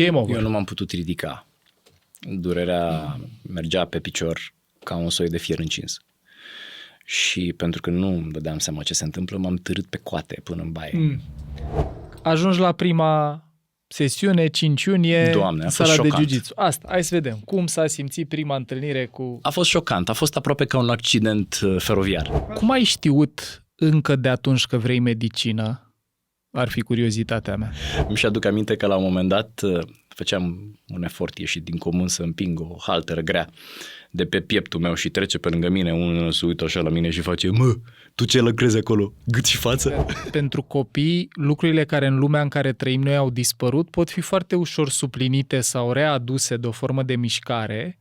Game over. Eu nu m-am putut ridica. Durerea mergea pe picior ca un soi de fier încins. Și pentru că nu îmi dădeam seama ce se întâmplă, m-am târât pe coate până în baie. Ajungi la prima sesiune, 5 iunie, Doamne, a sala fost de șocant. jiu-jitsu. Asta, hai să vedem. Cum s-a simțit prima întâlnire cu... A fost șocant, a fost aproape ca un accident feroviar. Cum ai știut încă de atunci că vrei medicină? Ar fi curiozitatea mea. Mi-și aduc aminte că la un moment dat făceam un efort ieșit din comun să împing o halteră grea de pe pieptul meu și trece pe lângă mine, unul se uită așa la mine și face: mă, tu ce lucrezi acolo? Gât și față? Pentru copii, lucrurile care în lumea în care trăim noi au dispărut pot fi foarte ușor suplinite sau readuse de o formă de mișcare,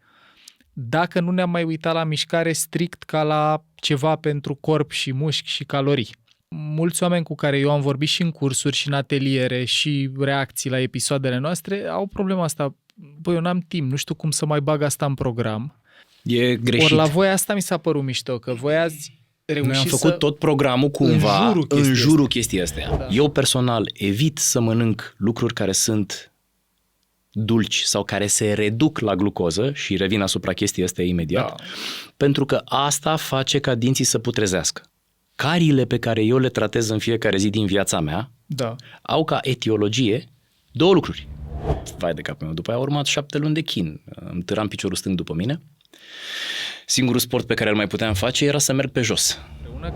dacă nu ne-am mai uitat la mișcare strict ca la ceva pentru corp și mușchi și calorii. Mulți oameni cu care eu am vorbit și în cursuri și în ateliere și reacții la episoadele noastre au problema asta. Băi, eu n-am timp, nu știu cum să mai bag asta în program. E greșit. Ori la voi asta mi s-a părut mișto, că voi ați reușit Noi am făcut tot programul cumva în jurul chestii astea. Da. Eu personal evit să mănânc lucruri care sunt dulci sau care se reduc la glucoză și revin asupra chestii astea imediat, pentru că asta face ca dinții să putrezească. Cariile pe care eu le tratez în fiecare zi din viața mea au ca etiologie 2 lucruri. Vai de capul meu, după aia a urmat 7 luni de chin. Îmi târam piciorul stâng după mine. Singurul sport pe care îl mai puteam face era să merg pe jos.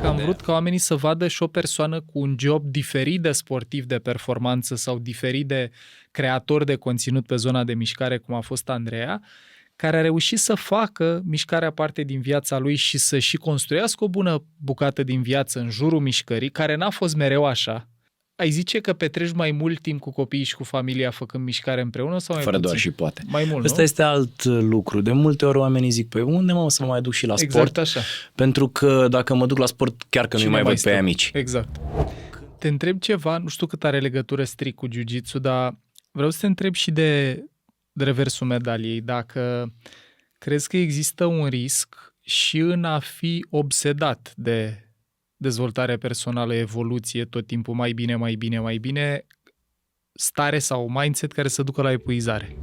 Că am vrut ca oamenii să vadă și o persoană cu un job diferit de sportiv de performanță sau diferit de creator de conținut pe zona de mișcare, cum a fost Andreea, care a reușit să facă mișcarea parte din viața lui și să și construiască o bună bucată din viață în jurul mișcării, care n-a fost mereu așa. Ai zice că petreci mai mult timp cu copiii și cu familia făcând mișcare împreună sau mai Fără puțin? doar și poate. Mai mult, Ăsta nu? este alt lucru. De multe ori oamenii zic: păi unde mă să mă mai duc și la sport? Exact așa. Pentru că dacă mă duc la sport, chiar că nu mai văd pe ei amici. Exact. Te întreb ceva, nu știu cât are legătură strict cu jiu-jitsu, dar vreau să te întreb și de reversul medaliei. Dacă crezi că există un risc și în a fi obsedat de dezvoltare personală, evoluție, tot timpul mai bine, stare sau mindset care să ducă la epuizare.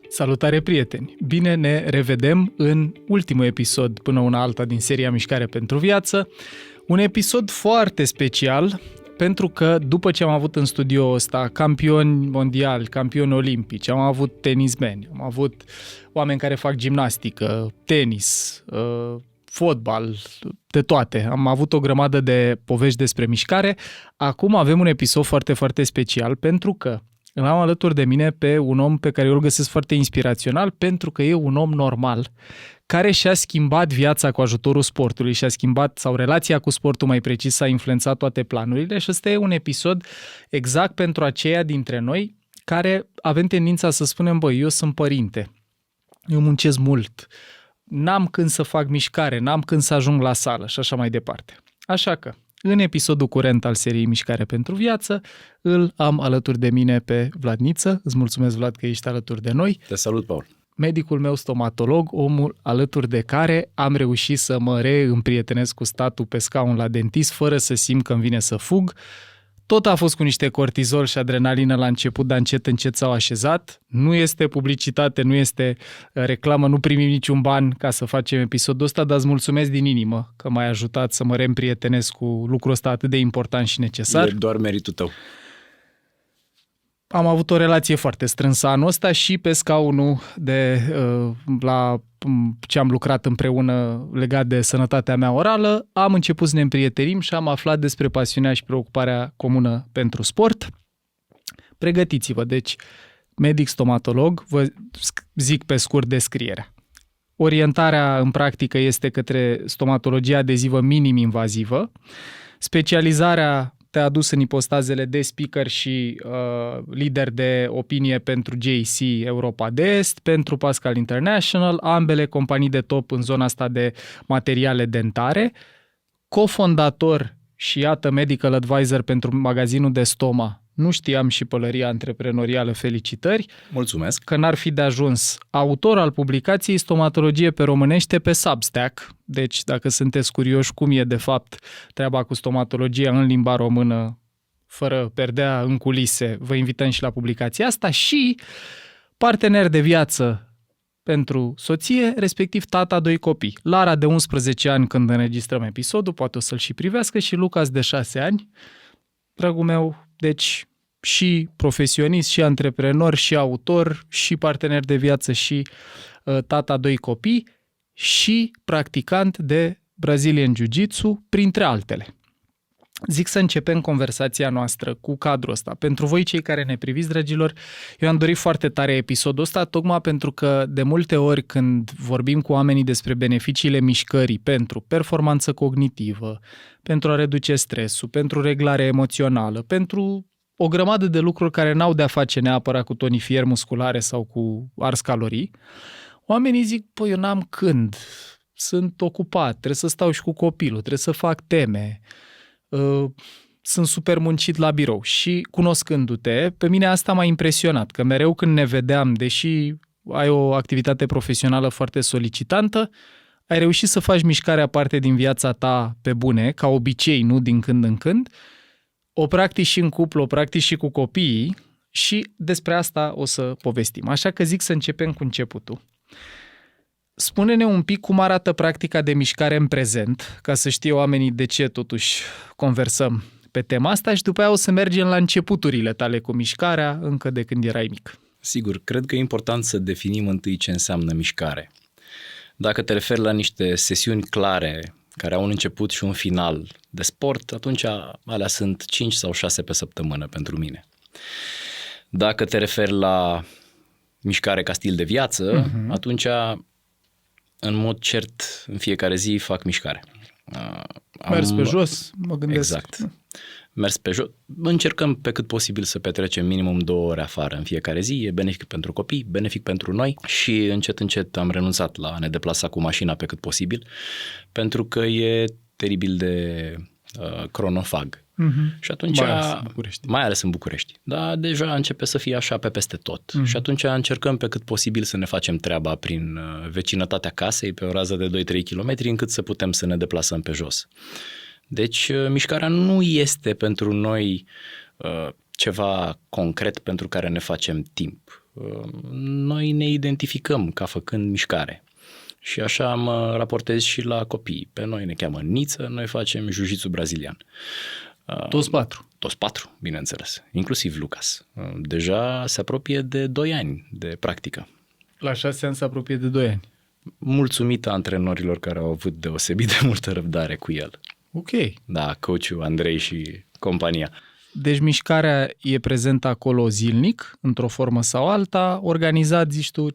Salutare, prieteni! Bine ne revedem în ultimul episod până una alta din seria Mișcare pentru Viață. Un episod foarte special pentru că după ce am avut în studio ăsta campioni mondiali, campioni olimpici, am avut tenismeni, am avut oameni care fac gimnastică, tenis, fotbal, de toate. Am avut o grămadă de povești despre mișcare. Acum avem un episod foarte, foarte special pentru că îl am alături de mine pe un om pe care eu îl găsesc foarte inspirațional pentru că e un om normal care și-a schimbat viața cu ajutorul sportului, și-a schimbat, sau relația cu sportul mai precis, a influențat toate planurile și ăsta e un episod exact pentru aceia dintre noi care avem tendința să spunem: băi, eu sunt părinte, eu muncesc mult, n-am când să fac mișcare, n-am când să ajung la sală și așa mai departe. Așa că, în episodul curent al seriei Mișcare pentru Viață, îl am alături de mine pe Vlad Niță. Îți mulțumesc, Vlad, că ești alături de noi. Te salut, Paul. Medicul meu stomatolog, omul alături de care am reușit să mă reîmprietenesc cu statul pe scaun la dentist, fără să simt că îmi vine să fug. Tot a fost cu niște cortizol și adrenalină la început, dar încet s-au așezat. Nu este publicitate, nu este reclamă, nu primim niciun ban ca să facem episodul ăsta, dar îți mulțumesc din inimă că m-ai ajutat să mă reîmprietenesc cu lucrul ăsta atât de important și necesar. E doar meritul tău. Am avut o relație foarte strânsă anul ăsta și pe scaunul la ce am lucrat împreună legat de sănătatea mea orală, am început să ne împrietenim și am aflat despre pasiunea și preocuparea comună pentru sport. Pregătiți-vă, deci medic stomatolog, vă zic pe scurt descrierea. Orientarea în practică este către stomatologia adezivă minim-invazivă. Specializarea te-a adus în ipostazele de speaker și lider de opinie pentru JC Europa de Est, pentru Pascal International, ambele companii de top în zona asta de materiale dentare, cofondator și iată medical advisor pentru magazinul de Stoma. Nu știam și pălăria antreprenorială, felicitări. Mulțumesc. Că n-ar fi de ajuns. Autor al publicației Stomatologie pe românește pe Substack. Deci, dacă sunteți curioși cum e de fapt treaba cu stomatologia în limba română, fără perdea în culise, vă invităm și la publicația asta, și partener de viață pentru soție, respectiv tata 2 copii. Lara de 11 ani când înregistrăm episodul, poate o să-l și privească, și Lucas de 6 ani. Dragul meu, deci și profesionist, și antreprenor, și autor, și partener de viață, și tata 2 copii, și practicant de Brazilian Jiu-Jitsu, printre altele. Zic să începem conversația noastră cu cadrul ăsta. Pentru voi, cei care ne priviți, dragilor, eu am dorit foarte tare episodul ăsta, tocmai pentru că de multe ori când vorbim cu oamenii despre beneficiile mișcării pentru performanță cognitivă, pentru a reduce stresul, pentru reglare emoțională, pentru o grămadă de lucruri care n-au de-a face neapărat cu tonifieri musculare sau cu ars calorii, oamenii zic, păi eu n-am când, sunt ocupat, trebuie să stau și cu copilul, trebuie să fac teme, sunt super muncit la birou. Și cunoscându-te, pe mine asta m-a impresionat, că mereu când ne vedeam, deși ai o activitate profesională foarte solicitantă, ai reușit să faci mișcarea parte din viața ta pe bune, ca obicei, nu din când în când, o practici și în cuplu, o practici și cu copiii, și despre asta o să povestim. Așa că zic să începem cu începutul. Spune-ne un pic cum arată practica de mișcare în prezent, ca să știe oamenii de ce totuși conversăm pe tema asta, și după aia o să mergem la începuturile tale cu mișcarea, încă de când erai mic. Sigur, cred că e important să definim întâi ce înseamnă mișcare. Dacă te referi la niște sesiuni clare, care au un început și un final de sport, atunci alea sunt 5 sau 6 pe săptămână pentru mine. Dacă te referi la mișcare ca stil de viață, atunci în mod cert în fiecare zi fac mișcare. Mers pe jos, mă gândesc. Exact. Mers pe jos. Încercăm pe cât posibil să petrecem minimum 2 ore afară în fiecare zi. E benefic pentru copii, benefic pentru noi, și încet am renunțat la a ne deplasa cu mașina pe cât posibil, pentru că e teribil de cronofag. Și atunci, mai ales în București. Dar deja începe să fie așa pe peste tot. Și atunci încercăm pe cât posibil să ne facem treaba prin vecinătatea casei, pe o rază de 2-3 km, încât să putem să ne deplasăm pe jos. Deci mișcarea nu este pentru noi ceva concret pentru care ne facem timp. Noi ne identificăm ca făcând mișcare. Și așa mă raportez și la copii. Pe noi ne cheamă Niță, noi facem jiu-jitsu brazilian. Toți 4? Toți 4, bineînțeles. Inclusiv Lucas. Deja se apropie de 2 ani de practică. La 6 ani se apropie de 2 ani. Mulțumită antrenorilor care au avut deosebit de multă răbdare cu el. Ok. Da, coachul Andrei și compania. Deci mișcarea e prezentă acolo zilnic, într-o formă sau alta, organizat, zici tu, 5-6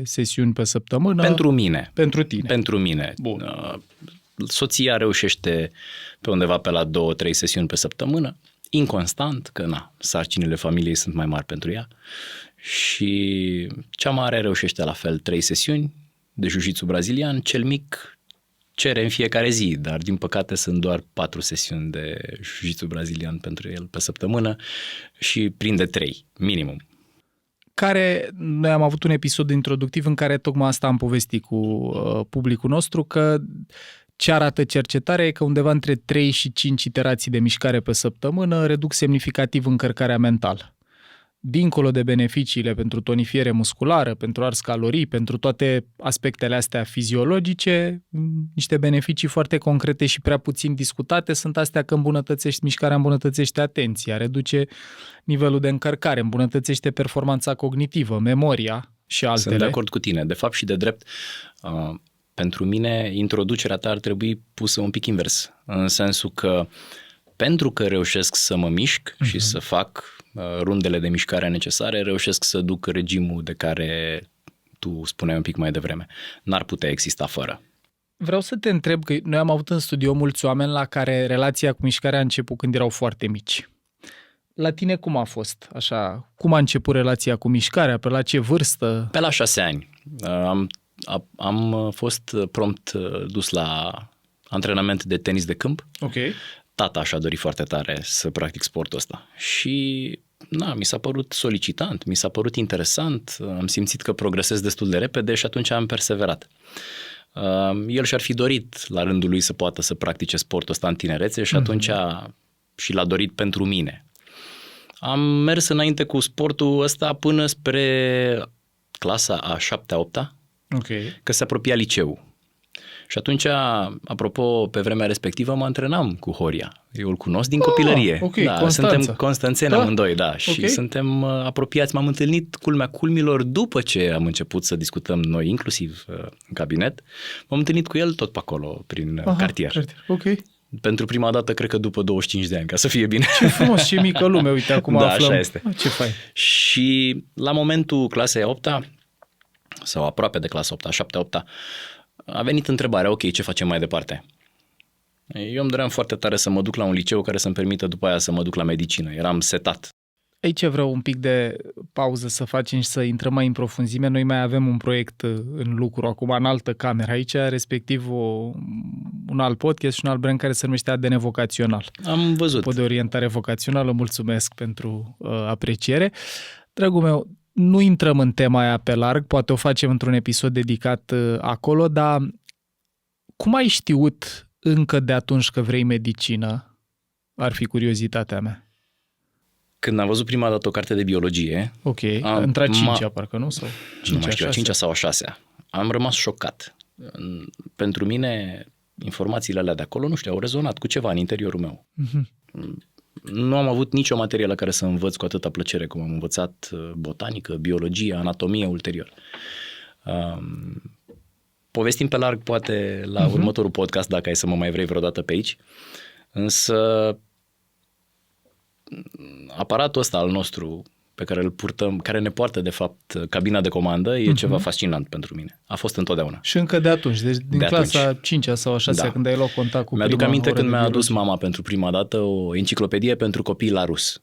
sesiuni pe săptămână. Pentru mine. Pentru tine. Pentru mine. Bun. Soția reușește pe undeva pe la 2-3 sesiuni pe săptămână, inconstant, că sarcinile familiei sunt mai mari pentru ea, și cea mare reușește la fel 3 sesiuni de jiu-jitsu brazilian, cel mic cere în fiecare zi, dar din păcate sunt doar 4 sesiuni de jiu-jitsu brazilian pentru el pe săptămână și prinde 3, minimum. Noi am avut un episod introductiv în care tocmai asta am povestit cu publicul nostru, că ce arată cercetarea e că undeva între 3 și 5 iterații de mișcare pe săptămână reduc semnificativ încărcarea mentală. Dincolo de beneficiile pentru tonifiere musculară, pentru ars calorii, pentru toate aspectele astea fiziologice, niște beneficii foarte concrete și prea puțin discutate sunt astea că îmbunătățești mișcarea, îmbunătățește atenția, reduce nivelul de încărcare, îmbunătățește performanța cognitivă, memoria și altele. Sunt de acord cu tine. De fapt și de drept, pentru mine introducerea ta ar trebui pusă un pic invers, în sensul că pentru că reușesc să mă mișc și să fac rundele de mișcare necesare, reușesc să duc regimul de care tu spuneai un pic mai devreme. N-ar putea exista fără. Vreau să te întreb, că noi am avut în studio mulți oameni la care relația cu mișcarea a început când erau foarte mici. La tine cum a fost? Așa, cum a început relația cu mișcarea? Pe la ce vârstă? Pe la 6 ani. Am fost prompt dus la antrenament de tenis de câmp. Ok. Tata și-a dorit foarte tare să practic sportul ăsta. Și mi s-a părut solicitant, mi s-a părut interesant, am simțit că progresez destul de repede și atunci am perseverat. El și-ar fi dorit la rândul lui să poată să practice sportul ăsta în tinerețe și atunci și l-a dorit pentru mine. Am mers înainte cu sportul ăsta până spre clasa a 7-a, 8-a, că se apropia liceul. Și atunci, apropo, pe vremea respectivă mă antrenam cu Horia. Eu îl cunosc din copilărie. Da, suntem constanțeni amândoi, da. Și suntem apropiați. M-am întâlnit culmilor după ce am început să discutăm noi, inclusiv în cabinet. M-am întâlnit cu el tot pe acolo, prin cartier. Pentru prima dată, cred că după 25 de ani, ca să fie bine. Ce frumos, ce mică lume, uite, acum aflăm. Așa este. Ce fain. Și la momentul clasei 8-a, sau aproape de clasa 8-a, 7-a, 8-a, a venit întrebarea, ok, ce facem mai departe? Eu îmi doream foarte tare să mă duc la un liceu care să-mi permită după aia să mă duc la medicină. Eram setat. Aici vreau un pic de pauză să facem și să intrăm mai în profunzime. Noi mai avem un proiect în lucru acum, în altă cameră aici, respectiv un alt podcast și un alt brand care se numește ADN Vocațional. Am văzut. De orientare vocațională, mulțumesc pentru apreciere. Dragul meu, nu intrăm în tema aia pe larg, poate o facem într-un episod dedicat acolo, dar cum ai știut încă de atunci că vrei medicină? Ar fi curiozitatea mea. Când am văzut prima dată o carte de biologie... Ok, între a 5-a parcă, nu? Sau 5-a, nu mai știu, a 5-a sau a 6-a. Am rămas șocat. Pentru mine, informațiile alea de acolo, nu știu, au rezonat cu ceva în interiorul meu. Nu am avut nicio materie la care să învăț cu atâta plăcere cum am învățat botanică, biologie, anatomie ulterior. Povestim pe larg poate la următorul podcast, dacă ai să mă mai vrei vreodată pe aici, însă aparatul ăsta al nostru pe care îl purtăm, care ne poartă de fapt cabina de comandă, e ceva fascinant pentru mine. A fost întotdeauna. Și încă de atunci, deci din clasa 5-a sau a 6-a, când ai luat contact cu Mi-aduc aminte când mi-a adus mama pentru prima dată o enciclopedie pentru copii la rus.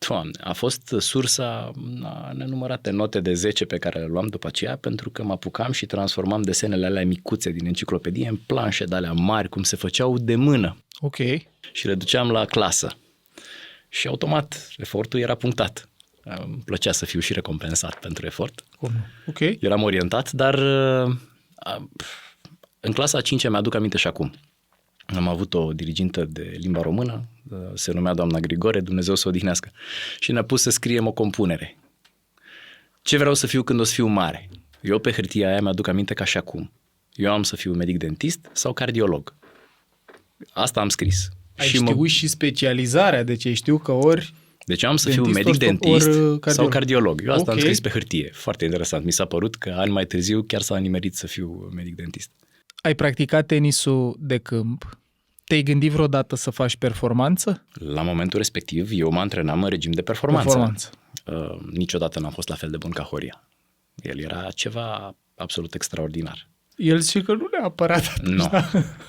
Doamne, a fost sursa a nenumărate note de 10 pe care le luam după aceea, pentru că mă apucam și transformam desenele alea micuțe din enciclopedie în planșe de alea mari, cum se făceau de mână. Ok. Și le duceam la clasă. Și automat efortul era punctat. Îmi plăcea să fiu și recompensat pentru efort. Ok. Eram orientat, dar în clasa a 5-a mi-aduc aminte și acum. Am avut o dirigintă de limba română, se numea doamna Grigore, Dumnezeu să o odihnească, și ne-a pus să scriem o compunere. Ce vreau să fiu când o să fiu mare? Eu pe hârtia aia mi-aduc aminte ca și acum. Eu am să fiu medic dentist sau cardiolog. Asta am scris. Ai știut și specializarea, deci știu că ori... Deci am să fiu medic dentist sau cardiolog. Eu asta am scris pe hârtie. Foarte interesant. Mi s-a părut că ani mai târziu chiar s-a nimerit să fiu medic dentist. Ai practicat tenisul de câmp. Te-ai gândit vreodată să faci performanță? La momentul respectiv, eu mă antrenam în regim de performanță. Niciodată n-am fost la fel de bun ca Horia. El era ceva absolut extraordinar. El zice că nu neapărat. Nu.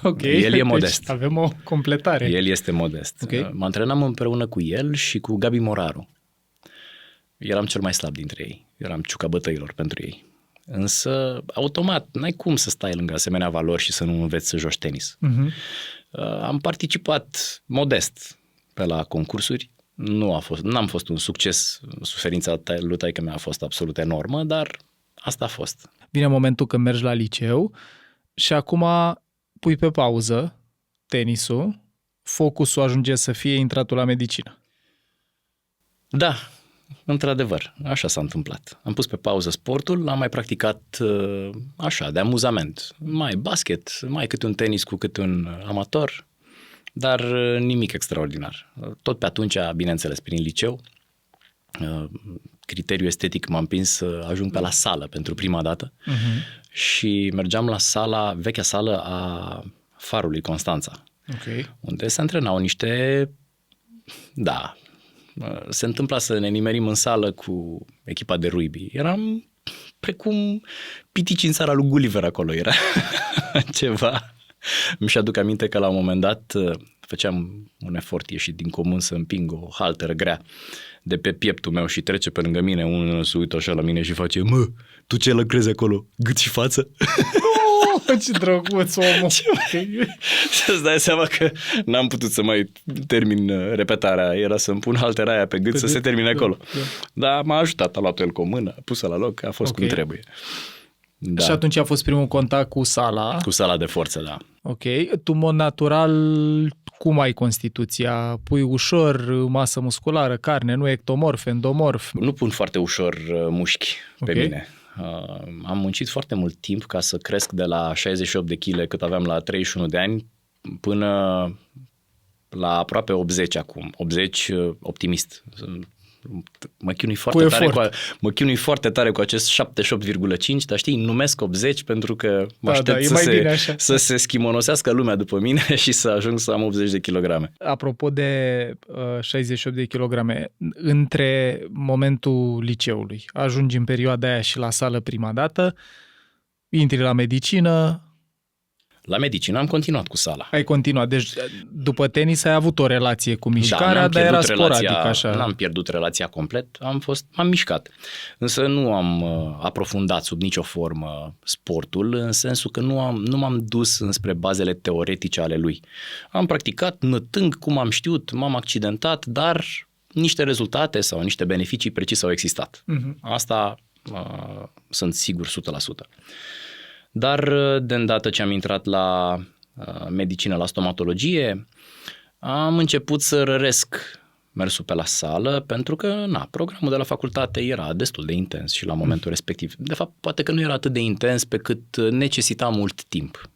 Okay. El e modest. Deci avem o completare. El este modest. Okay. Mă antrenam împreună cu el și cu Gabi Moraru. Eram cel mai slab dintre ei. Eram ciuca bătăilor pentru ei. Însă, automat, n-ai cum să stai lângă asemenea valori și să nu înveți să joci tenis. Am participat modest pe la concursuri. N-am fost un succes. Suferința lui taică-mea a fost absolut enormă, dar asta a fost. Vine momentul când mergi la liceu și acum pui pe pauză tenisul, focusul ajunge să fie intratul la medicină. Da, într-adevăr, așa s-a întâmplat. Am pus pe pauză sportul, l-am mai practicat așa, de amuzament. Mai basket, mai câte un tenis cu câte un amator, dar nimic extraordinar. Tot pe atunci, bineînțeles, prin liceu, criteriul estetic m-a împins să ajung pe la sală pentru prima dată și mergeam la vechea sală a Farului Constanța, unde se antrenau niște... Da, se întâmpla să ne nimerim în sală cu echipa de rugby. Eram precum pitici în țara lui Gulliver acolo, era ceva. Mi-și aduc aminte că la un moment dat făceam un efort ieșit din comun să împing o halteră grea de pe pieptul meu și trece pe lângă mine, unul se uită așa la mine și face: mă, tu ce crezi acolo? Gât și față? Ce drăguț omul! Să-ți dai seama că n-am putut să mai termin repetarea, era să-mi pun haltera aia pe gât să se termine acolo. Dar m-a ajutat, a luat el cu o mână, a pus-o la loc, a fost cum trebuie. Da. Și atunci a fost primul contact cu sala. Cu sala de forță, da. Ok. Tu, în mod natural, Cum ai constituția? Pui ușor masă musculară, carne, nu ectomorf, endomorf? Nu pun foarte ușor mușchi pe mine. Am muncit foarte mult timp ca să cresc de la 68 de kg cât aveam la 31 de ani până la aproape 80 acum. 80 optimist. Mă chinui foarte tare cu acest 78,5, dar știi, numesc 80 pentru că mă aștept să se schimonosească lumea după mine și să ajung să am 80 de kilograme. Apropo de 68 de kilograme, între momentul liceului, ajungi în perioada aia și la sală prima dată, intri la medicină. La medicină am continuat cu sala. Ai continuat. Deci după tenis ai avut o relație cu mișcarea, dar era sporadic așa. N-am pierdut relația complet, m-am mișcat. Însă nu am aprofundat sub nicio formă sportul, în sensul că nu m-am dus înspre bazele teoretice ale lui. Am practicat nătând cum am știut, m-am accidentat, dar niște rezultate sau niște beneficii precise au existat. Asta sunt sigur 100%. Dar de îndată ce am intrat la medicină, la stomatologie, am început să răresc mersul pe la sală pentru că programul de la facultate era destul de intens și la momentul respectiv. De fapt, poate că nu era atât de intens pe cât necesita mult timp.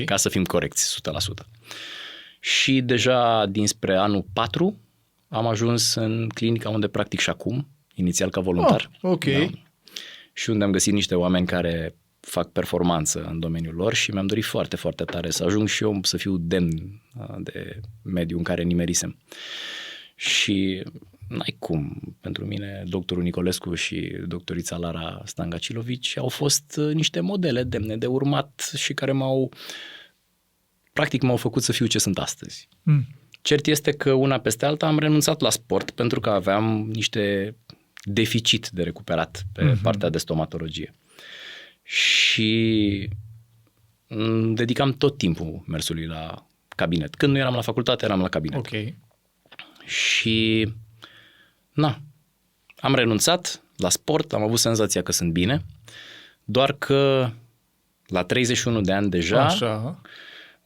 Ca să fim corecți 100%. Și deja dinspre anul 4 am ajuns în clinica unde practic și acum, inițial ca voluntar. Și unde am găsit niște oameni care fac performanță în domeniul lor și mi-am dorit foarte, foarte tare să ajung și eu să fiu demn de mediul în care nimerisem. Și n-ai cum, pentru mine, doctorul Nicolescu și doctorița Lara Stangacilovici au fost niște modele demne de urmat și care m-au făcut să fiu ce sunt astăzi. Cert este că una peste alta am renunțat la sport pentru că aveam niște deficit de recuperat pe partea de stomatologie. Și dedicam tot timpul mersului la cabinet. Când nu eram la facultate, eram la cabinet. Și am renunțat la sport, am avut senzația că sunt bine, doar că la 31 de ani deja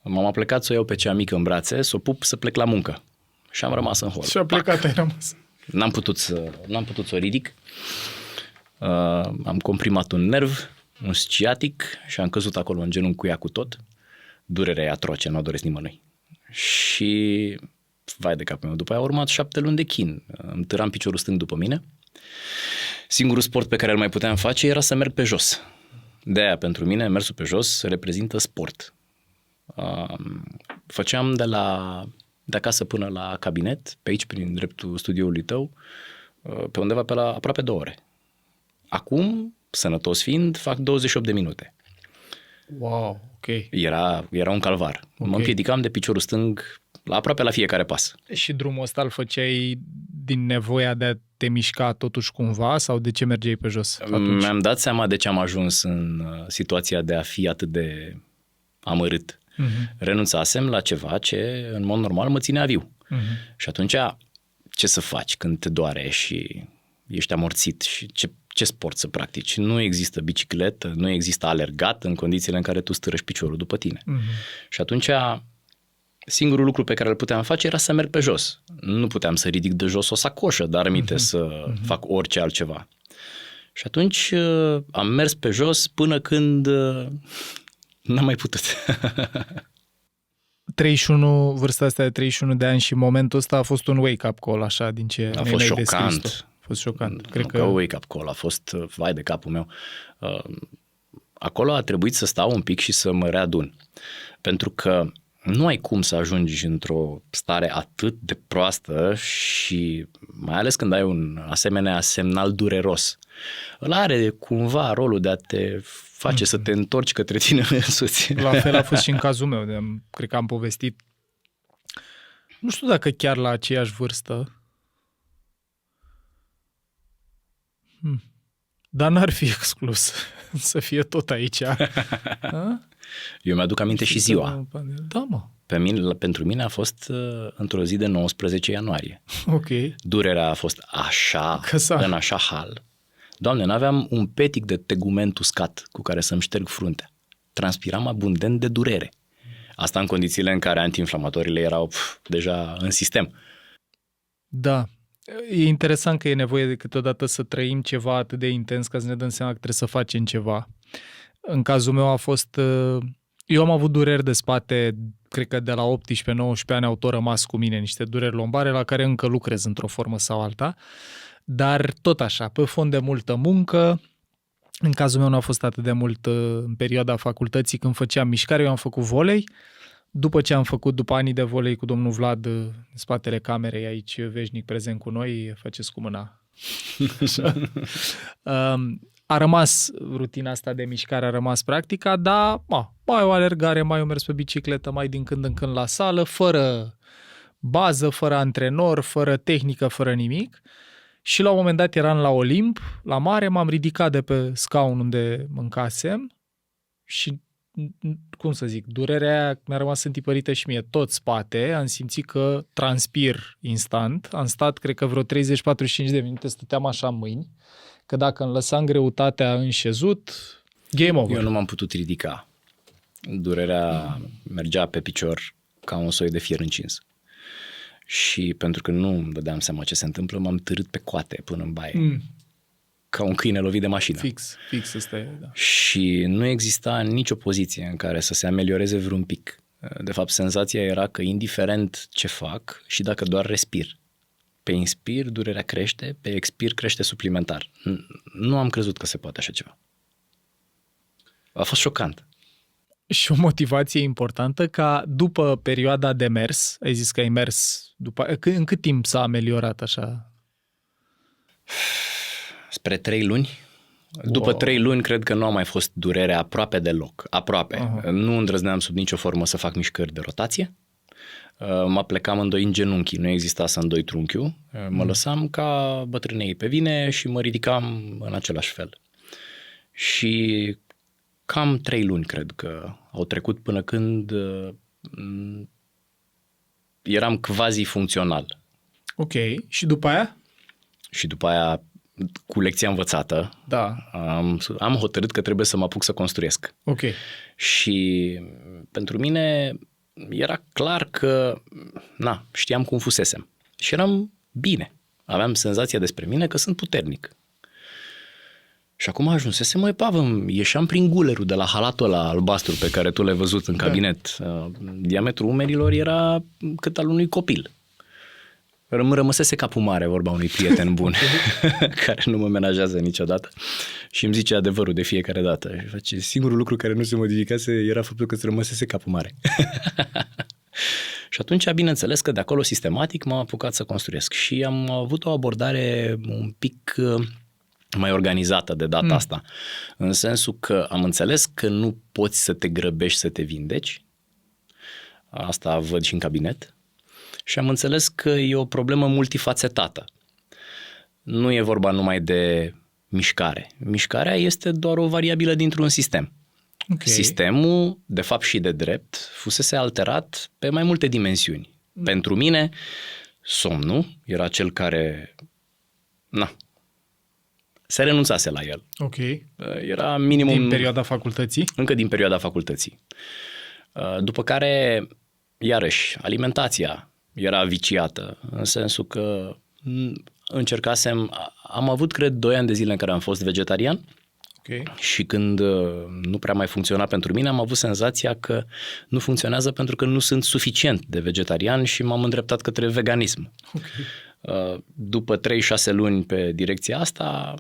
m-am aplecat să o iau pe cea mică în brațe, să o pup să plec la muncă. Și am rămas în hol. Și a plecat, ai rămas. N-am putut să o ridic. Am comprimat un nerv, un sciatic și am căzut acolo în genunchi cu ea cu tot. Durerea e atroce, nu o doresc nimănui. Și vai de capul meu, după aia a urmat 7 luni de chin. Îmi târam piciorul stâng după mine. Singurul sport pe care îl mai puteam face era să merg pe jos. De-aia pentru mine mersul pe jos reprezintă sport. Făceam de acasă până la cabinet, pe aici prin dreptul studioului tău, pe undeva pe la aproape 2 ore. Acum, sănătos fiind, fac 28 de minute. Wow, ok. Era un calvar. Mă împiedicam de piciorul stâng aproape la fiecare pas. Și drumul ăsta îl făceai din nevoia de a te mișca totuși cumva sau de ce mergeai pe jos atunci? Mi-am dat seama de ce am ajuns în situația de a fi atât de amărât. Renunțasem la ceva ce în mod normal mă ținea viu. Și atunci ce să faci când te doare și ești amorțit și ce sport să practici? Nu există bicicletă, nu există alergat în condițiile în care tu stârăși piciorul după tine. Și atunci singurul lucru pe care îl puteam face era să merg pe jos. Nu puteam să ridic de jos o sacoșă, dar aminte să fac orice altceva. Și atunci am mers pe jos până când n-am mai putut. 31, vârsta asta de 31 de ani și momentul ăsta a fost un wake-up call, așa, din ce a fost șocant. A fost șocant. Cred că wake-up call a fost, vai de capul meu. Acolo a trebuit să stau un pic și să mă readun. Pentru că nu ai cum să ajungi într-o stare atât de proastă și mai ales când ai un asemenea semnal dureros. Ăla are cumva rolul de a te face să te întorci către tine însuți. La fel a fost și în cazul meu. Cred că am povestit, nu știu dacă chiar la aceeași vârstă, dar n-ar fi exclus să fie tot aici. Eu mi-aduc aminte și ziua. Da, mă. Pentru mine a fost într-o zi de 19 ianuarie. Ok. Durerea a fost în așa hal. Doamne, n-aveam un petic de tegument uscat cu care să-mi șterg fruntea. Transpiram abundent de durere. Asta în condițiile în care antiinflamatorile erau deja în sistem. Da. E interesant că e nevoie de câteodată să trăim ceva atât de intens ca să ne dăm seama că trebuie să facem ceva. În cazul meu a fost... Eu am avut dureri de spate, cred că de la 18-19 ani au tot rămas cu mine niște dureri lombare la care încă lucrez într-o formă sau alta, dar tot așa, pe fond de multă muncă. În cazul meu nu a fost atât de mult în perioada facultății când făceam mișcare, eu am făcut volei. După ce am făcut, după ani de volei cu domnul Vlad în spatele camerei aici, veșnic prezent cu noi, faceți cu mâna. A rămas rutina asta de mișcare, a rămas practica, dar mai o alergare, mai o mers pe bicicletă, mai din când în când la sală, fără bază, fără antrenor, fără tehnică, fără nimic. Și la un moment dat eram la Olimp, la mare, m-am ridicat de pe scaun unde mâncasem și, cum să zic, durerea aia mi-a rămas întipărită și mie tot spate, am simțit că transpir instant, am stat, cred că vreo 30-45 de minute, stăteam așa în mâini, că dacă îmi lăsam greutatea în șezut, game over. Eu nu m-am putut ridica. Durerea mergea pe picior ca un soi de fier încins. Și pentru că nu îmi dădeam seama ce se întâmplă, m-am târât pe coate până în baie. Ca un câine lovit de mașină. Fix ăsta e, da. Și nu exista nicio poziție în care să se amelioreze vreun pic. De fapt, senzația era că indiferent ce fac și dacă doar respir, pe inspir durerea crește, pe expir crește suplimentar. Nu am crezut că se poate așa ceva. A fost șocant. Și o motivație importantă ca după perioada de mers, ai zis că ai mers, în cât timp s-a ameliorat așa? Spre 3 luni. Wow. După 3 luni cred că nu a mai fost durere aproape deloc. Aproape. Uh-huh. Nu îndrăzneam sub nicio formă să fac mișcări de rotație. Mă plecam în 2 în genunchi, nu exista să îndoi trunchiul. Mă lăsam ca bătrânei pe vine și mă ridicam în același fel. Și cam 3 luni cred că au trecut până când eram quasi funcțional. Ok. Și după aia? Și după aia, cu lecția învățată, da. Am hotărât că trebuie să mă apuc să construiesc. Ok. Și pentru mine era clar că, știam cum fusesem. Și eram bine. Aveam senzația despre mine că sunt puternic. Și acum ajunsesem, ieșeam prin gulerul de la halatul ăla albastru pe care tu l-ai văzut în cabinet. Diametrul umerilor era cât al unui copil. Îmi rămăsese capul mare, vorba unui prieten bun, care nu mă menajează niciodată și îmi zice adevărul de fiecare dată. Și face, singurul lucru care nu se modificase era faptul că îți rămăsese capul mare. Și atunci, bineînțeles că de acolo sistematic m-am apucat să construiesc și am avut o abordare un pic mai organizată de data asta, în sensul că am înțeles că nu poți să te grăbești să te vindeci, asta văd și în cabinet, și am înțeles că e o problemă multifacetată. Nu e vorba numai de mișcare. Mișcarea este doar o variabilă dintr-un sistem. Okay. Sistemul, de fapt și de drept, fusese alterat pe mai multe dimensiuni. Pentru mine, somnul era cel care se renunțase la el. Ok. Era minimum... Din perioada facultății? Încă din perioada facultății. După care, iarăși, alimentația era viciată, în sensul că am avut, cred, 2 ani de zile în care am fost vegetarian. Okay. Și când nu prea mai funcționa pentru mine, am avut senzația că nu funcționează pentru că nu sunt suficient de vegetarian și m-am îndreptat către veganism. Okay. După 3-6 luni pe direcția asta,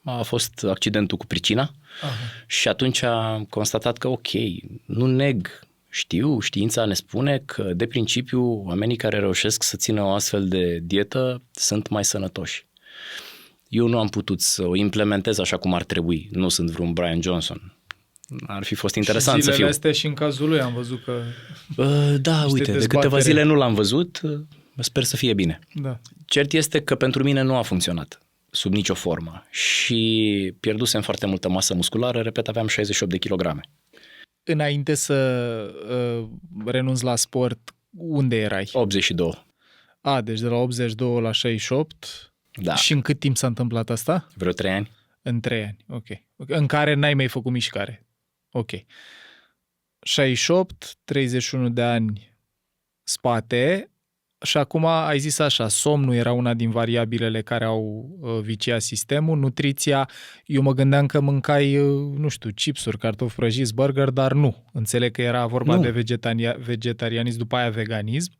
a fost accidentul cu pricina. Și atunci am constatat că nu neg, știința ne spune că de principiu oamenii care reușesc să țină o astfel de dietă sunt mai sănătoși. Eu nu am putut să o implementez așa cum ar trebui. Nu sunt vreun Brian Johnson. Ar fi fost interesant să fiu. Și astea și în cazul lui am văzut că... Da, uite, de câteva zile nu l-am văzut. Sper să fie bine. Da. Cert este că pentru mine nu a funcționat sub nicio formă. Și pierdusem foarte multă masă musculară. Repet, aveam 68 de kilograme. Înainte să renunți la sport, unde erai? 82. Deci de la 82 la 68... Da. Și în cât timp s-a întâmplat asta? Vreo 3 ani. În 3 ani, ok. În care n-ai mai făcut mișcare. Ok. 68, 31 de ani spate și acum ai zis așa, somnul era una din variabilele care au viciat sistemul, nutriția, eu mă gândeam că mâncai, nu știu, chipsuri, cartofi prăjiți, burger, dar nu. Înțeleg că era vorba de vegetarianism, după aia veganism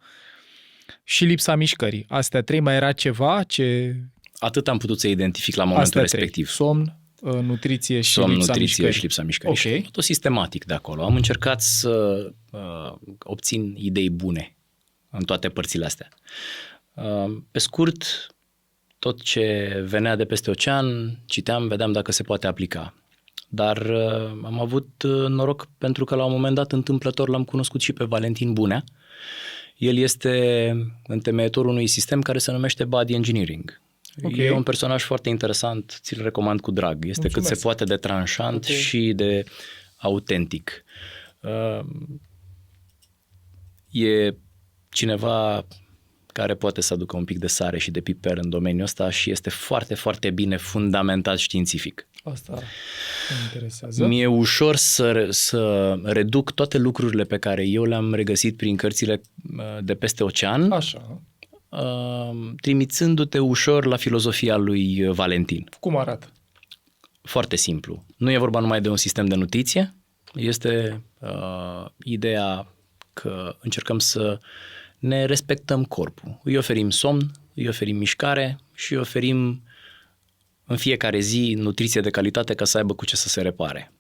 și lipsa mișcării. Astea trei, mai era ceva ce... Atât am putut să identific la momentul respectiv. Somn, nutriție și lipsa mișcării. Și lipsa mișcării. Okay. Și tot sistematic de acolo. Am încercat să obțin idei bune în toate părțile astea. Pe scurt, tot ce venea de peste ocean, citeam, vedeam dacă se poate aplica. Dar am avut noroc pentru că la un moment dat întâmplător l-am cunoscut și pe Valentin Bunea. El este întemeietorul unui sistem care se numește Body Engineering. Okay. E un personaj foarte interesant, ți-l recomand cu drag. Este Mulțumesc. Cât se poate de tranșant și de autentic. E cineva care poate să aducă un pic de sare și de piper în domeniul ăsta și este foarte, foarte bine fundamentat științific. Asta mă interesează. Mi-e ușor să reduc toate lucrurile pe care eu le-am regăsit prin cărțile de peste ocean. Așa. Trimițându-te ușor la filozofia lui Valentin. Cum arată? Foarte simplu. Nu e vorba numai de un sistem de nutriție, este ideea că încercăm să ne respectăm corpul. Îi oferim somn, îi oferim mișcare și îi oferim în fiecare zi nutriție de calitate ca să aibă cu ce să se repare.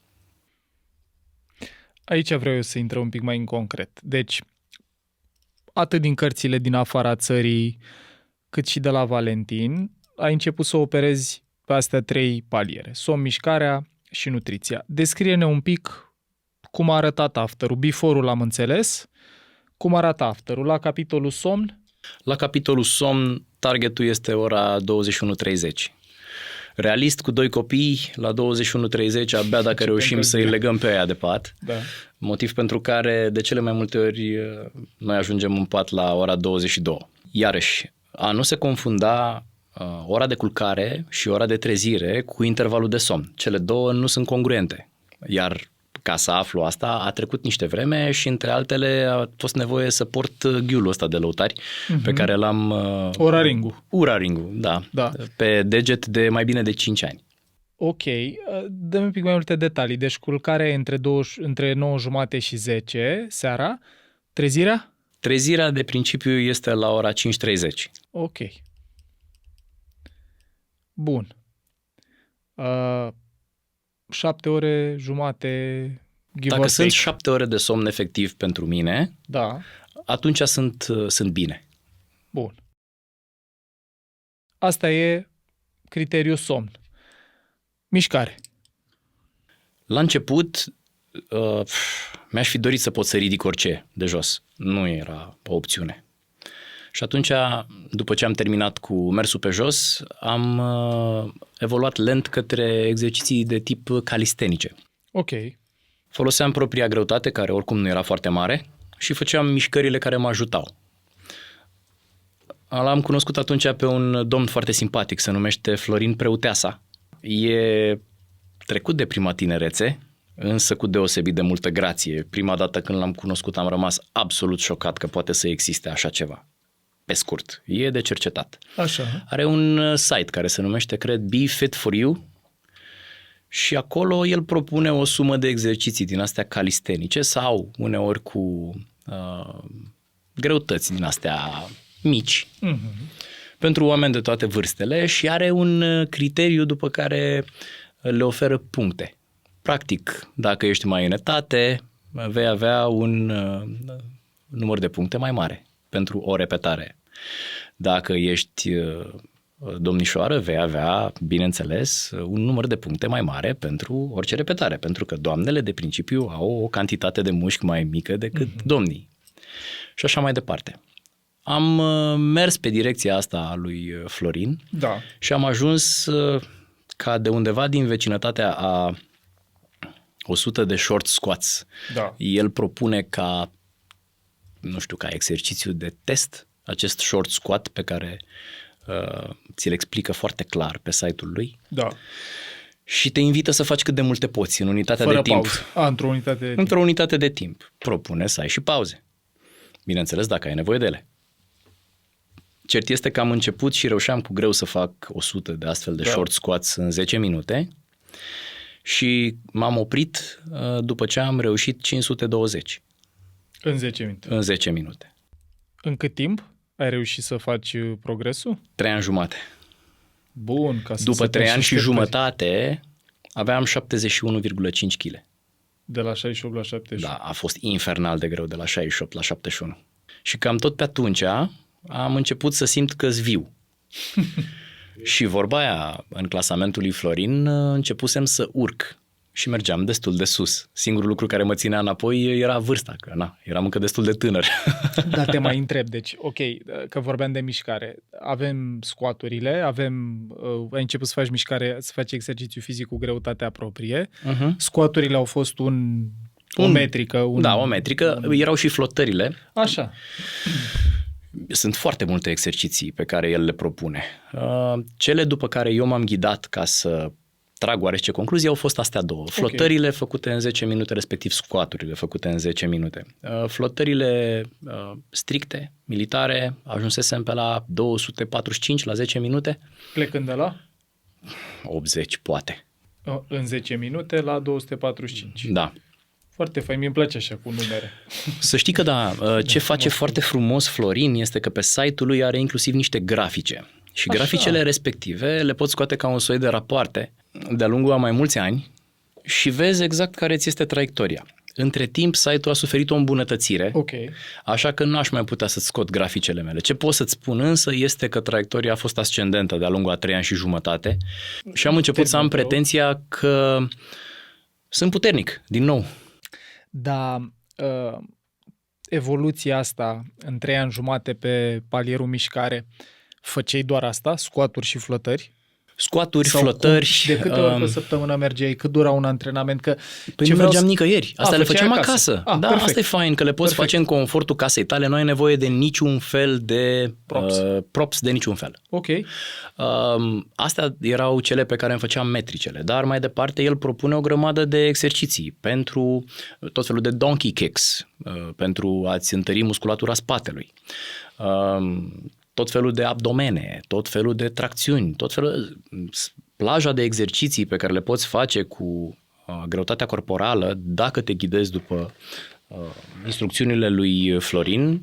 Aici vreau eu să intrăm un pic mai în concret. Deci, atât din cărțile din afara țării, cât și de la Valentin, ai început să operezi pe astea trei paliere. Somn, mișcarea și nutriția. Descrie-ne un pic cum a arătat afterul. Before-ul l-am înțeles. Cum arată afterul? La capitolul somn? La capitolul somn, targetul este ora 21:30. Realist, cu 2 copii, la 21:30, abia dacă reușim să îi legăm pe aia de pat. Da. Motiv pentru care, de cele mai multe ori, noi ajungem în pat la ora 22. Iarăși, a nu se confunda ora de culcare și ora de trezire cu intervalul de somn. Cele două nu sunt congruente. Iar ca să aflu asta, a trecut niște vreme și, între altele, a fost nevoie să port ghiulul ăsta de lăutari pe care l-am... Uraringul, da. Pe deget de mai bine de 5 ani. Ok. Dă-mi un pic mai multe detalii. Deci culcarea e între 9:30 și 10 seara. Trezirea? Trezirea, de principiu, este la ora 5:30. Ok. Bun. 7 ore, jumate, Dacă sunt 7 ore de somn efectiv pentru mine, da, atunci sunt bine. Bun. Asta e criteriul somn. Mișcare. La început, mi-aș fi dorit să pot să ridic orice de jos. Nu era o opțiune. Și atunci, după ce am terminat cu mersul pe jos, am evoluat lent către exerciții de tip calistenice. Ok. Foloseam propria greutate, care oricum nu era foarte mare, și făceam mișcările care mă ajutau. L-am cunoscut atunci pe un domn foarte simpatic, se numește Florin Preuteasa. E trecut de prima tinerețe, însă cu deosebit de multă grație. Prima dată când l-am cunoscut am rămas absolut șocat că poate să existe așa ceva. Pe scurt, e de cercetat. Așa. Are un site care se numește, cred, Be Fit For You și acolo el propune o sumă de exerciții din astea calistenice sau uneori cu greutăți din astea mici pentru oameni de toate vârstele și are un criteriu după care le oferă puncte. Practic, dacă ești mai în etate, vei avea un număr de puncte mai mare pentru o repetare. Dacă ești domnișoară, vei avea, bineînțeles, un număr de puncte mai mare pentru orice repetare, pentru că doamnele, de principiu, au o cantitate de mușchi mai mică decât domnii. Și așa mai departe. Am mers pe direcția asta a lui Florin și am ajuns ca de undeva din vecinătatea a 100 de short squats. Da. El propune ca exercițiu de test acest short squat pe care ți-l explică foarte clar pe site-ul lui. Da. și te invită să faci cât de multe poți în unitatea Fără de timp. pauză. Într-o unitate de timp. Într-o unitate de timp. Propune să ai și pauze. Bineînțeles, dacă ai nevoie de ele. Cert este că am început și reușeam cu greu să fac 100 de astfel de short squats în 10 minute și m-am oprit după ce am reușit 520. În 10 minute. În 10 minute. În cât timp ai reușit să faci progresul? 3 ani jumate. Bun. După 3 ani și jumătate aveam 71,5 kg. De la 68 la 71. Da, a fost infernal de greu de la 68 la 71. Și cam tot pe atunci am început să simt că-s viu. Și vorba aia, în clasamentul lui Florin, începusem să urc și mergeam destul de sus. Singurul lucru care mă ținea înapoi era vârsta, că eram încă destul de tânăr. Dar te mai întreb, deci, ok, că vorbeam de mișcare, avem squaturile, ai început să faci mișcare, să faci exercițiu fizic cu greutatea proprie, squaturile au fost o metrică. Da, o metrică, erau și flotările. Așa. Sunt foarte multe exerciții pe care el le propune. Cele după care eu m-am ghidat ca să trag oarece concluzii au fost astea două. Flotările făcute în 10 minute, respectiv squaturile făcute în 10 minute. Flotările stricte, militare, ajunsesem pe la 245 la 10 minute. Plecând de la? 80, poate. În 10 minute la 245. Da. Foarte fain, mi-mi place așa cu numere. Să știi că da, ce face foarte frumos Florin este că pe site-ul lui are inclusiv niște grafice. Și graficele respective le poți scoate ca un soi de rapoarte de-a lungul a mai mulți ani și vezi exact care ți este traiectoria. Între timp, site-ul a suferit o îmbunătățire, așa că nu aș mai putea să-ți scot graficele mele. Ce pot să-ți spun însă este că traiectoria a fost ascendentă de-a lungul a 3 ani și jumătate și am început să am pretenția că sunt puternic, din nou. Da, evoluția asta în 3 ani jumate pe palierul mișcare, făceai doar asta, squaturi și flotări? Squaturi, flotări. De câte ori pe săptămână mergeai? Cât dura un antrenament? Păi nu mergeam nicăieri. Asta le făceam acasă. Da, perfect. Asta e fain, că le poți face în confortul casei tale. Nu ai nevoie de niciun fel de props de niciun fel. Ok. Astea erau cele pe care îmi făceam metricele. Dar mai departe el propune o grămadă de exerciții pentru tot felul de donkey kicks, pentru a-ți întări musculatura spatelui. Tot felul de abdomene, tot felul de tracțiuni, plaja de exerciții pe care le poți face cu greutatea corporală, dacă te ghidezi după instrucțiunile lui Florin,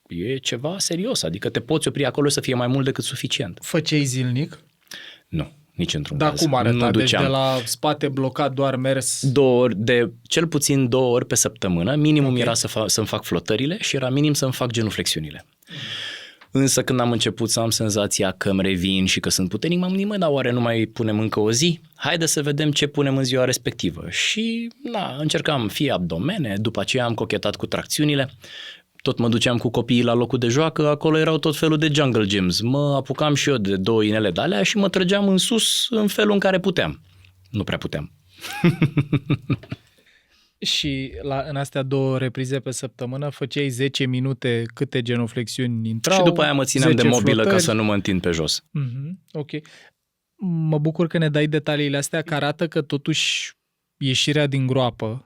e ceva serios, adică te poți opri acolo să fie mai mult decât suficient. Făceai zilnic? Nu, nici într-un caz. Dar cum arăta? Deci de la spate blocat, doar mers? 2 ori, de cel puțin 2 ori pe săptămână, minimum era să-mi fac flotările și era minim să-mi fac genuflexiunile. Însă când am început să am senzația că îmi revin și că sunt puternic, m-am gândit, dar oare nu mai punem încă o zi? Haide să vedem ce punem în ziua respectivă. Și încercam fie abdomene, după aceea am cochetat cu tracțiunile, tot mă duceam cu copiii la locul de joacă, acolo erau tot felul de jungle gyms. Mă apucam și eu de 2 inele de alea și mă trăgeam în sus în felul în care puteam. Nu prea puteam. Și în astea 2 reprize pe săptămână făceai 10 minute câte genuflexiuni intrau? Și după aia mă țineam de mobilă flotări, ca să nu mă întind pe jos. Ok. Mă bucur că ne dai detaliile astea, că arată că totuși ieșirea din groapă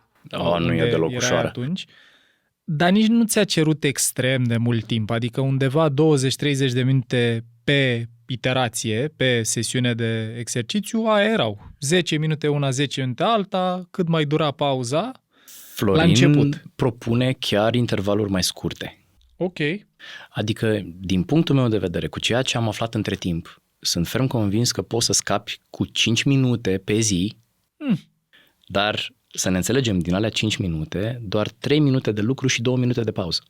nu e deloc ușoară. Atunci, dar nici nu ți-a cerut extrem de mult timp, adică undeva 20-30 de minute pe iterație, pe sesiune de exercițiu, aia erau. 10 minute una, 10 minute alta, cât mai dura pauza. Florin la început propune chiar intervaluri mai scurte. Ok. Adică, din punctul meu de vedere, cu ceea ce am aflat între timp, sunt ferm convins că poți să scapi cu 5 minute pe zi, dar să ne înțelegem, din alea 5 minute, doar 3 minute de lucru și 2 minute de pauză.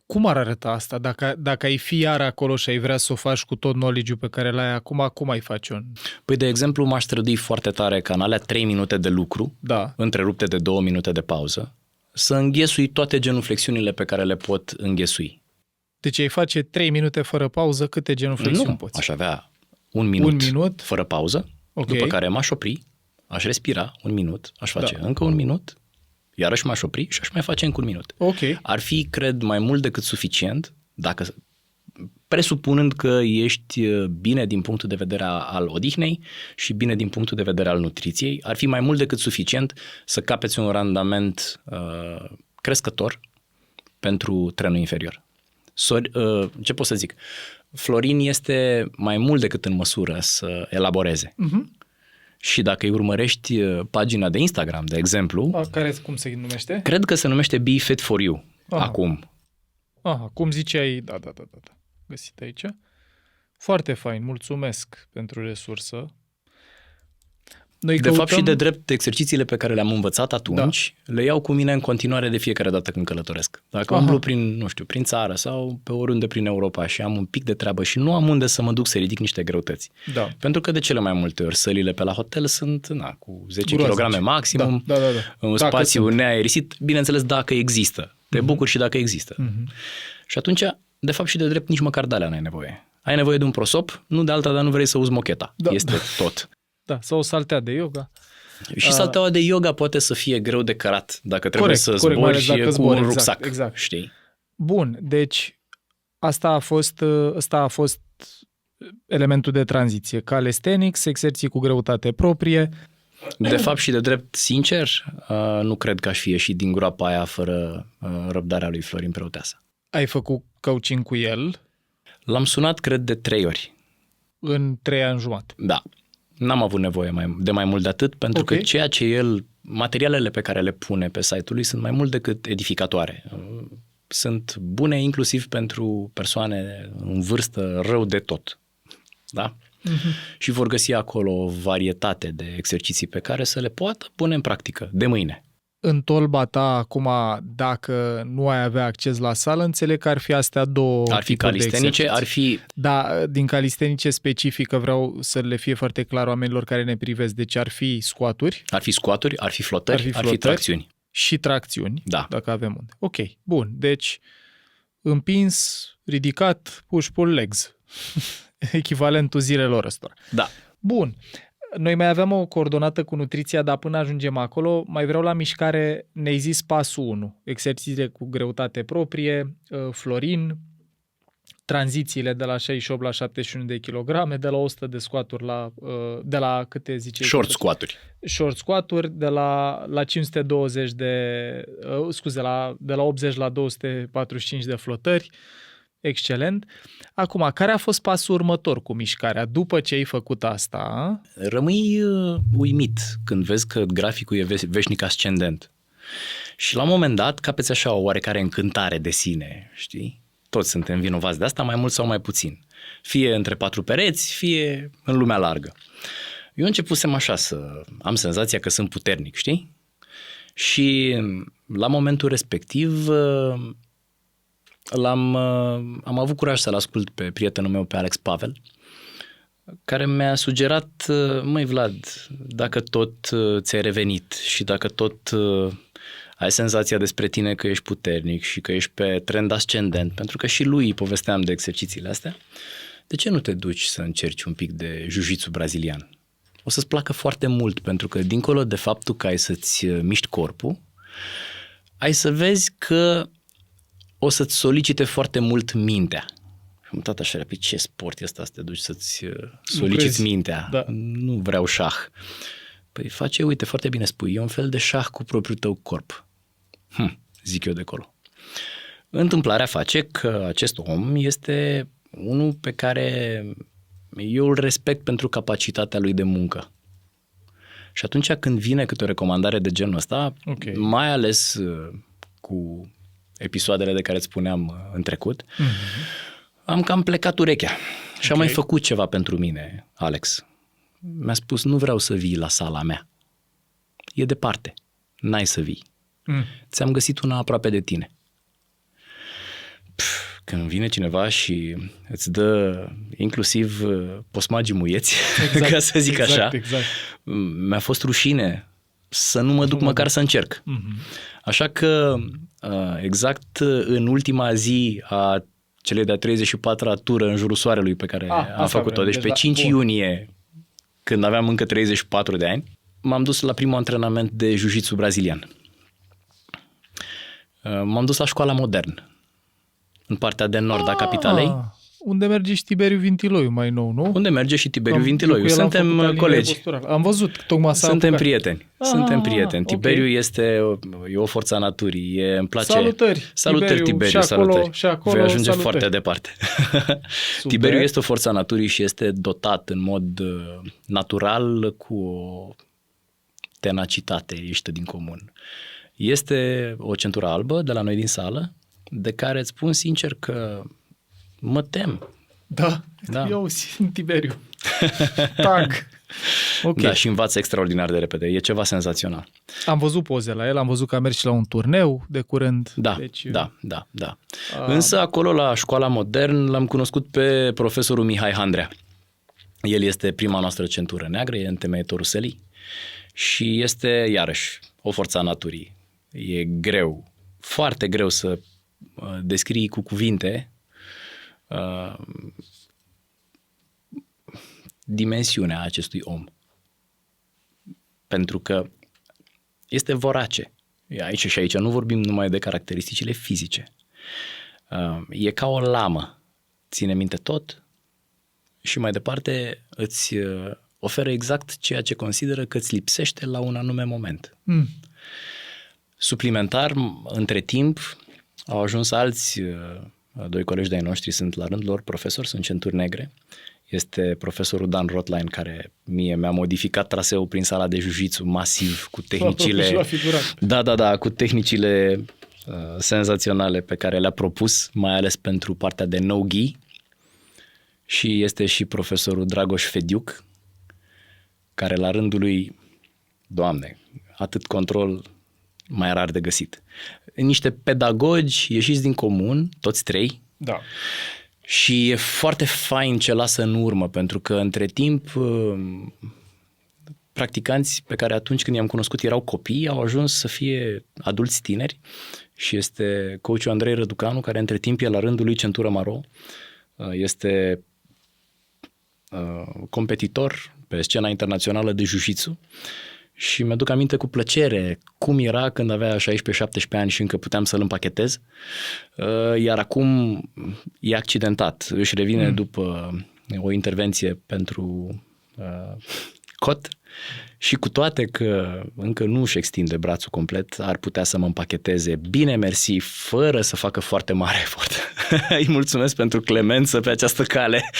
Cum ar arăta asta? Dacă ai fi iar acolo și ai vrea să o faci cu tot knowledge-ul pe care l-ai acum, cum ai face-o? Păi, de exemplu, m-aș strădui foarte tare ca în alea 3 minute de lucru, întrerupte de 2 minute de pauză, să înghesui toate genuflexiunile pe care le pot înghesui. Deci ai face 3 minute fără pauză, câte genuflexiuni poți? Aș avea 1 minut fără pauză, după care m-aș opri, aș respira 1 minut, aș face încă 1 minut, iarăși m-aș opri și aș mai face încă 1 minut. Ok. Ar fi, cred, mai mult decât suficient dacă presupunând că ești bine din punctul de vedere al odihnei și bine din punctul de vedere al nutriției, ar fi mai mult decât suficient să capeți un randament crescător pentru trenul inferior. Ce pot să zic? Florin este mai mult decât în măsură să elaboreze. Și dacă îi urmărești pagina de Instagram, de exemplu... Cum se numește? Cred că se numește Be Fit For You acum. Cum ziceai, da. Găsit aici. Foarte fain, mulțumesc pentru resursă. De fapt și de drept, exercițiile pe care le-am învățat atunci, le iau cu mine în continuare de fiecare dată când călătoresc. Dacă umblu prin țară sau pe oriunde prin Europa și am un pic de treabă și nu am unde să mă duc să ridic niște greutăți. Da. Pentru că de cele mai multe ori sălile pe la hotel sunt cu 10 kg maximum, un spațiu neaerisit, bineînțeles dacă există. Te bucuri și dacă există. Și atunci, de fapt și de drept, nici măcar de alea n-ai nevoie. Ai nevoie de un prosop, nu de alta, dar nu vrei să uzi mocheta. Este tot. Da, sau o saltea de yoga. Și salteaua de yoga poate să fie greu de cărat dacă trebuie să zbori cu un rucsac. Exact. Știi? Bun, deci ăsta a fost elementul de tranziție. Calisthenics, exerciții cu greutate proprie. De fapt și de drept, sincer, nu cred că aș fi ieșit din groapa aia fără răbdarea lui Florin Preoteasa. Ai făcut coaching cu el? L-am sunat, cred, de 3 ori. În 3 ani jumate? Da. N-am avut nevoie de mai mult de atât, pentru că ceea ce materialele pe care le pune pe site-ul lui sunt mai mult decât edificatoare. Sunt bune inclusiv pentru persoane în vârstă rău de tot. Da? Și vor găsi acolo o varietate de exerciții pe care să le poată pune în practică de mâine. În tolba ta acum, dacă nu ai avea acces la sală, înțeleg că ar fi astea două ar fi calistenice, ar fi... Da, din calistenice specifică vreau să le fie foarte clar oamenilor care ne privesc. Deci ar fi squaturi. Ar fi squaturi, ar fi flotări, ar fi tracțiuni. Și tracțiuni, da. Dacă avem unde. Ok, bun. Deci împins, ridicat, push-pull legs. Echivalentul zilelor ăstora. Da. Bun. Noi mai aveam o coordonată cu nutriția, dar până ajungem acolo, mai vreau la mișcare, ne-ai zis pasul 1, exercițiile cu greutate proprie, Florin, tranzițiile de la 68 la 71 de kilograme, de la 100 de squaturi de la câte ziceai? Short squaturi. Short squaturi, de la 520 de la 80 la 245 de flotări. Excelent. Acum, care a fost pasul următor cu mișcarea? După ce ai făcut asta... Rămâi uimit când vezi că graficul e veșnic ascendent. Și la un moment dat capeți așa o oarecare încântare de sine, știi? Toți suntem vinovați de asta, mai mult sau mai puțin. Fie între 4 pereți, fie în lumea largă. Eu începusem așa să am senzația că sunt puternic, știi? Și la momentul respectiv... am avut curaj să-l ascult pe prietenul meu, pe Alex Pavel, care mi-a sugerat, măi Vlad, dacă tot ți-ai revenit și dacă tot ai senzația despre tine că ești puternic și că ești pe trend ascendent, pentru că și lui îi povesteam de exercițiile astea, de ce nu te duci să încerci un pic de jiu-jitsu brazilian? O să-ți placă foarte mult, pentru că dincolo de faptul că ai să-ți miști corpul, ai să vezi că o să-ți solicite foarte mult mintea. Și am uitat așa rapid, ce sport e ăsta să te duci să-ți soliciți mintea? Da. Nu vreau șah. Păi uite, foarte bine spui, e un fel de șah cu propriul tău corp. Zic eu de acolo. Întâmplarea face că acest om este unul pe care eu îl respect pentru capacitatea lui de muncă. Și atunci când vine câte o recomandare de genul ăsta, mai ales cu episoadele de care îți spuneam în trecut, am cam plecat urechea și am mai făcut ceva pentru mine, Alex. Mi-a spus, nu vreau să vii la sala mea. E departe. N-ai să vii. Ți-am găsit una aproape de tine. Când vine cineva și îți dă inclusiv posmagii muieți, ca să zic așa, mi-a fost rușine să nu mă duc măcar să încerc. Așa că exact în ultima zi a celei de-a 34-a tură în jurul soarelui pe care am făcut-o, deci pe 5 iunie, când aveam încă 34 de ani, m-am dus la primul antrenament de jiu-jitsu brazilian. M-am dus la școala modern, în partea de nord a capitalei. unde merge și Tiberiu Vintiloiu mai nou, nu? Unde merge și Tiberiu Vintiloiu. Suntem colegi. Am văzut, tocmai s-a Suntem apucat. prieteni. Suntem prieteni. Tiberiu e o forță a naturii. Îmi place. Salutări, Tiberiu, salutări. Și acolo, vei ajunge salutări. foarte departe. Tiberiu este o forță a naturii și este dotat în mod natural cu o tenacitate ieșită din comun. Este o centură albă de la noi din sală, de care îți spun sincer că mă tem. Da. Eu simt Tiberiu. Tag. Okay. Da, și învață extraordinar de repede. E ceva senzațional. Am văzut poze la el, am văzut că a mers și la un turneu de curând. Da, deci... da. Însă acolo la Școala Modern l-am cunoscut pe profesorul Mihai Handrea. El este prima noastră centură neagră, e întemeietorul sălii și este, iarăși, o forță a naturii. E greu, foarte greu să descrii cu cuvinte dimensiunea acestui om. Pentru că este vorace. Aici și aici nu vorbim numai de caracteristicile fizice. E ca o lamă. Ține minte tot și mai departe îți oferă exact ceea ce consideră că îți lipsește la un anume moment. Suplimentar, între timp, au ajuns alți doi colegi de-ai noștri, sunt la rândul lor profesori, sunt centuri negre. Este profesorul Dan Rotlein, care mie mi-a modificat traseul prin sala de jiu-jitsu masiv cu tehnicile... Da, cu tehnicile senzaționale pe care le-a propus, mai ales pentru partea de no-gi. Și este și profesorul Dragoș Fediuc, care la rândul lui, Doamne, atât control mai rar de găsit. Niște pedagogi ieșiți din comun, toți trei. Da. Și e foarte fain ce lasă în urmă, pentru că între timp practicanți pe care atunci când i-am cunoscut erau copii, au ajuns să fie adulți tineri și este coachul Andrei Răducanu, care între timp e la rândul lui centură maro, este competitor pe scena internațională de jiu-jitsu și mi-aduc aminte cu plăcere cum era când avea 16-17 ani și încă puteam să-l împachetez, iar acum e accidentat, își revine după o intervenție pentru cot și cu toate că încă nu își extinde brațul complet, ar putea să mă împacheteze bine mersi, fără să facă foarte mare efort. Îi mulțumesc pentru clemență pe această cale.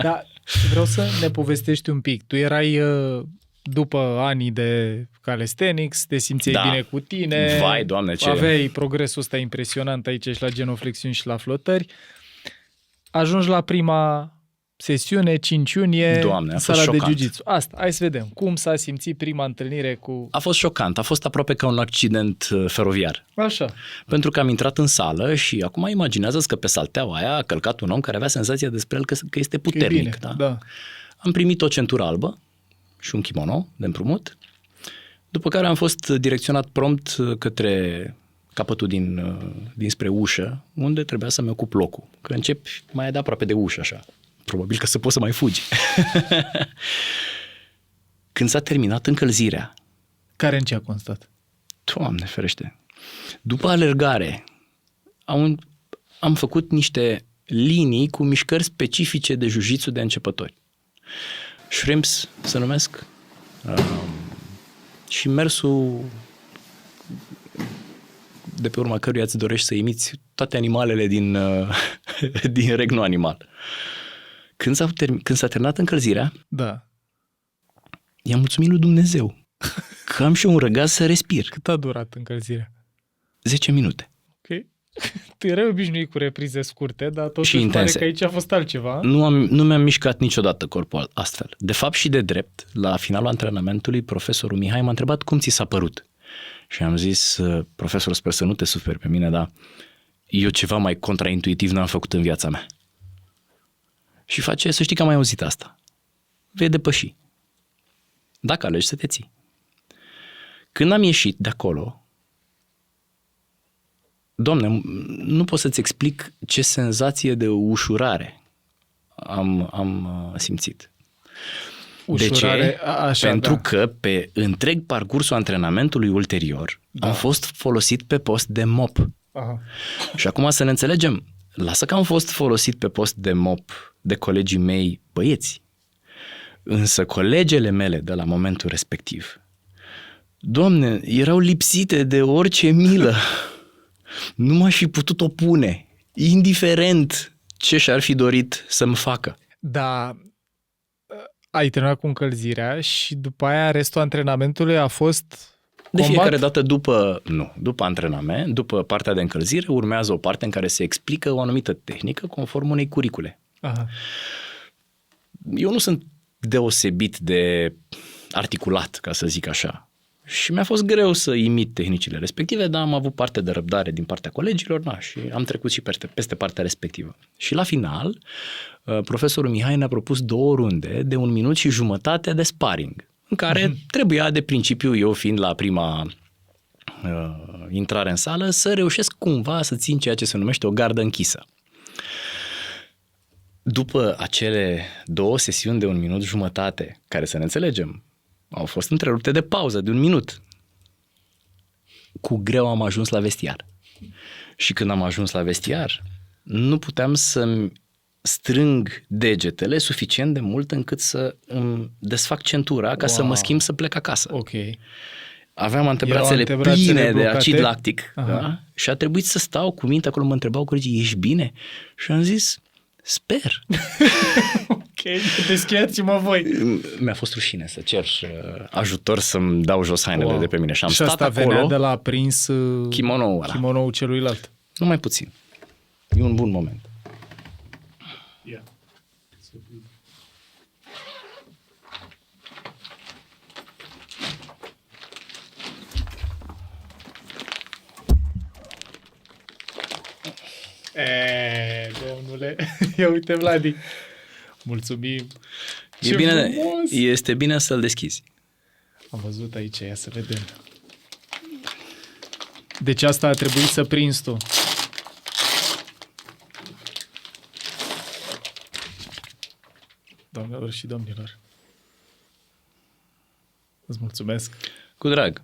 Da, vreau să ne povestești un pic. Tu erai după anii de calisthenics, te simțeai bine cu tine. Vai, Doamne, ce... Aveai progresul ăsta impresionant aici și la genoflexiuni și la flotări. Ajungi la prima sesiune, 5 iunie, Doamne, sala de jiu-jitsu. Asta, hai să vedem. Cum s-a simțit prima întâlnire cu... A fost șocant, a fost aproape ca un accident feroviar. Așa. Pentru că am intrat în sală și acum imaginează-ți că pe salteaua aia a călcat un om care avea senzația despre el că este puternic. Că da? Am primit o centură albă și un kimono de împrumut, după care am fost direcționat prompt către capătul dinspre ușă, unde trebuia să-mi ocup locul. Că începi mai de aproape de ușă, așa. Probabil că să poți să mai fugi. Când s-a terminat încălzirea... Care în ce a constat? Doamne ferește! După alergare, am făcut niște linii cu mișcări specifice de jiu-jitsu de începători. Shrimps se numesc. Și mersul de pe urma căruia îți dorești să imiți toate animalele din regnul animal. Când s-a terminat încălzirea, i-am mulțumit lui Dumnezeu că am și eu un răgaz să respir. Cât a durat încălzirea? 10 minute. Ok. Tu erai obișnuit cu reprize scurte, dar totuși și pare că aici a fost altceva. Nu mi-am mișcat niciodată corpul astfel. De fapt și de drept, la finalul antrenamentului, profesorul Mihai m-a întrebat cum ți s-a părut. Și am zis, profesor, sper să nu te suferi pe mine, dar eu ceva mai contraintuitiv n-am făcut în viața mea. Și face, să știi că am mai auzit asta. Vei depăși. Dacă alegi să te ții. Când am ieșit de acolo, Doamne, nu pot să-ți explic ce senzație de ușurare am simțit. Ușurare, de ce? Așa, Pentru că pe întreg parcursul antrenamentului ulterior am fost folosit pe post de mop. Aha. Și acum să ne înțelegem, lasă că am fost folosit pe post de mop de colegii mei băieți, însă colegele mele de la momentul respectiv, Doamne, erau lipsite de orice milă. Nu m-aș fi putut opune, indiferent ce și-ar fi dorit să-mi facă. Da, ai terminat cu încălzirea și după aia restul antrenamentului a fost de fiecare dată după antrenament, după partea de încălzire, urmează o parte în care se explică o anumită tehnică conform unei curicule. Aha. Eu nu sunt deosebit de articulat, ca să zic așa. Și mi-a fost greu să imit tehnicile respective, dar am avut parte de răbdare din partea colegilor, și am trecut și peste partea respectivă. Și la final, profesorul Mihai ne-a propus 2 runde de 1 minut și jumătate de sparring, în care trebuia, de principiu, eu fiind la prima intrare în sală, să reușesc cumva să țin ceea ce se numește o gardă închisă. După acele 2 sesiuni de 1 minut jumătate, care, să ne înțelegem, au fost întrerupte de pauză de 1 minut, cu greu am ajuns la vestiar. Și când am ajuns la vestiar, nu puteam să-mi strâng degetele suficient de mult încât să îmi desfac centura ca să mă schimb să plec acasă. Ok. Aveam antebrațele pline de acid lactic. Da? Și a trebuit să stau cu minte acolo, mă întrebau colegii, ești bine? Și am zis, sper. Ok, deschiați-mă voi. Mi-a fost rușine să cer ajutor să-mi dau jos hainele de pe mine. Și am stat asta acolo. venea de la aprins kimonoul celuilalt. Numai puțin. E un bun moment. Yeah. Domnule, ia uite, Vladi. Mulțumim. Este bine să-l deschizi. Am văzut aici, ia să vedem. Deci asta a trebuit să prinzi tu. Doamnelor și domnilor, îți mulțumesc. Cu drag.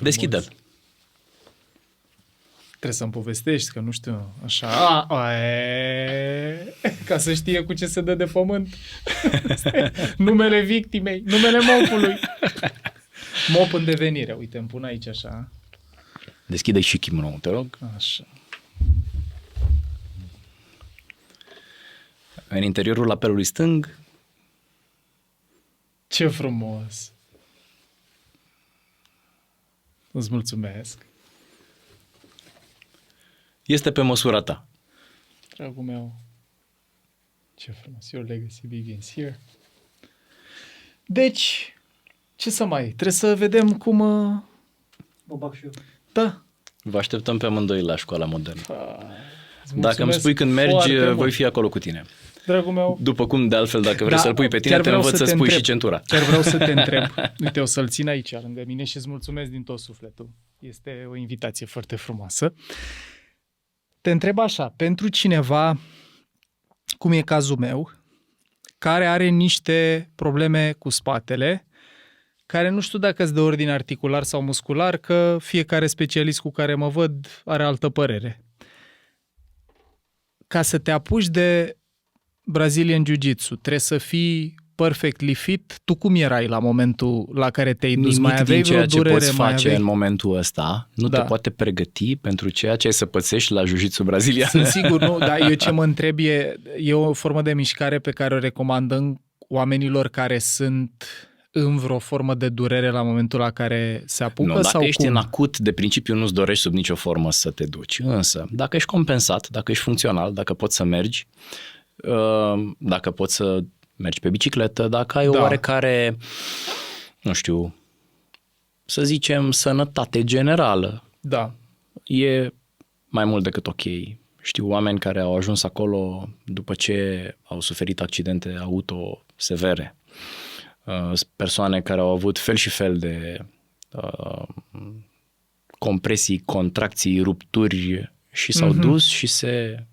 Deschide-l. Trebuie să-mi povestești, că nu știu, așa... Ca să știe cu ce se dă de pământ. Numele victimei, numele mopului. Mop în devenire. Uite, îmi pun aici așa. Deschide și kimono, te rog. Așa. În interiorul lapelului stâng. Ce frumos! Îți mulțumesc. Este pe măsura ta. Dragul meu, ce frumos. Your legacy begins here. Deci, ce să mai... Trebuie să vedem cum... Mă bag și eu. Da. Vă așteptăm pe amândoi la școala modernă. Dacă îmi spui când mergi, voi fi acolo cu tine. Dragul meu... După cum, de altfel, dacă vrei să-l pui pe tine, te învăț să spui și centura. Chiar vreau să te întreb. Uite, o să-l țin aici, lângă mine, și îți mulțumesc din tot sufletul. Este o invitație foarte frumoasă. Te întreb așa, pentru cineva, cum e cazul meu, care are niște probleme cu spatele, care nu știu dacă sunt de ordin articular sau muscular, că fiecare specialist cu care mă văd are altă părere. Ca să te apuci de Brazilian Jiu-Jitsu, trebuie să fii perfectly fit. Tu cum erai la momentul la care te-ai dus? Nimic mai aveai din ceea durere, ce poți face în momentul ăsta nu te poate pregăti pentru ceea ce ai să pățești la Jiu-Jitsu brazilian. Sunt sigur, nu, dar eu ce mă întreb e o formă de mișcare pe care o recomandăm oamenilor care sunt în vreo formă de durere la momentul la care se apucă? Nu, dacă sau ești cum? în acut, de principiu nu-ți dorești sub nicio formă să te duci. Însă, dacă ești compensat, dacă ești funcțional, dacă poți să mergi, dacă poți să mergi pe bicicletă, dacă ai o oarecare, nu știu, să zicem, sănătate generală, e mai mult decât ok. Știu oameni care au ajuns acolo după ce au suferit accidente auto severe. Persoane care au avut fel și fel de compresii, contracții, rupturi și s-au dus și se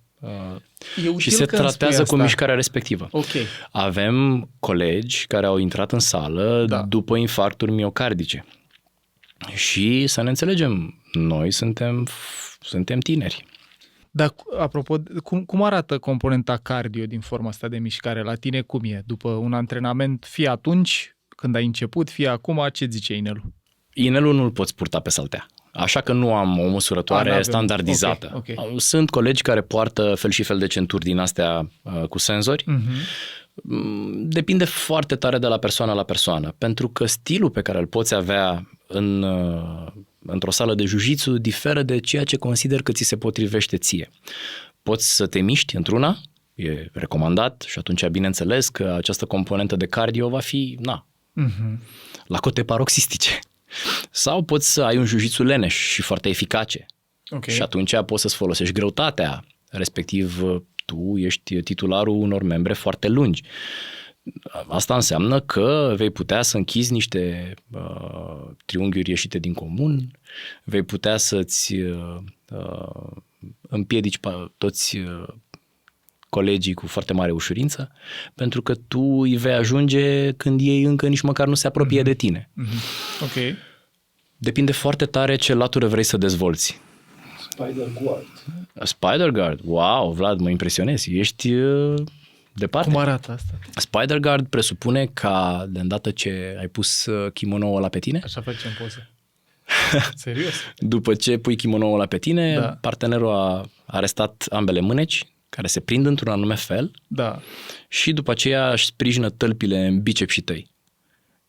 tratează cu mișcarea respectivă. Okay. Avem colegi care au intrat în sală după infarcturi miocardice. Și să ne înțelegem, noi suntem tineri. Dar, apropo, cum arată componenta cardio din forma asta de mișcare? La tine cum e? După un antrenament, fie atunci, când ai început, fie acum, ce zice inelul? Inelul nu-l poți purta pe saltea. Așa că nu am o măsurătoare standardizată. Okay. Sunt colegi care poartă fel și fel de centuri din astea cu senzori. Depinde foarte tare de la persoană la persoană, pentru că stilul pe care îl poți avea într-o sală de jiu-jitsu diferă de ceea ce consider că ți se potrivește ție. Poți să te miști într-una, e recomandat și atunci bineînțeles că această componentă de cardio va fi la cote paroxistice. Sau poți să ai un jiu-jitsu leneș și foarte eficace. Okay. Și atunci poți să-ți folosești greutatea, respectiv tu ești titularul unor membre foarte lungi. Asta înseamnă că vei putea să închizi niște triunghiuri ieșite din comun, vei putea să-ți împiedici toți colegii cu foarte mare ușurință, pentru că tu îi vei ajunge când ei încă nici măcar nu se apropie de tine. Ok. Depinde foarte tare ce latură vrei să dezvolți. Spider Guard. Wow, Vlad, mă impresionezi. Ești departe. Cum arată asta? Spider Guard presupune ca de îndată ce ai pus kimono-ul ăla pe tine. Așa facem poze. Serios? După ce pui kimono-ul ăla pe tine, partenerul a arestat ambele mâneci, care se prind într-un anume fel. Da. Și după aceea își sprijină tălpile în bicepsii tăi.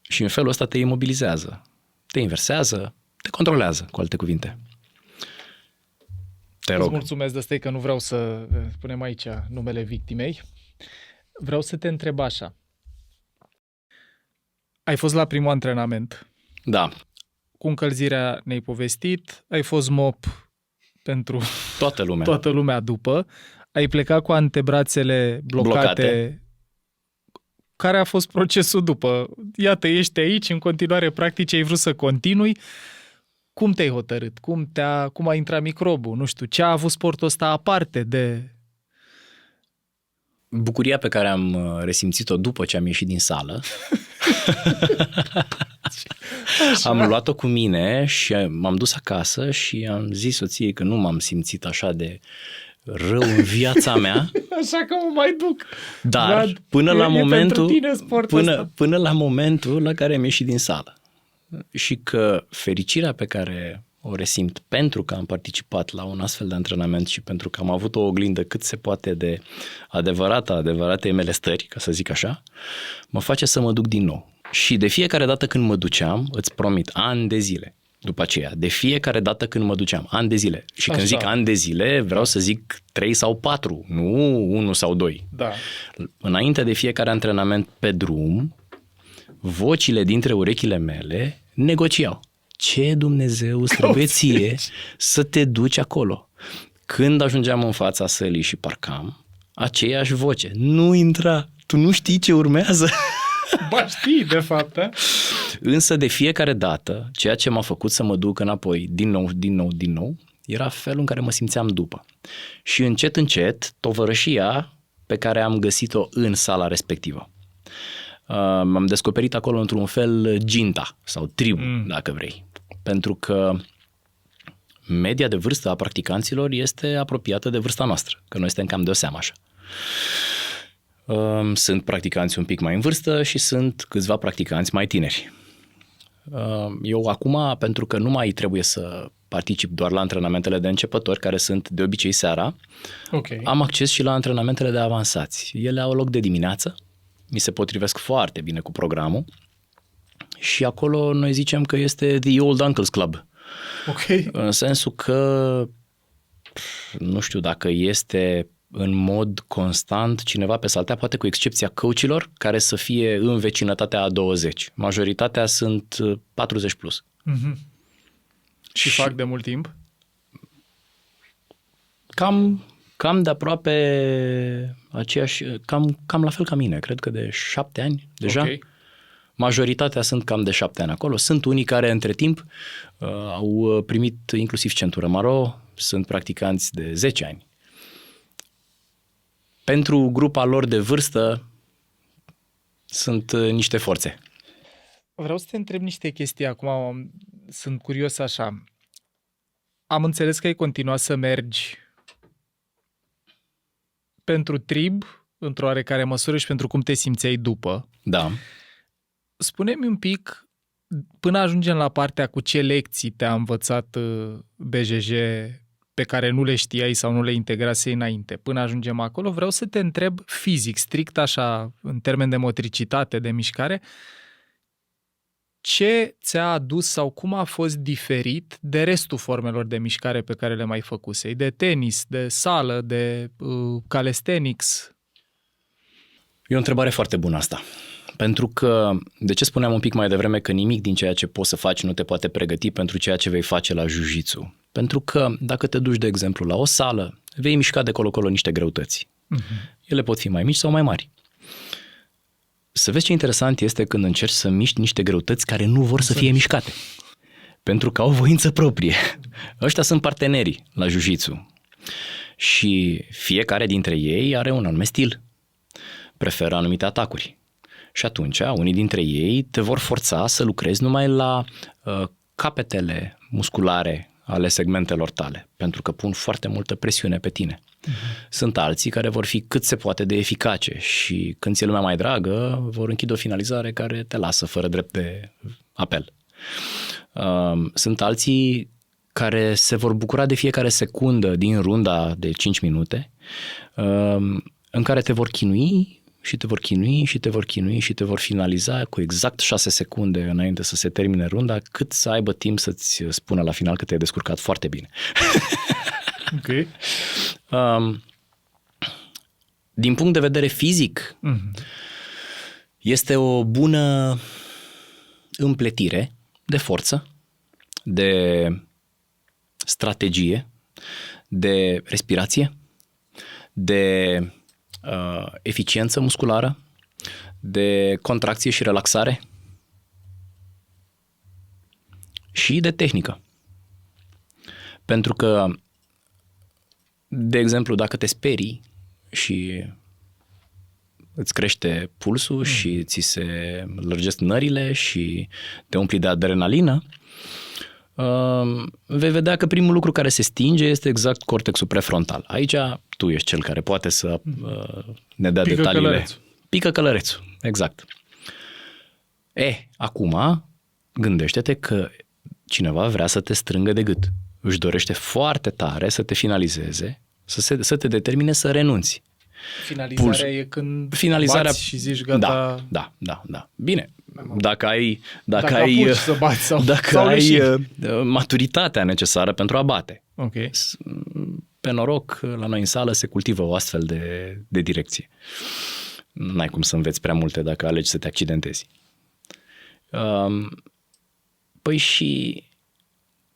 Și în felul ăsta te imobilizează, te inversează, te controlează, cu alte cuvinte. Te rog. Îți mulțumesc de stai că nu vreau să punem aici numele victimei. Vreau să te întreb așa. Ai fost la primul antrenament. Da. Cu încălzirea ne-ai povestit. Ai fost mop pentru toată lumea după. Ai plecat cu antebrațele blocate. Care a fost procesul după? Iată, ești aici, în continuare practici, ai vrut să continui. Cum te-ai hotărât? Cum a intrat microbul? Nu știu, ce a avut sportul ăsta aparte de... Bucuria pe care am resimțit-o după ce am ieșit din sală. Am luat-o cu mine și m-am dus acasă și am zis soției că nu m-am simțit așa de rău în viața mea. Așa că mă mai duc. Dar până la momentul la care am ieșit din sală. Și că fericirea pe care o resimt pentru că am participat la un astfel de antrenament și pentru că am avut o oglindă cât se poate de adevărate mele stări, ca să zic așa, mă face să mă duc din nou. Și de fiecare dată când mă duceam, îți promit, ani de zile, după aceea, de fiecare dată când mă duceam, ani de zile. Și când zic ani de zile, vreau să zic 3 sau 4, nu 1 sau 2. Da. Înainte de fiecare antrenament pe drum, vocile dintre urechile mele negociau. Ce Dumnezeu îți trebuie ție să te duci acolo? Când ajungeam în fața sălii și parcam, aceeași voce. Nu intra, tu nu știi ce urmează. Ba știi, de fapt. Însă de fiecare dată, ceea ce m-a făcut să mă duc înapoi din nou, era felul în care mă simțeam după. Și încet, tovărășia pe care am găsit-o în sala respectivă. M-am descoperit acolo într-un fel ginta sau tribu, dacă vrei. Pentru că media de vârstă a practicanților este apropiată de vârsta noastră, că noi suntem cam de o seamă așa. Sunt practicanți un pic mai în vârstă și sunt câțiva practicanți mai tineri. Eu acum, pentru că nu mai trebuie să particip doar la antrenamentele de începători, care sunt de obicei seara, am acces și la antrenamentele de avansați. Ele au loc de dimineață, mi se potrivesc foarte bine cu programul și acolo noi zicem că este The Old Uncles Club. În sensul că nu știu dacă este în mod constant cineva pe saltea, poate cu excepția coachilor, care să fie în vecinătatea a 20. Majoritatea sunt 40 plus. Și fac de mult timp? Cam de aproape aceeași, cam la fel ca mine, cred că de 7 ani deja. Majoritatea sunt cam de 7 ani acolo. Sunt unii care între timp au primit inclusiv centură maro, sunt practicanți de 10 ani. Pentru grupa lor de vârstă sunt niște forțe. Vreau să te întreb niște chestii acum, sunt curios așa. Am înțeles că ai continuat să mergi pentru trib, într-o oarecare măsură, și pentru cum te simțeai după. Da. Spune-mi un pic, până ajungem la partea cu ce lecții te-a învățat BJJ pe care nu le știai sau nu le integrasei înainte. Până ajungem acolo, vreau să te întreb fizic, strict așa, în termen de motricitate, de mișcare, ce ți-a adus sau cum a fost diferit de restul formelor de mișcare pe care le mai făcusei? De tenis, de sală, de calisthenics? E o întrebare foarte bună asta. Pentru că, de ce spuneam un pic mai devreme că nimic din ceea ce poți să faci nu te poate pregăti pentru ceea ce vei face la jiu-jitsu? Pentru că dacă te duci, de exemplu, la o sală, vei mișca de colo-colo niște greutăți. Ele pot fi mai mici sau mai mari. Să vezi ce interesant este când încerci să miști niște greutăți care nu vor să fie mișcate. Pentru că au voință proprie. Ăștia sunt partenerii la jiu-jitsu. Și fiecare dintre ei are un anume stil. Preferă anumite atacuri. Și atunci, unii dintre ei te vor forța să lucrezi numai la capetele musculare ale segmentelor tale, pentru că pun foarte multă presiune pe tine. Sunt alții care vor fi cât se poate de eficace și când ți-e lumea mai dragă, vor închide o finalizare care te lasă fără drept de apel. Sunt alții care se vor bucura de fiecare secundă din runda de 5 minute, în care te vor chinui și te vor chinui și te vor chinui și te vor finaliza cu exact 6 secunde înainte să se termine runda, cât să aibă timp să-ți spună la final că te-ai descurcat foarte bine. Ok. Din punct de vedere fizic, este o bună împletire de forță, de strategie, de respirație, de eficiență musculară, de contracție și relaxare și de tehnică. Pentru că, de exemplu, dacă te sperii și îți crește pulsul și ți se lărgesc nările și te umpli de adrenalină, vei vedea că primul lucru care se stinge este exact cortexul prefrontal. Aici tu ești cel care poate să ne dea detaliile. Călărețul. Pică călărețul, exact. Acum gândește-te că cineva vrea să te strângă de gât. Își dorește foarte tare să te finalizeze, să te determine să renunți. Finalizarea e când bați și zici gata. Da. Bine, dacă ai să bați sau maturitatea necesară pentru a bate. Okay. Pe noroc, la noi în sală se cultivă o astfel de direcție. N-ai cum să înveți prea multe dacă alegi să te accidentezi. Păi și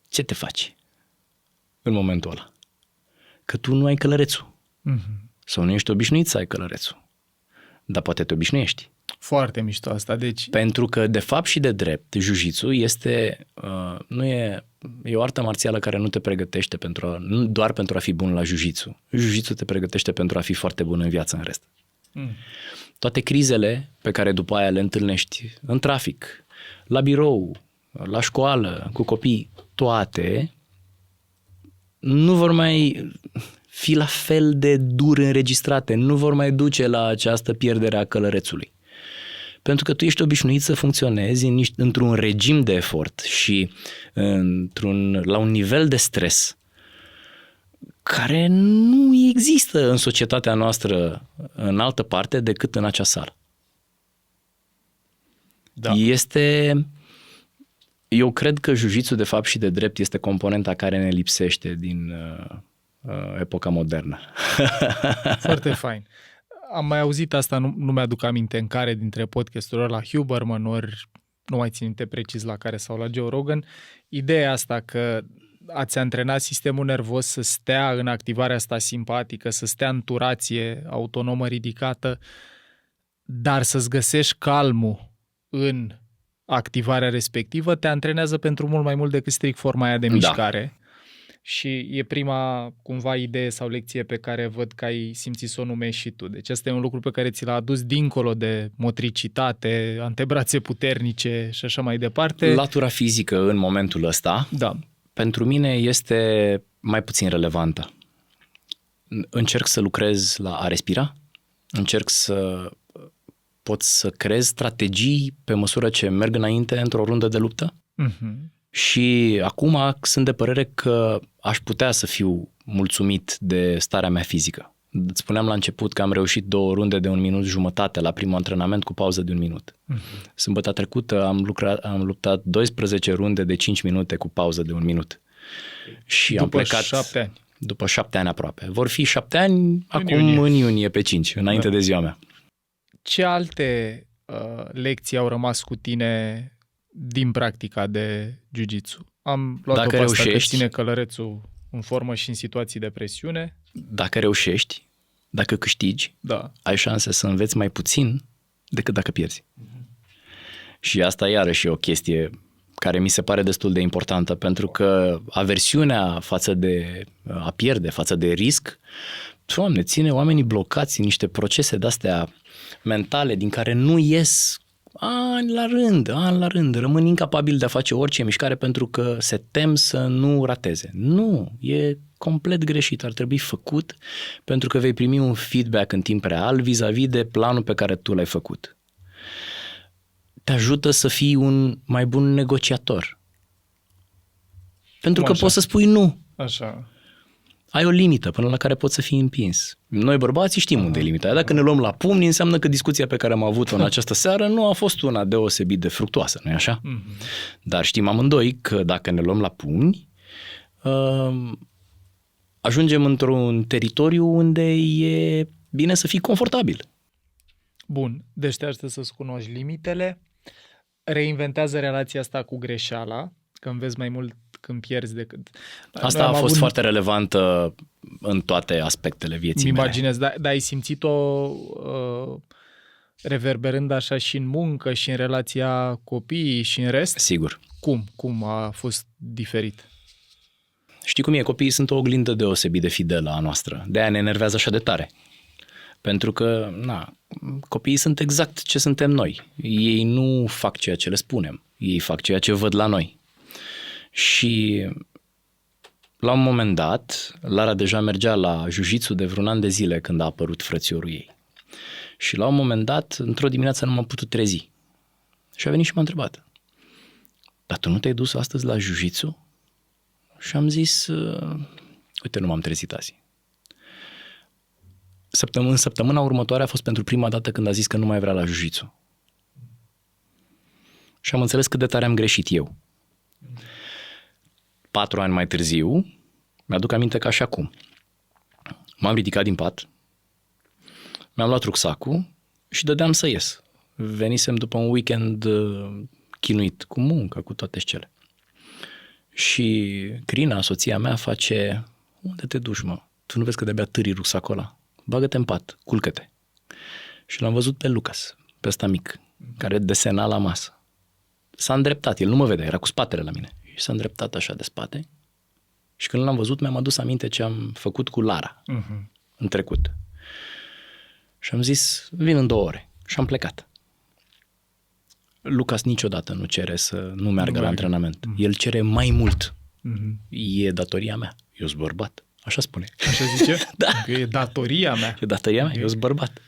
ce te faci în momentul ăla? Că tu nu ai călărețul. Sau nu ești obișnuit să ai călărețul. Dar poate te obișnuiești. Foarte mișto asta, deci... Pentru că, de fapt și de drept, jiu-jitsu este, e o artă marțială care nu te pregătește nu doar pentru a fi bun la jiu-jitsu. Jiu-jitsu te pregătește pentru a fi foarte bun în viață în rest. Toate crizele pe care după aia le întâlnești în trafic, la birou, la școală, cu copii, toate nu vor mai fi la fel de dur înregistrate, nu vor mai duce la această pierdere a călărețului. Pentru că tu ești obișnuit să funcționezi într-un regim de efort și la un nivel de stres care nu există în societatea noastră în altă parte decât în acea sală. Da. Eu cred că jiu-jitsu de fapt și de drept este componenta care ne lipsește din epoca modernă. Foarte fain. Am mai auzit asta, nu mi-aduc aminte în care dintre podcasturile la Huberman, ori nu mai țin minte precis la care, sau la Joe Rogan, ideea asta că ați antrenat sistemul nervos să stea în activarea asta simpatică, să stea în turație autonomă ridicată, dar să-ți găsești calmul în activarea respectivă, te antrenează pentru mult mai mult decât strict forma aia de mișcare. Și e prima, cumva, idee sau lecție pe care văd că ai simțit să o numești și tu. Deci asta e un lucru pe care ți l-a adus dincolo de motricitate, antebrațe puternice și așa mai departe. Latura fizică în momentul ăsta, pentru mine este mai puțin relevantă. încerc să lucrez la a respira, încerc să pot să creez strategii pe măsură ce merg înainte într-o rundă de luptă. Și acum sunt de părere că aș putea să fiu mulțumit de starea mea fizică. Îți spuneam la început că am reușit 2 runde de 1 minut jumătate la primul antrenament cu pauză de 1 minut. Sâmbătă trecută am luptat 12 runde de 5 minute cu pauză de 1 minut. Și am plecat 7 ani. După 7 ani aproape. Vor fi 7 ani în iunie pe 5, înainte de ziua mea. Ce alte lecții au rămas cu tine din practica de jiu-jitsu? Am luat-o pe asta că ține călărețul în formă și în situații de presiune. Dacă reușești, dacă câștigi, ai șanse să înveți mai puțin decât dacă pierzi. Și asta iarăși e o chestie care mi se pare destul de importantă, pentru că aversiunea față de a pierde, față de risc, Doamne, ține oamenii blocați în niște procese de-astea mentale din care nu ies ani la rând, rămân incapabili de a face orice mișcare pentru că se tem să nu rateze. Nu, e complet greșit, ar trebui făcut pentru că vei primi un feedback în timp real vis-a-vis de planul pe care tu l-ai făcut. Te ajută să fii un mai bun negociator. Pentru că poți să spui nu. Așa. Ai o limită până la care poți să fii împins. Noi bărbații știm unde e limita. Dacă ne luăm la pumni, înseamnă că discuția pe care am avut-o în această seară nu a fost una deosebit de fructuoasă, nu-i așa? Dar știm amândoi că dacă ne luăm la pumni, ajungem într-un teritoriu unde e bine să fii confortabil. Bun, deci te ajută să-ți cunoști limitele, reinventează relația asta cu greșeala, că înveți mai mult când pierzi decât... Asta a fost foarte relevantă în toate aspectele vieții mele. Imaginez, dar ai simțit-o reverberând așa și în muncă, și în relația copiii, și în rest? Sigur. Cum a fost diferit? Știi cum e? Copiii sunt o oglindă deosebit de fidelă a noastră. De-aia ne enervează așa de tare. Pentru că, copiii sunt exact ce suntem noi. Ei nu fac ceea ce le spunem. Ei fac ceea ce văd la noi. Și la un moment dat, Lara deja mergea la jiu-jitsu de vreun an de zile când a apărut frățiorul ei. Și la un moment dat, într-o dimineață nu m-am putut trezi. Și a venit și m-a întrebat: dar tu nu te-ai dus astăzi la jiu-jitsu? Și am zis: uite, nu m-am trezit azi. Săptămâna următoare a fost pentru prima dată când a zis că nu mai vrea la jiu-jitsu. Și am înțeles cât de tare am greșit eu. 4 ani mai târziu, mi-aduc aminte ca și acum. M-am ridicat din pat, mi-am luat rucsacul și dădeam să ies. Venisem după un weekend chinuit, cu muncă, cu toate scele. Și Crina, soția mea, face: unde te duci, mă? Tu nu vezi că de-abia târii rucsacul ăla? Bagă-te în pat, culcă-te. Și l-am văzut pe Lucas, pe ăsta mic, care desena la masă. S-a îndreptat, el nu mă vedea, era cu spatele la mine. Și s-a îndreptat așa de spate. Și când l-am văzut, mi-am adus aminte ce am făcut cu Lara în trecut. Și am zis: vin în 2 ore. Și am plecat. Lucas niciodată nu cere să nu meargă la antrenament. El cere mai mult. E datoria mea. Eu sunt bărbat. Așa spune. Așa zice? Da. Că e datoria mea. E datoria mea. Eu sunt bărbat.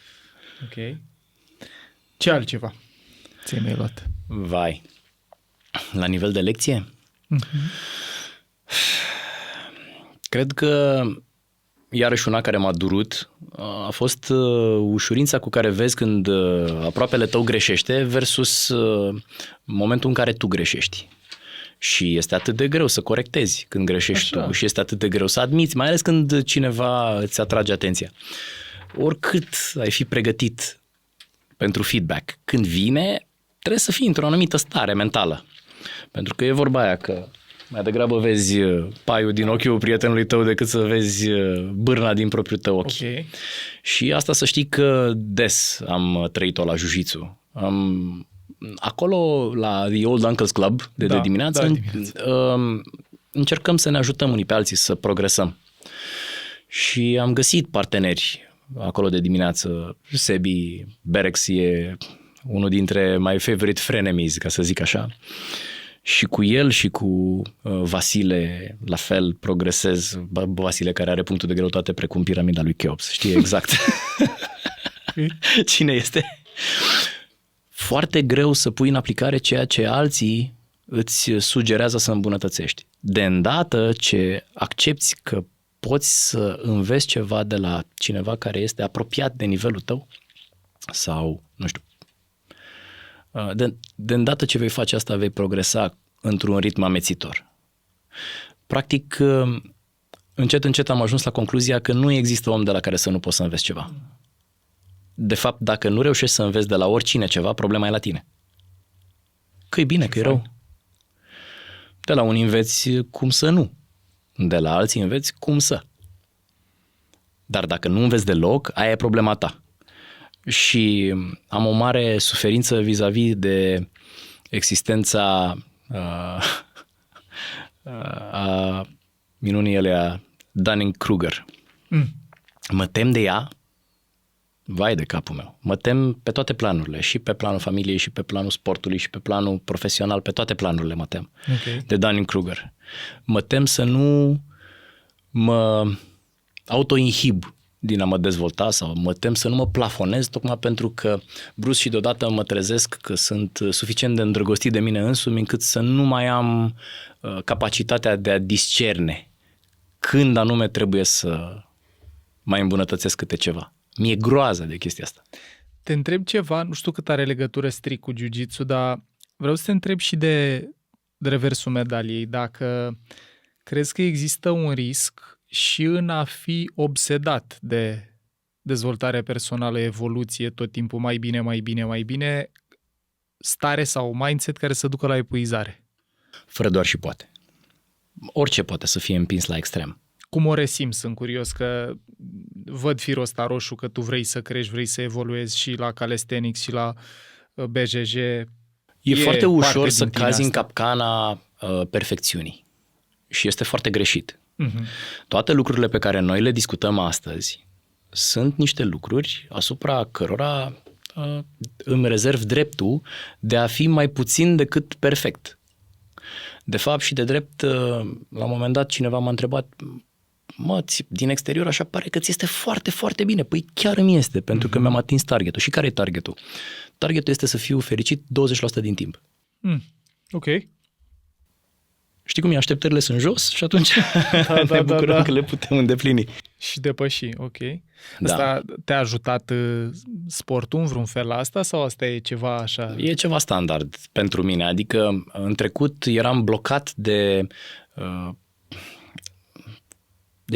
Ok. Ce altceva ți-ai mai luat? Vai. La nivel de lecție? Cred că iarăși una care m-a durut a fost ușurința cu care vezi când aproapele tău greșește versus momentul în care tu greșești. Și este atât de greu să corectezi când greșești tu și este atât de greu să admiți, mai ales când cineva îți atrage atenția. Oricât ai fi pregătit pentru feedback, când vine, trebuie să fii într-o anumită stare mentală. Pentru că e vorba aia că mai degrabă vezi paiul din ochiul prietenului tău decât să vezi bârna din propriul tău ochi. Okay. Și asta să știi că des am trăit-o la jiu-jitsu. Acolo, la The Old Uncle's Club de dimineață, încercăm să ne ajutăm unii pe alții să progresăm. Și am găsit parteneri acolo de dimineață. Sebi Berex e unul dintre my favorite frenemies, ca să zic așa. Și cu el și cu Vasile, la fel, progresez. Vasile care are punctul de greutate precum piramida lui Cheops. Știe exact cine este. Foarte greu să pui în aplicare ceea ce alții îți sugerează să îmbunătățești. De îndată ce accepti că poți să înveți ceva de la cineva care este apropiat de nivelul tău sau, nu știu, de îndată ce vei face asta, vei progresa într-un ritm amețitor. Practic, încet, încet am ajuns la concluzia că nu există om de la care să nu poți să înveți ceva. De fapt, dacă nu reușești să înveți de la oricine ceva, problema e la tine. Că e bine, că e rău. De la unii înveți cum să nu. De la alții înveți cum să. Dar dacă nu înveți deloc, aia e problema ta. Și am o mare suferință vis-a-vis de existența a minunii alea Dunning-Kruger. Mă tem de ea, vai de capul meu. Mă tem pe toate planurile, și pe planul familiei, și pe planul sportului, și pe planul profesional, pe toate planurile mă tem de Dunning-Kruger. Mă tem să nu mă auto-inhib din a mă dezvolta sau mă tem să nu mă plafonez, tocmai pentru că brusc și deodată mă trezesc că sunt suficient de îndrăgostit de mine însumi încât să nu mai am capacitatea de a discerne când anume trebuie să mai îmbunătățesc câte ceva. Mi-e groază de chestia asta. Te întreb ceva, nu știu cât are legătură strict cu jiu-jitsu, dar vreau să te întreb și de reversul medaliei. Dacă crezi că există un risc și în a fi obsedat de dezvoltare personală, evoluție, tot timpul mai bine, mai bine, mai bine, stare sau mindset care să ducă la epuizare. Fără doar și poate. Orice poate să fie împins la extrem. Cum o resimți? Sunt curios că văd firul ăsta roșu, că tu vrei să crești, vrei să evoluezi și la calisthenics și la BJJ. E foarte ușor să cazi în capcana perfecțiunii. Și este foarte greșit. Toate lucrurile pe care noi le discutăm astăzi sunt niște lucruri asupra cărora îmi rezerv dreptul de a fi mai puțin decât perfect. De fapt și de drept, la un moment dat cineva m-a întrebat: din exterior așa pare că ți este foarte, foarte bine. Păi chiar îmi este, pentru că mi-am atins targetul. Și care e targetul? Targetul este să fiu fericit 20% din timp. Ok. Știi cum e? Așteptările sunt jos și atunci ne bucurăm că le putem îndeplini. Și depăși, ok. Asta te-a ajutat sportul în vreun fel la asta sau asta e ceva așa? E ceva standard pentru mine. Adică în trecut eram blocat de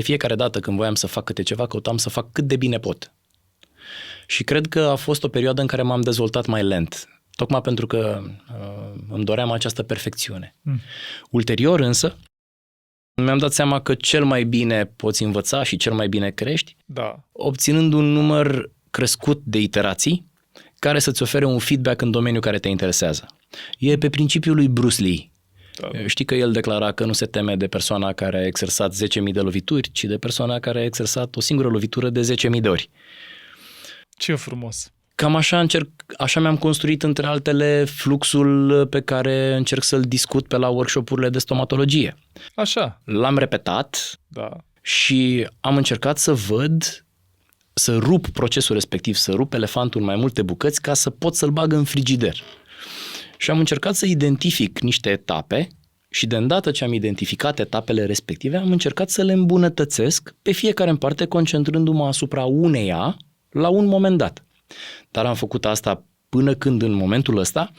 fiecare dată când voiam să fac câte ceva, căutam să fac cât de bine pot. Și cred că a fost o perioadă în care m-am dezvoltat mai lent. Tocmai pentru că îmi doream această perfecțiune. Ulterior însă, mi-am dat seama că cel mai bine poți învăța și cel mai bine crești, obținând un număr crescut de iterații care să-ți ofere un feedback în domeniul care te interesează. E pe principiul lui Bruce Lee. Știi că el declara că nu se teme de persoana care a exersat 10.000 de lovituri, ci de persoana care a exersat o singură lovitură de 10.000 de ori. Ce frumos! Cam așa mi-am construit, între altele, fluxul pe care încerc să-l discut pe la workshop-urile de stomatologie. Așa. L-am repetat și am încercat să rup procesul respectiv, să rup elefantul în mai multe bucăți ca să pot să-l bag în frigider. Și am încercat să identific niște etape și de îndată ce am identificat etapele respective, am încercat să le îmbunătățesc pe fiecare în parte, concentrându-mă asupra uneia la un moment dat. Dar am făcut asta până când în momentul ăsta,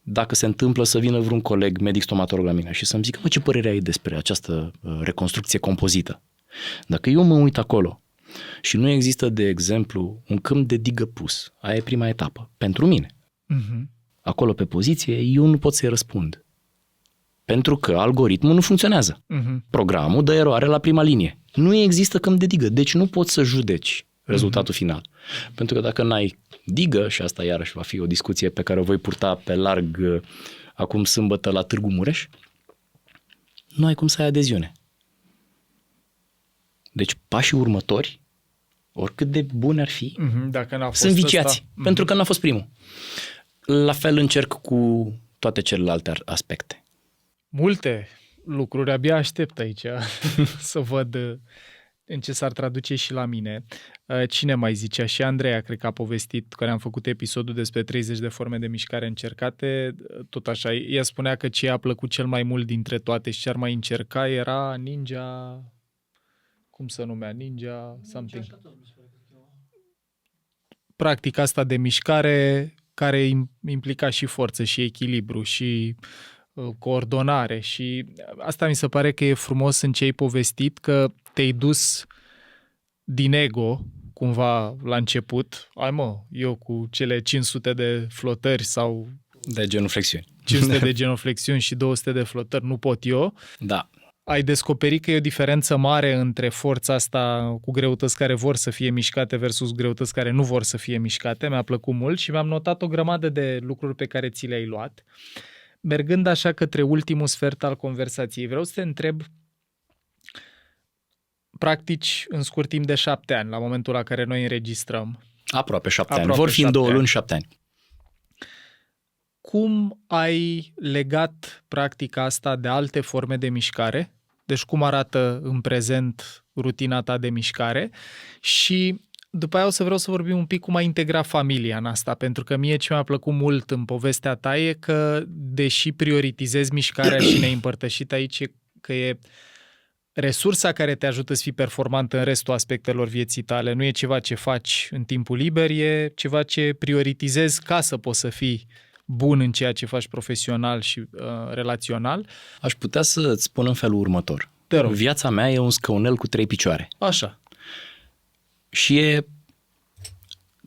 dacă se întâmplă să vină vreun coleg medic stomatolog la mine și să-mi zică: ce părere ai despre această reconstrucție compozită? Dacă eu mă uit acolo și nu există, de exemplu, un câmp de digă pus, aia e prima etapă, pentru mine. Acolo pe poziție, eu nu pot să-i răspund. Pentru că algoritmul nu funcționează. Programul dă eroare la prima linie. Nu există câmp de digă, deci nu poți să judeci rezultatul final. Pentru că dacă n-ai digă, și asta iarăși va fi o discuție pe care o voi purta pe larg acum sâmbătă la Târgu Mureș, nu ai cum să ai adeziune. Deci pașii următori, oricât de buni ar fi, dacă n-a fost sunt viciați, pentru că n-a fost primul. La fel încerc cu toate celelalte aspecte. Multe lucruri, abia aștept aici să văd în ce s-ar traduce și la mine. Cine mai zicea? Și Andreea, cred că a povestit, care am făcut episodul despre 30 de forme de mișcare încercate, tot așa. Ea spunea că ce i-a plăcut cel mai mult dintre toate și ce ar mai încerca era Ninja... Cum se numea? Ninja something. Practica asta de mișcare care implica și forță și echilibru și coordonare și asta mi se pare că e frumos în ce ai povestit, că te-ai dus din ego cumva la început. Eu cu cele 500 de flotări sau de genuflexiuni. 500 de genuflexiuni și 200 de flotări, nu pot eu. Da. Ai descoperit că e o diferență mare între forța asta cu greutăți care vor să fie mișcate versus greutăți care nu vor să fie mișcate. Mi-a plăcut mult și mi-am notat o grămadă de lucruri pe care ți le-ai luat. Mergând așa către ultimul sfert al conversației, vreau să te întreb, practici în scurt timp de 7 ani, la momentul la care noi înregistrăm. Aproape 7 ani. Vor fi în 2 luni 7 ani. Cum ai legat practica asta de alte forme de mișcare? Deci cum arată în prezent rutina ta de mișcare? Și după aia o să vreau să vorbim un pic cum ai integrat familia în asta, pentru că mie ce mi-a plăcut mult în povestea ta e că, deși prioritizezi mișcarea și ne-ai împărtășit aici, că e resursa care te ajută să fii performant în restul aspectelor vieții tale, nu e ceva ce faci în timpul liber, e ceva ce prioritizezi ca să poți să fii bun în ceea ce faci profesional și relațional. Aș putea să-ți spun în felul următor. Te rog. Viața mea e un scaunel cu 3 picioare. Așa. Și e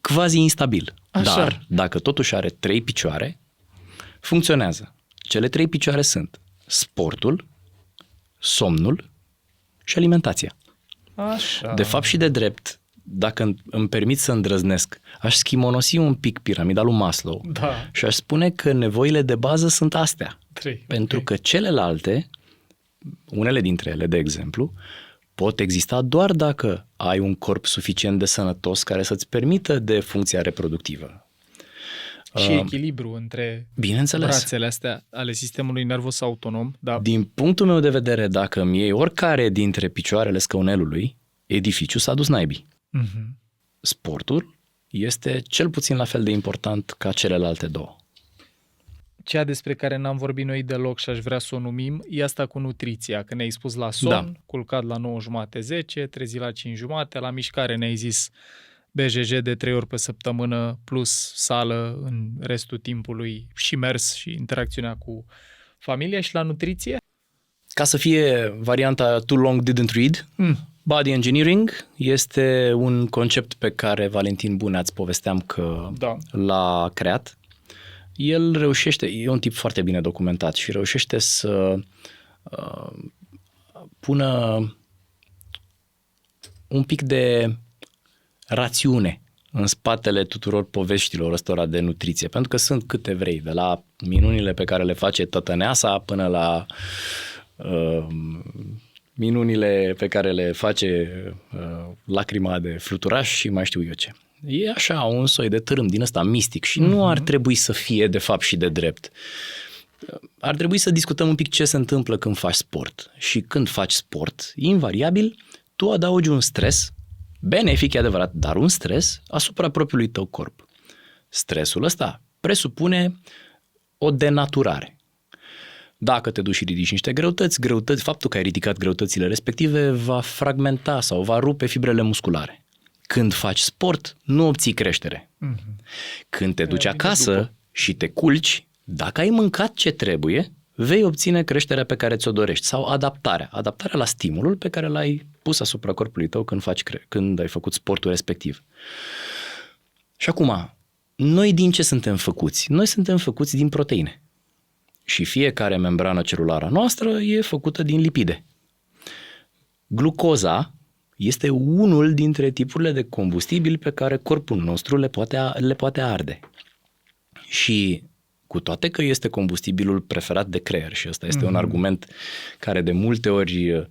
quasi instabil. Așa. Dar dacă totuși are 3 picioare, funcționează. Cele 3 picioare sunt sportul, somnul și alimentația. Așa. De fapt și de drept, dacă îmi permit să îndrăznesc, aș schimonosi un pic piramida lui Maslow și aș spune că nevoile de bază sunt astea. 3. Pentru că celelalte, unele dintre ele, de exemplu, pot exista doar dacă ai un corp suficient de sănătos care să-ți permită de funcția reproductivă. Și echilibru între brațele astea ale sistemului nervos autonom. Da. Din punctul meu de vedere, dacă îmi iei oricare dintre picioarele scaunelului, edificiul s-a dus naibii. Sportul este cel puțin la fel de important ca celelalte două. Cea despre care n-am vorbit noi deloc și aș vrea să o numim e asta cu nutriția, că ne-ai spus la somn, culcat la 9:30, trezit la 5:30, la mișcare ne-ai zis BJJ de 3 ori pe săptămână plus sală în restul timpului și mers și interacțiunea cu familia. Și la nutriție? Ca să fie varianta too long didn't read, body engineering este un concept pe care Valentin Bunea îți povesteam că l-a creat. El reușește, e un tip foarte bine documentat și reușește să pună un pic de rațiune în spatele tuturor poveștilor ăstora de nutriție, pentru că sunt câte vrei, de la minunile pe care le face tătăneasa până la minunile pe care le face lacrima de fluturaș și mai știu eu ce. E așa un soi de târâm din ăsta mistic și nu ar trebui să fie de fapt și de drept. Ar trebui să discutăm un pic ce se întâmplă când faci sport. Și când faci sport, invariabil, tu adaugi un stres, benefic, e adevărat, dar un stres asupra propriului tău corp. Stresul ăsta presupune o denaturare. Dacă te duci și ridici niște greutăți, faptul că ai ridicat greutățile respective va fragmenta sau va rupe fibrele musculare. Când faci sport, nu obții creștere. Când te duci acasă și te culci, dacă ai mâncat ce trebuie, vei obține creșterea pe care ți-o dorești sau adaptarea. Adaptarea la stimulul pe care l-ai pus asupra corpului tău când ai făcut sportul respectiv. Și acum, noi din ce suntem făcuți? Noi suntem făcuți din proteine. Și fiecare membrană celulară noastră e făcută din lipide. Glucoza este unul dintre tipurile de combustibil pe care corpul nostru le poate arde. Și cu toate că este combustibilul preferat de creier, și ăsta este un argument care de multe ori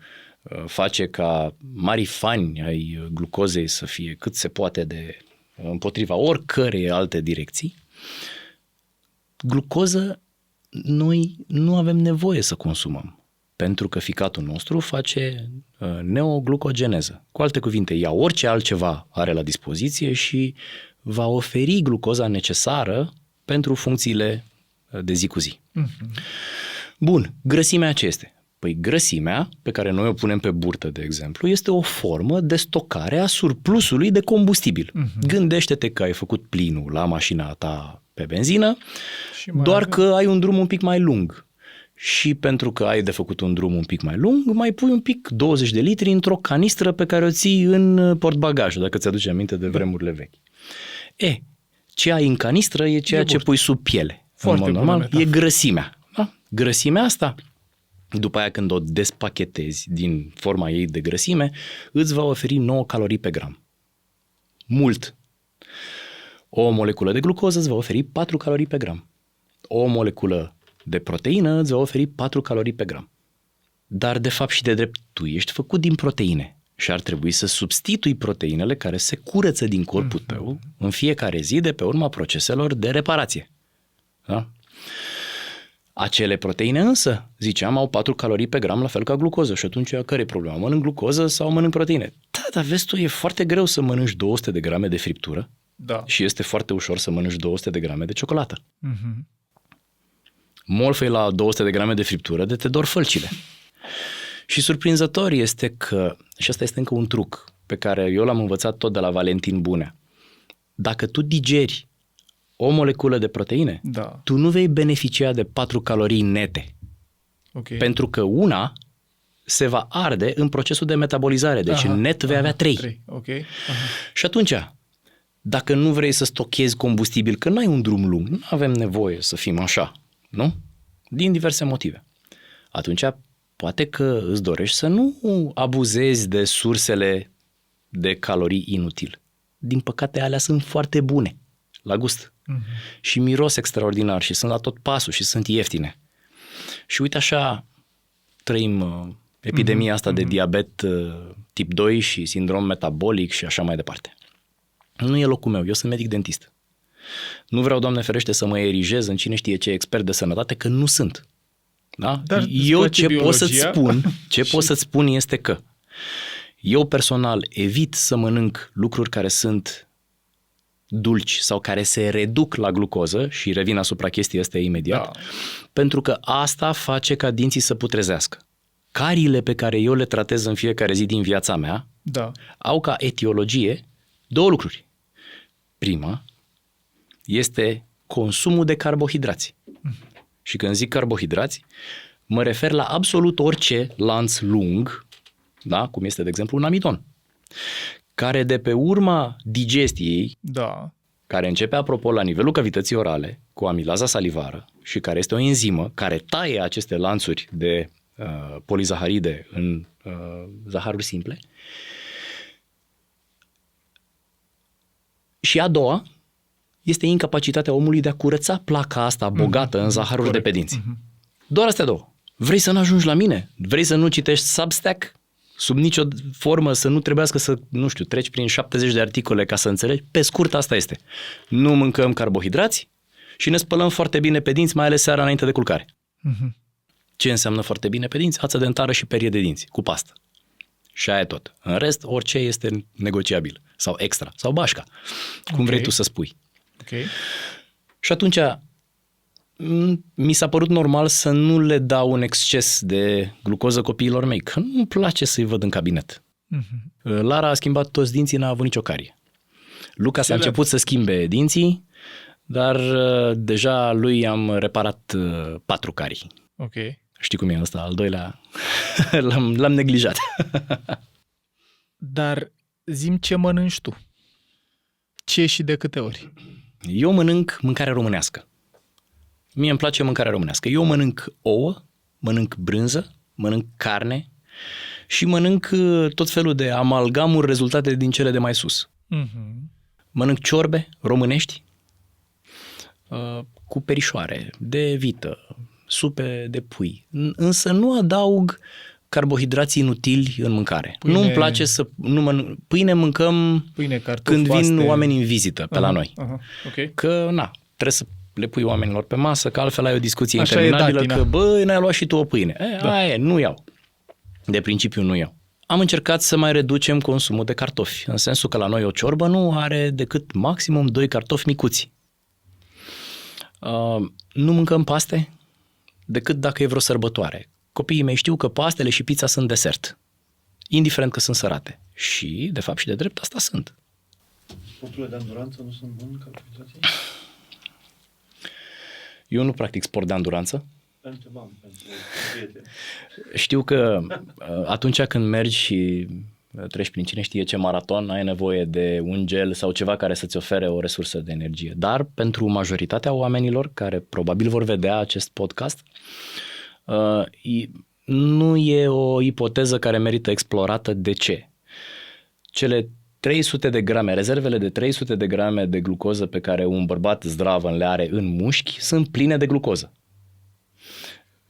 face ca mari fani ai glucozei să fie cât se poate de împotriva oricărei alte direcții, glucoză noi nu avem nevoie să consumăm, pentru că ficatul nostru face neoglucogeneză. Cu alte cuvinte, ia orice altceva are la dispoziție și va oferi glucoza necesară pentru funcțiile de zi cu zi. Bun, grăsimea ce este? Păi grăsimea, pe care noi o punem pe burtă, de exemplu, este o formă de stocare a surplusului de combustibil. Gândește-te că ai făcut plinul la mașina ta pe benzină, doar că ai un drum un pic mai lung. Și pentru că ai de făcut un drum un pic mai lung, mai pui un pic 20 de litri într-o canistră pe care o ții în portbagaj, dacă ți-aduce aminte de vremurile vechi. Ce ai în canistră e ceea ce pui sub piele. Foarte în mod normal, e grăsimea. Da? Grăsimea asta, după aia când o despachetezi din forma ei de grăsime, îți va oferi 9 calorii pe gram. Mult. O moleculă de glucoză îți va oferi 4 calorii pe gram. O moleculă de proteină îți va oferi 4 calorii pe gram. Dar de fapt și de drept tu ești făcut din proteine și ar trebui să substitui proteinele care se curăță din corpul tău în fiecare zi de pe urma proceselor de reparație. Da? Acele proteine însă, ziceam, au 4 calorii pe gram la fel ca glucoză și atunci care e problema? Mănânc glucoză sau mănânc proteine? Da, dar vezi tu, e foarte greu să mănânci 200 de grame de friptură și este foarte ușor să mănânci 200 de grame de ciocolată. Molfăi la 200 de grame de friptură de te dor fălcile. Și surprinzător este că, și asta este încă un truc pe care eu l-am învățat tot de la Valentin Bunea, dacă tu digeri o moleculă de proteine, tu nu vei beneficia de 4 calorii nete. Pentru că una se va arde în procesul de metabolizare, deci net vei avea 3. Și atunci, dacă nu vrei să stochezi combustibil, că n-ai un drum lung, nu avem nevoie să fim așa, nu? Din diverse motive. Atunci, poate că îți dorești să nu abuzezi de sursele de calorii inutil. Din păcate, alea sunt foarte bune la gust și miros extraordinar și sunt la tot pasul și sunt ieftine. Și uite așa trăim epidemia asta de diabet tip 2 și sindrom metabolic și așa mai departe. Nu e locul meu, eu sunt medic dentist. Nu vreau, Doamne ferește, să mă erigez în cine știe ce expert de sănătate, că nu sunt. Da? Dar eu ce pot să-ți spun este că eu personal evit să mănânc lucruri care sunt dulci sau care se reduc la glucoză și revin asupra chestii astea imediat, pentru că asta face ca dinții să putrezească. Cariile pe care eu le tratez în fiecare zi din viața mea au ca etiologie 2 lucruri. Prima este consumul de carbohidrați. Și când zic carbohidrați, mă refer la absolut orice lanț lung, da? Cum este, de exemplu, un amidon, care de pe urma digestiei, care începe, apropo, la nivelul cavității orale, cu amilaza salivară și care este o enzimă care taie aceste lanțuri de polizaharide în zaharuri simple. Și a doua este incapacitatea omului de a curăța placa asta bogată în zaharuri de pe dinți. Doar astea 2. Vrei să nu ajungi la mine? Vrei să nu citești Substack? Sub nicio formă să nu trebuiască să, treci prin 70 de articole ca să înțelegi? Pe scurt, asta este. Nu mâncăm carbohidrați și ne spălăm foarte bine pe dinți, mai ales seara înainte de culcare. Ce înseamnă foarte bine pe dinți? Ață dentară și perie de dinți, cu pastă. Și aia e tot. În rest, orice este negociabil. Sau extra. Sau bașca. Cum vrei tu să spui. Și atunci mi s-a părut normal să nu le dau un exces de glucoză copiilor mei, că nu-mi place să-i văd în cabinet. Lara a schimbat toți dinții, n-a avut nicio carie. Luca s-a început să schimbe dinții, dar deja lui am reparat 4 carii. Știi cum e ăsta, al doilea l-am neglijat. Dar zi-mi ce mănânci tu. Ce și de câte ori? Eu mănânc mâncare românească. Mie îmi place mâncarea românească. Eu mănânc ouă, mănânc brânză, mănânc carne și mănânc tot felul de amalgamuri rezultate din cele de mai sus. Mănânc ciorbe românești cu perișoare de vită, supe de pui. Însă nu adaug carbohidrați inutili în mâncare. Nu-mi place să... Pâine mâncăm cartofi, când vin paste. oamenii în vizită pe la noi. Că, trebuie să le pui oamenilor pe masă, că altfel ai o discuție interminabilă că, bă, n-ai luat și tu o pâine. Aia e, nu iau. De principiu nu iau. Am încercat să mai reducem consumul de cartofi, în sensul că la noi o ciorbă nu are decât maximum 2 cartofi micuți. Nu mâncăm paste decât dacă e vreo sărbătoare. Copiii mei știu că pastele și pizza sunt desert, indiferent că sunt sărate. Și, de fapt și de drept, asta sunt. Sporturile de anduranță nu sunt bune ca alimentație? Eu nu practic sport de anduranță. Pentru prieteni. Știu că atunci când mergi și treci prin cine știe ce maraton, ai nevoie de un gel sau ceva care să-ți ofere o resursă de energie. Dar pentru majoritatea oamenilor care probabil vor vedea acest podcast, nu e o ipoteză care merită explorată. De ce? Cele 300 de grame, rezervele de 300 de grame de glucoză pe care un bărbat zdravăn le are în mușchi sunt pline de glucoză.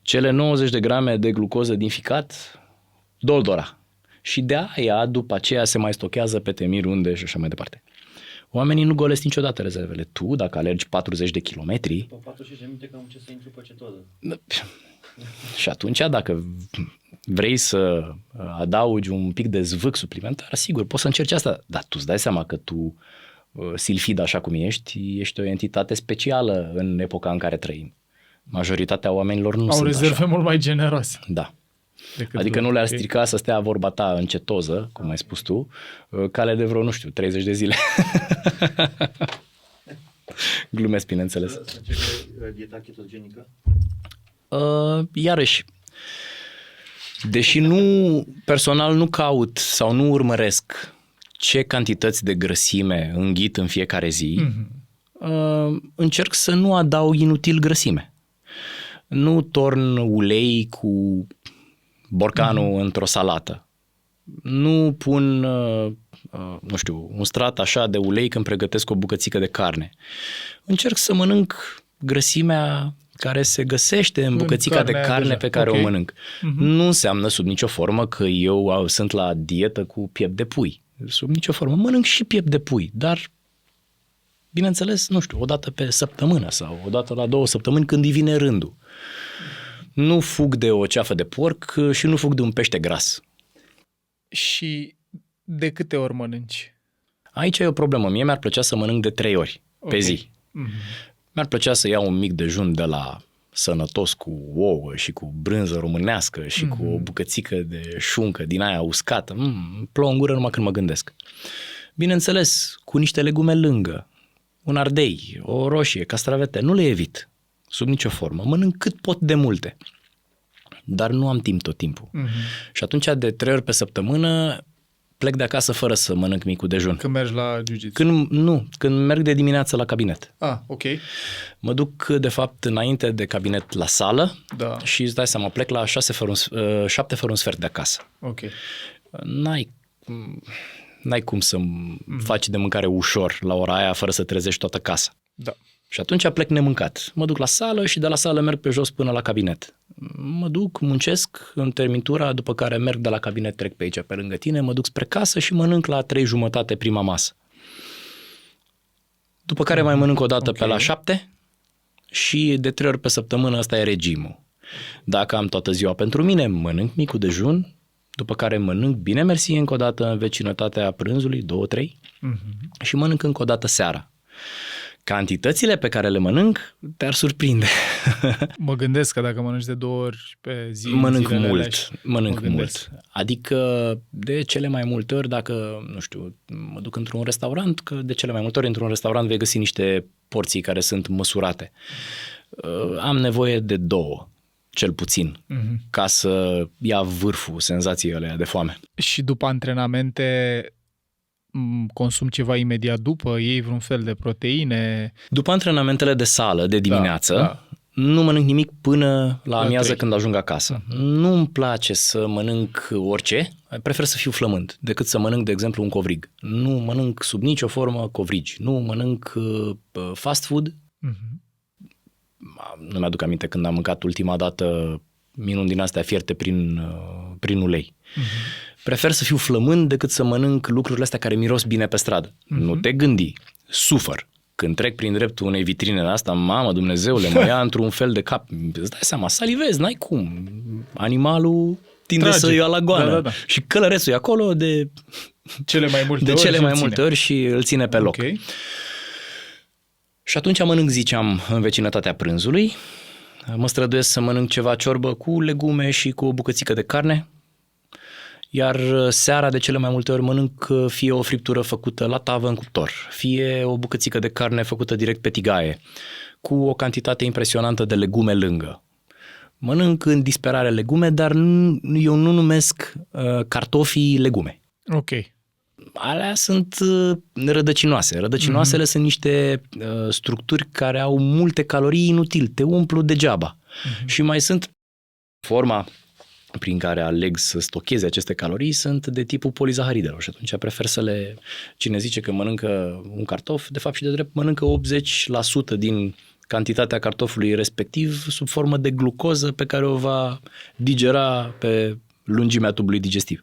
Cele 90 de grame de glucoză din ficat, doldora. Și de aia, după aceea, se mai stochează pe temiri unde și așa mai departe. Oamenii nu golesc niciodată rezervele. Tu, dacă alergi 40 de kilometri... După 45 de minute că am început să intru pe cetoză. Și atunci, dacă vrei să adaugi un pic de zvâc suplimentar, sigur, poți să încerci asta. Dar tu îți dai seama că tu, silfid așa cum ești o entitate specială în epoca în care trăim. Majoritatea oamenilor nu sunt rezerve așa. mult mai generoase. Da. Adică nu le-ar strica să stea vorba ta în cetoză, cum ai spus tu, cale de vreo, 30 de zile. Glumesc, bineînțeles. Să încerci dieta ketogenică? Iarăși, deși personal nu caut sau nu urmăresc ce cantități de grăsime înghit în fiecare zi, încerc să nu adaug inutil grăsime. Nu torn ulei cu borcanul într-o salată. Nu pun, un strat așa de ulei când pregătesc o bucățică de carne. Încerc să mănânc grăsimea care se găsește în bucățica de carne pe care o mănânc. Nu înseamnă sub nicio formă că eu sunt la dietă cu piept de pui. Sub nicio formă. Mănânc și piept de pui, dar bineînțeles, o dată pe săptămână sau o dată la 2 săptămâni când îi vine rândul. Nu fug de o ceafă de porc și nu fug de un pește gras. Și de câte ori mănânci? Aici e o problemă. Mie mi-ar plăcea să mănânc de 3 ori pe zi. Mi-ar plăcea să iau un mic dejun de la sănătos cu ouă și cu brânză românească și cu o bucățică de șuncă din aia uscată. Îmi plouă în gură numai când mă gândesc. Bineînțeles, cu niște legume lângă, un ardei, o roșie, castravete, nu le evit sub nicio formă. Mănânc cât pot de multe, dar nu am timp tot timpul. Și atunci de 3 ori pe săptămână plec de acasă fără să mănânc micul dejun. Când mergi la jiu-jitsu? Când merg de dimineață la cabinet. Ok. Mă duc, de fapt, înainte de cabinet la sală și îți dai seama, plec la 7 fără un sfert de acasă. Ok. N-ai cum să faci de mâncare ușor la ora aia fără să trezești toată casa. Da. Și atunci plec nemâncat. Mă duc la sală și de la sală merg pe jos până la cabinet. Mă duc, muncesc în termitura, după care merg de la cabinet, trec pe aici, pe lângă tine, mă duc spre casă și mănânc la 3:30 prima masă. După care mai mănânc o dată pe la 7 și de 3 ori pe săptămână ăsta e regimul. Dacă am toată ziua pentru mine, mănânc micul dejun, după care mănânc bine mersi încă o dată în vecinătatea prânzului, 2-3, și mănânc încă o dată seara. Cantitățile pe care le mănânc te-ar surprinde. Mă gândesc că dacă mănânci de 2 ori pe zi... Mănânc mult. Adică de cele mai multe ori, dacă, mă duc într-un restaurant, că de cele mai multe ori într-un restaurant vei găsi niște porții care sunt măsurate. Am nevoie de 2, cel puțin, ca să ia vârful senzației alea de foame. Și după antrenamente consum ceva imediat după, iei vreun fel de proteine? După antrenamentele de sală de dimineață, nu mănânc nimic până la amiază când ajung acasă. Nu-mi place să mănânc orice, prefer să fiu flământ decât să mănânc, de exemplu, un covrig. Nu mănânc sub nicio formă covrigi. Nu mănânc fast food. Nu mi-aduc aminte când am mâncat ultima dată minuni din astea fierte prin ulei. Prefer să fiu flămând decât să mănânc lucrurile astea care miros bine pe stradă. Nu te gândi, sufăr. când trec prin dreptul unei vitrine de asta, mamă, Dumnezeule, mă ia într-un fel de cap. Îți dai seama, salivezi, n-ai cum. Animalul tinde să ia la goană. Da. Și călărețul e acolo de cele mai multe ori și îl ține pe loc. Okay. Și atunci mănânc, ziceam, în vecinătatea prânzului. Mă străduiesc să mănânc ceva ciorbă cu legume și cu o bucățică de carne. Iar seara, de cele mai multe ori, mănânc fie o friptură făcută la tavă în cuptor, fie o bucățică de carne făcută direct pe tigaie, cu o cantitate impresionantă de legume lângă. Mănânc în disperare legume, dar eu nu numesc cartofii legume. Ok. Alea sunt rădăcinoase. Rădăcinoasele sunt niște structuri care au multe calorii inutil, te umplu degeaba. Și mai sunt forma prin care aleg să stocheze aceste calorii sunt de tipul polizaharidelor și atunci prefer să le... Cine zice că mănâncă un cartof, de fapt și de drept mănâncă 80% din cantitatea cartofului respectiv sub formă de glucoză pe care o va digera pe lungimea tubului digestiv.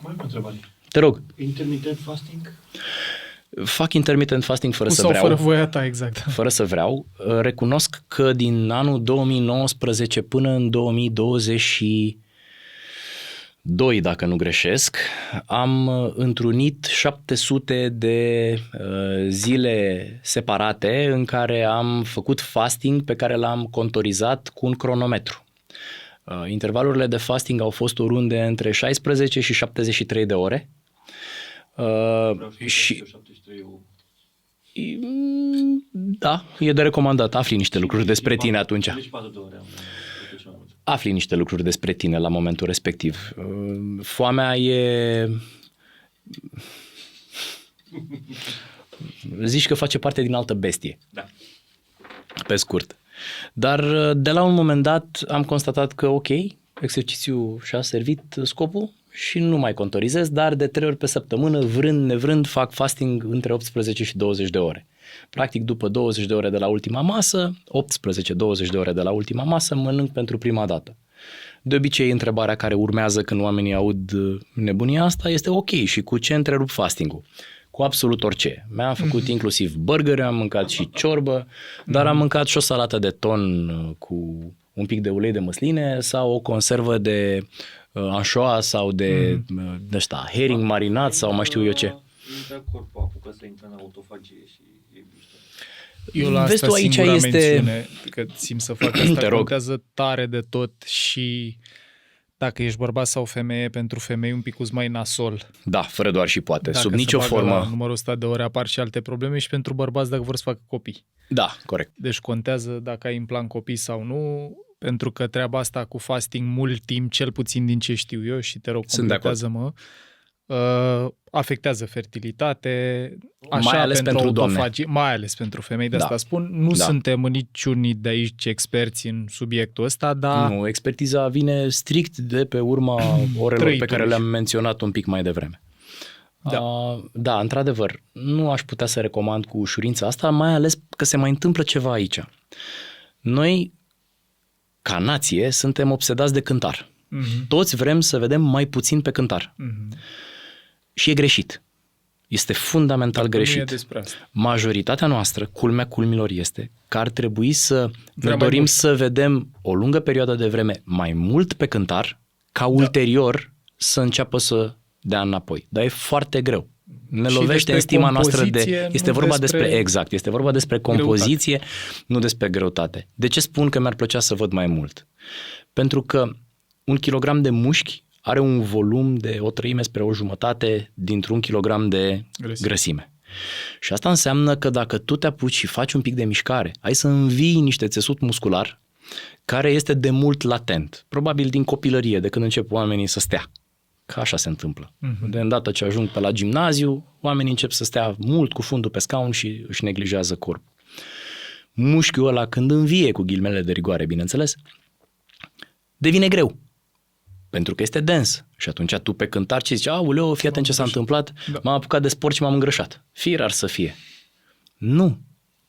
Mai am o întrebare. Te rog. Intermittent fasting? Fac intermittent fasting fără să vreau. Sau fără voia ta, exact. Fără să vreau. Recunosc că din anul 2019 până în 2022, dacă nu greșesc, am întrunit 700 de zile separate în care am făcut fasting pe care l-am contorizat cu un cronometru. Intervalurile de fasting au fost oriunde între 16 și 73 de ore. Și da, e de recomandat. Afli niște lucruri despre tine atunci. Afli niște lucruri despre tine la momentul respectiv. Foamea e... Zici că face parte din altă bestie. Da. Pe scurt. Dar de la un moment dat am constatat că ok, exercițiul și-a servit scopul și nu mai contorizez, dar de 3 ori pe săptămână, vrând nevrând, fac fasting între 18 și 20 de ore. Practic după 20 de ore de la ultima masă, 18-20 de ore de la ultima masă, mănânc pentru prima dată. De obicei, întrebarea care urmează când oamenii aud nebunia asta este ok, și cu ce întrerup fastingul? Cu absolut orice. Mi-am făcut inclusiv burgeri, am mâncat și ciorbă, dar am mâncat și o salată de ton cu un pic de ulei de măsline sau o conservă de anșoa sau de ăsta, herring marinat sau mai știu eu ce. Intră corpul, apucă să intră în autofagie și e mișto. Eu la asta singura mențiune, că simt să fac asta, contează tare de tot și dacă ești bărbat sau femeie, pentru femei un pic mai nasol. Da, fără doar și poate. Dacă sub nicio formă. La numărul ăsta de ore apar și alte probleme și pentru bărbați dacă vor să facă copii. Da, corect. Deci contează dacă ai în plan copii sau nu, pentru că treaba asta cu fasting mult timp, cel puțin din ce știu eu și te rog, completează-mă, afectează fertilitate, așa, mai ales pentru autofagie, mai ales pentru femei, de asta spun. Nu suntem niciunii de aici experți în subiectul ăsta, dar... Nu, expertiza vine strict de pe urma orelor pe care le-am menționat un pic mai devreme. Da, într-adevăr, nu aș putea să recomand cu ușurință asta, mai ales că se mai întâmplă ceva aici. Noi, ca nație, suntem obsedați de cântar. Toți vrem să vedem mai puțin pe cântar. Și e greșit. Este fundamental greșit. Majoritatea noastră, culmea culmilor, este că ar trebui să ne dorim să vedem o lungă perioadă de vreme mai mult pe cântar, ca ulterior să înceapă să dea înapoi. Dar e foarte greu. Ne lovește în stima noastră de... Este vorba este vorba despre compoziție, greutate. Nu despre greutate. De ce spun că mi-ar plăcea să văd mai mult? Pentru că 1 kilogram de mușchi are un volum de 1/3 spre 1/2 dintr-un kilogram de grăsime. Și asta înseamnă că dacă tu te apuci și faci un pic de mișcare, ai să învii niște țesut muscular care este de mult latent. Probabil din copilărie, de când încep oamenii să stea. Că așa se întâmplă. De îndată ce ajung pe la gimnaziu, oamenii încep să stea mult cu fundul pe scaun și își neglijează corpul. Mușchiul ăla, când învie, cu ghilimele de rigoare, bineînțeles, devine greu. Pentru că este dens. Și atunci tu pe cântar ce zici, aoleu, fii atent ce s-a întâmplat, m-am apucat de sport și m-am îngrășat. Firar să fie. Nu.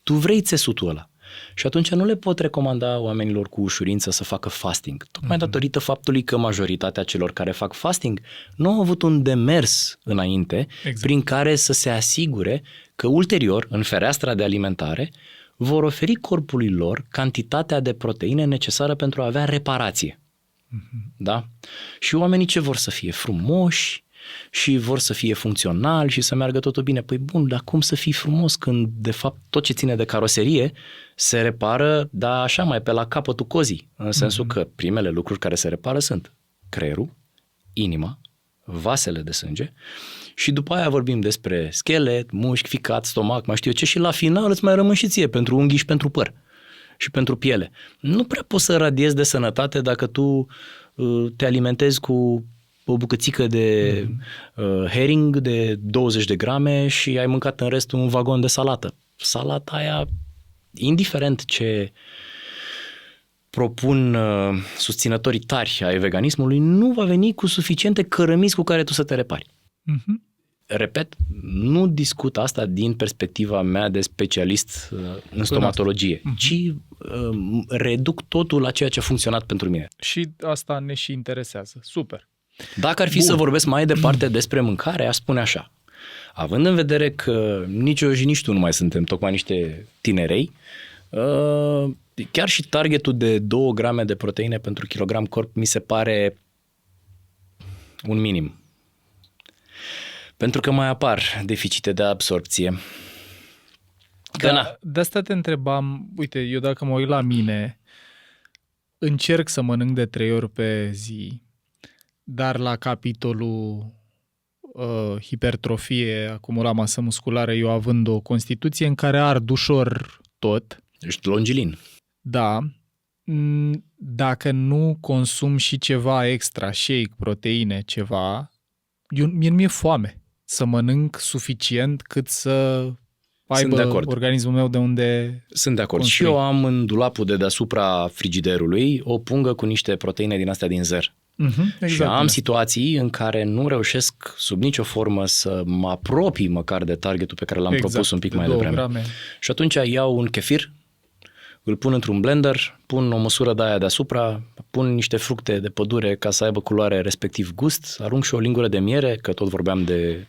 Tu vrei țesutul ăla. Și atunci nu le pot recomanda oamenilor cu ușurință să facă fasting, tocmai datorită faptului că majoritatea celor care fac fasting nu au avut un demers înainte prin care să se asigure că ulterior, în fereastra de alimentare, vor oferi corpului lor cantitatea de proteine necesară pentru a avea reparație. Da? Și oamenii ce vor să fie? Frumoși și vor să fie funcționali și să meargă totul bine. Păi bun, dar cum să fii frumos când de fapt tot ce ține de caroserie se repară, dar așa mai pe la capătul cozii, în sensul că primele lucruri care se repară sunt creierul, inima, vasele de sânge și după aia vorbim despre schelet, mușchi, ficat, stomac, mai știu eu ce și la final îți mai rămân și ție pentru unghii și pentru păr și pentru piele. Nu prea poți să radiezi de sănătate dacă tu te alimentezi cu o bucățică de herring de 20 de grame și ai mâncat în rest un vagon de salată. Salata aia, indiferent ce propun susținătorii tari ai veganismului, nu va veni cu suficiente cărămizi cu care tu să te repari. Repet, nu discut asta din perspectiva mea de specialist în stomatologie, ci reduc totul la ceea ce a funcționat pentru mine. Și asta ne și interesează. Super. Dacă ar fi să vorbesc mai departe despre mâncare, aș spune așa. Având în vedere că nici eu și nici tu nu mai suntem tocmai niște tinerei, chiar și targetul de 2 grame de proteine pentru kilogram corp mi se pare un minim. Pentru că mai apar deficite de absorpție. De asta te întrebam, uite, eu dacă mă uit la mine, încerc să mănânc de 3 ori pe zi, dar la capitolul hipertrofie, acumula masă musculară, eu având o constituție în care ard ușor tot. Ești longilin. Da. Dacă nu consum și ceva extra, shake, proteine, ceva, mie nu mi-e foame să mănânc suficient cât să aibă organismul meu de unde Sunt de acord. Construi. Și eu am în dulapul de deasupra frigiderului o pungă cu niște proteine din astea din zer. Exact. Și am situații în care nu reușesc sub nicio formă să mă apropii măcar de targetul pe care l-am propus un pic mai devreme. Grame. Și atunci iau un kefir, îl pun într-un blender, pun o măsură de aia deasupra, pun niște fructe de pădure ca să aibă culoare respectiv gust, arunc și o lingură de miere, că tot vorbeam de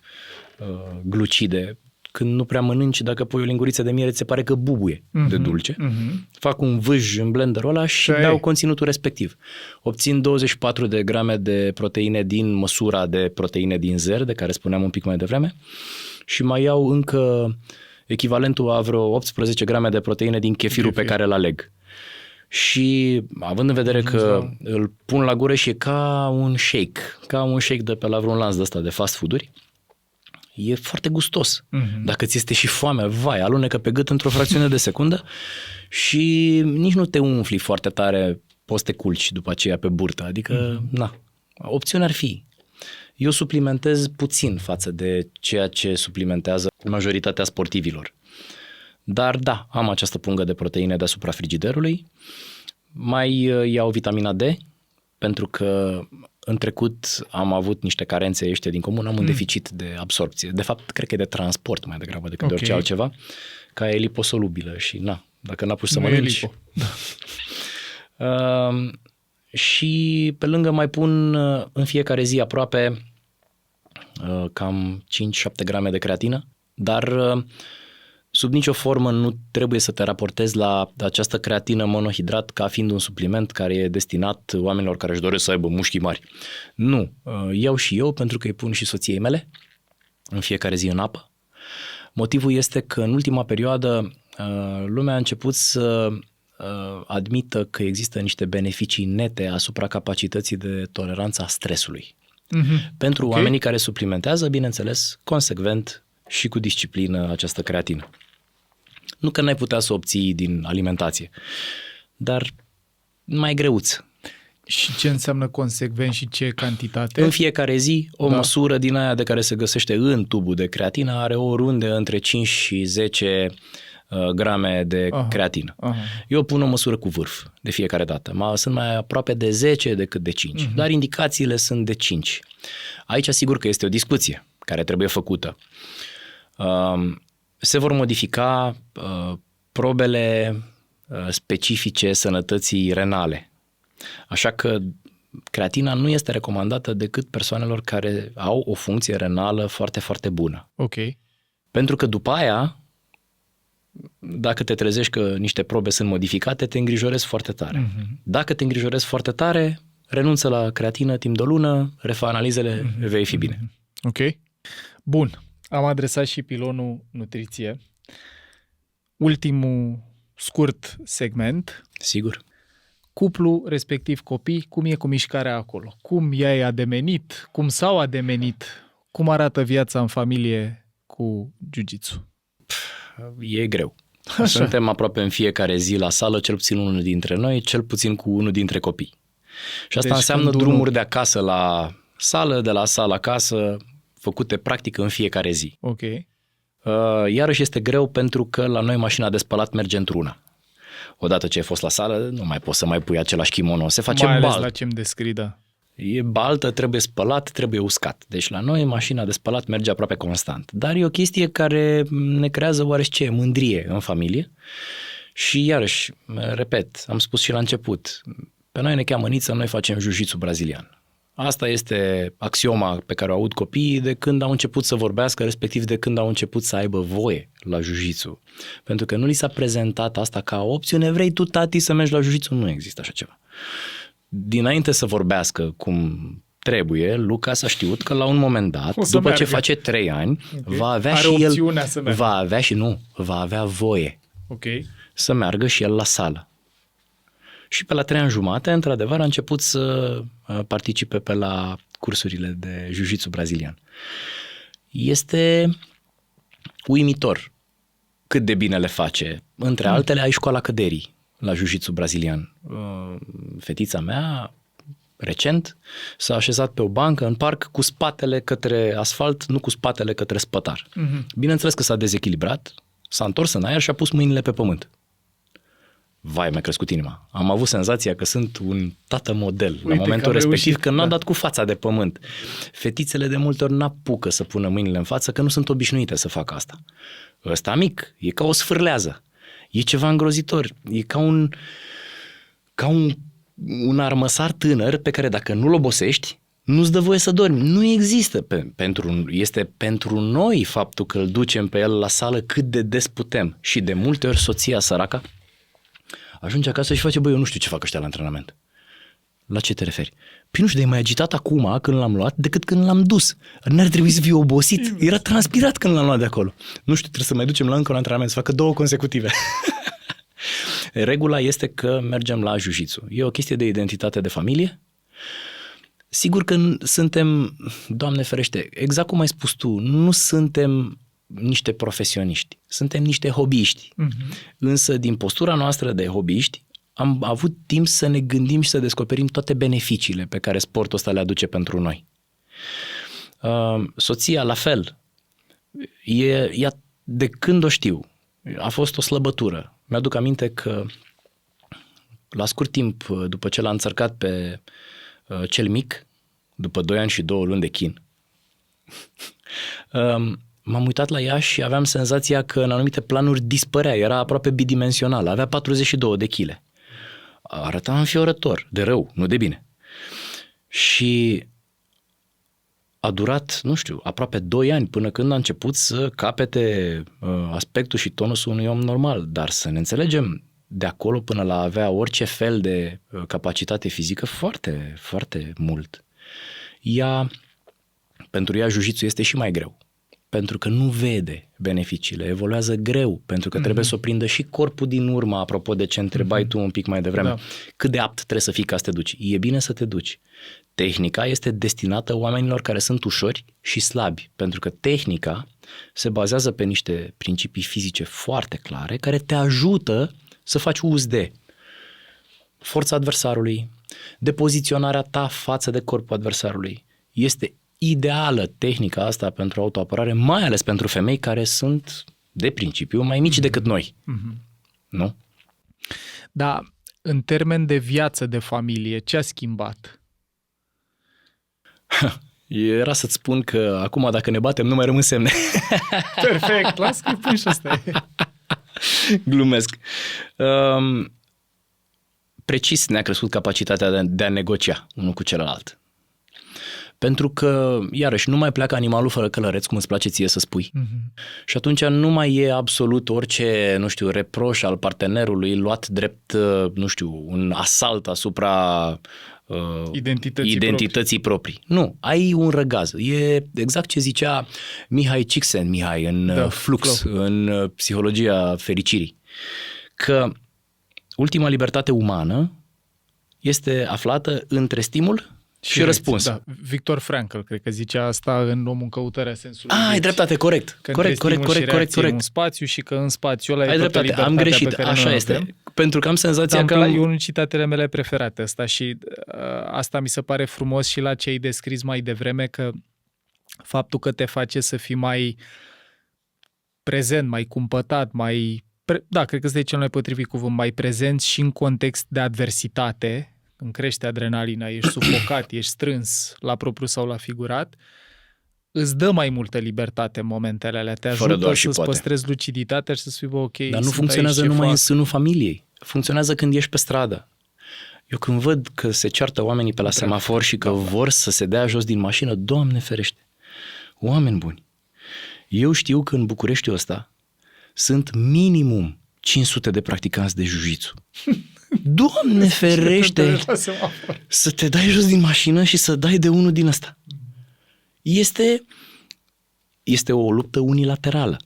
glucide. Când nu prea mănânci, dacă pui o linguriță de miere, ți se pare că bubuie de dulce. Fac un vâj în blenderul ăla și dau conținutul respectiv. Obțin 24 de grame de proteine din măsura de proteine din zer, de care spuneam un pic mai devreme, și mai iau încă echivalentul a vreo 18 grame de proteine din kefirul pe care îl aleg. Și având în vedere că îl pun la gură și e ca un shake de pe la vreun lanț de ăsta de fast food-uri, e foarte gustos. Dacă ți este și foame, vai, alunecă pe gât într-o fracțiune de secundă și nici nu te umfli foarte tare, poți să te culci după aceea pe burtă. Adică, opțiunea ar fi. Eu suplimentez puțin față de ceea ce suplimentează majoritatea sportivilor. Dar da, am această pungă de proteine deasupra frigiderului. Mai iau vitamina D, pentru că în trecut am avut niște carențe ăștia din comun, am un deficit de absorpție. De fapt, cred că e de transport mai degrabă decât de orice altceva, ca e liposolubilă și dacă n-a pus să mănânci. Și pe lângă mai pun în fiecare zi aproape cam 5-7 grame de creatină, dar sub nicio formă nu trebuie să te raportezi la această creatină monohidrat ca fiind un supliment care e destinat oamenilor care își doresc să aibă mușchi mari. Nu, iau și eu pentru că îi pun și soției mele în fiecare zi în apă. Motivul este că în ultima perioadă lumea a început să admită că există niște beneficii nete asupra capacității de toleranță a stresului. Pentru oamenii care suplimentează, bineînțeles, consecvent și cu disciplină această creatină. Nu că n-ai putea să o obții din alimentație, dar mai greuț. Și ce înseamnă consecvent și ce cantitate? În fiecare zi, o măsură din aia de care se găsește în tubul de creatină are oriunde între 5 și 10 grame de creatină. Eu pun o măsură cu vârf de fiecare dată. Sunt mai aproape de 10 decât de 5, dar indicațiile sunt de 5. Aici sigur că este o discuție care trebuie făcută. Se vor modifica probele specifice sănătății renale. Așa că creatina nu este recomandată decât persoanelor care au o funcție renală foarte, foarte bună. Ok. Pentru că după aia, dacă te trezești că niște probe sunt modificate, te îngrijorezi foarte tare. Dacă te îngrijorezi foarte tare, renunță la creatină timp de o lună, refă analizele, vei fi bine. Ok. Bun. Am adresat și pilonul nutriție. Ultimul scurt segment. Sigur. Cuplu, respectiv copii, cum e cu mișcarea acolo? Cum ea e ademenit? Cum s-au ademenit? Cum arată viața în familie cu jiu-jitsu? E greu. Așa. Suntem aproape în fiecare zi la sală, cel puțin unul dintre noi, cel puțin cu unul dintre copii. Și asta înseamnă drumuri de acasă la sală, de la sală acasă, făcute practic în fiecare zi. Ok. Iarăși este greu pentru că la noi mașina de spălat merge într-una. Odată ce ai fost la sală, nu mai poți să mai pui același kimono, se face mai ales balt. la ce-mi descrii, da. E baltă, trebuie spălat, trebuie uscat. Deci la noi mașina de spălat merge aproape constant. Dar e o chestie care ne creează oarește mândrie în familie. Și iarăși, repet, am spus și la început, pe noi ne cheamă Niță, noi facem jiu-jitsu brazilian. Asta este axioma pe care o aud copiii de când au început să vorbească, respectiv de când au început să aibă voie la jiu-jitsu. Pentru că nu li s-a prezentat asta ca o opțiune, vrei tu, tati, să mergi la jiu-jitsu? Nu există așa ceva. Dinainte să vorbească cum trebuie, Lucas a știut că la un moment dat, după meargă. ce face 3 ani, Okay. va avea Are și el, opțiunea să meargă. va avea voie Ok. să meargă și el la sală. Și pe la 3 ani jumate, într-adevăr, a început să participe pe la cursurile de jiu-jitsu brazilian. Este uimitor cât de bine le face. Între altele, ai școala căderii la jiu-jitsu brazilian. Fetița mea, recent, s-a așezat pe o bancă în parc cu spatele către asfalt, nu cu spatele către spătar. Bineînțeles că s-a dezechilibrat, s-a întors în aer și a pus mâinile pe pământ. Vai, mi-a crescut inima. Am avut senzația că sunt un tată model. La momentul respectiv, că n-a dat cu fața de pământ. Fetițele de multe ori n-apucă să pună mâinile în față, că nu sunt obișnuite să facă asta. Ăsta mic, e ca o sfârlează. E ceva îngrozitor. E ca un armăsar tânăr pe care dacă nu-l obosești, nu-ți dă voie să dormi. Nu există. Este pentru noi faptul că îl ducem pe el la sală cât de des putem. Și de multe ori soția săraca ajunge acasă și face, eu nu știu ce fac ăștia la antrenament. La ce te referi? Păi nu știu, de mai agitat acum când l-am luat decât când l-am dus. N-ar trebui să fie obosit. Era transpirat când l-am luat de acolo. Nu știu, trebuie să mai ducem la încă un antrenament, să facă 2 consecutive. Regula este că mergem la jiu-jitsu. E o chestie de identitate de familie. Sigur că suntem, Doamne ferește, exact cum ai spus tu, nu suntem niște profesioniști, suntem niște hobbyiști. Însă din postura noastră de hobbyiști am avut timp să ne gândim și să descoperim toate beneficiile pe care sportul ăsta le aduce pentru noi. Soția la fel, ea de când o știu, a fost o slăbătură. Mi-aduc aminte că la scurt timp, după ce l-a înțărcat pe cel mic, după 2 ani și 2 luni de chin, m-am uitat la ea și aveam senzația că în anumite planuri dispărea, era aproape bidimensională, avea 42 de kg. Arăta înfiorător, de rău, nu de bine. Și a durat, nu știu, aproape 2 ani până când a început să capete aspectul și tonusul unui om normal. Dar să ne înțelegem, de acolo până la avea orice fel de capacitate fizică, foarte, foarte mult. Pentru ea jiu-jitsu este și mai greu. Pentru că nu vede beneficiile, evoluează greu, pentru că trebuie să o prindă și corpul din urmă, apropo de ce întrebai tu un pic mai devreme. Da. Cât de apt trebuie să fii ca să te duci? E bine să te duci. Tehnica este destinată oamenilor care sunt ușori și slabi, pentru că tehnica se bazează pe niște principii fizice foarte clare care te ajută să faci uz de forța adversarului, de poziționarea ta față de corpul adversarului. Este ideală tehnica asta pentru autoapărare, mai ales pentru femei care sunt, de principiu, mai mici decât noi. Nu? Da, în termen de viață de familie, ce a schimbat? Era să-ți spun că acum dacă ne batem nu mai rămân semne. Perfect, las că pun și asta. Glumesc. Precis ne-a crescut capacitatea de a negocia unul cu celălalt. Pentru că, iarăși, nu mai pleacă animalul fără călăreț, cum îți place ție să spui. Mm-hmm. Și atunci nu mai e absolut orice, reproș al partenerului luat drept, un asalt asupra identității proprii. Nu, ai un răgaz. E exact ce zicea Mihai Csikszentmihalyi în Flux, în Psihologia fericirii. Că ultima libertate umană este aflată între stimul și răspuns. Da. Victor Frankl, cred că zicea asta în Omul în căutarea sensului. Ai dreptate, corect. Corect. Un spațiu și că în spațiul ăla ai dreptate, am greșit, așa este. Avem. Pentru că am senzația că... E unul din citatele mele preferate ăsta și asta mi se pare frumos și la ce ai descris mai devreme, că faptul că te face să fii mai prezent, mai cumpătat, da, cred că ăsta e cel mai potrivit cuvânt, mai prezent și în context de adversitate, când crește adrenalina, ești sufocat, ești strâns la propriu sau la figurat, îți dă mai multă libertate în momentele alea, te ajută să-ți păstrezi luciditatea și să spui, ok. Dar nu funcționează numai în sânul familiei, funcționează când ești pe stradă. Eu când văd că se ceartă oamenii pe la semafor și că vor să se dea jos din mașină, Doamne ferește, oameni buni, eu știu că în Bucureștiul ăsta sunt minimum 500 de practicanți de jiu-jitsu. Doamne ferește să te dai jos din mașină și să dai de unul din ăsta. Este o luptă unilaterală.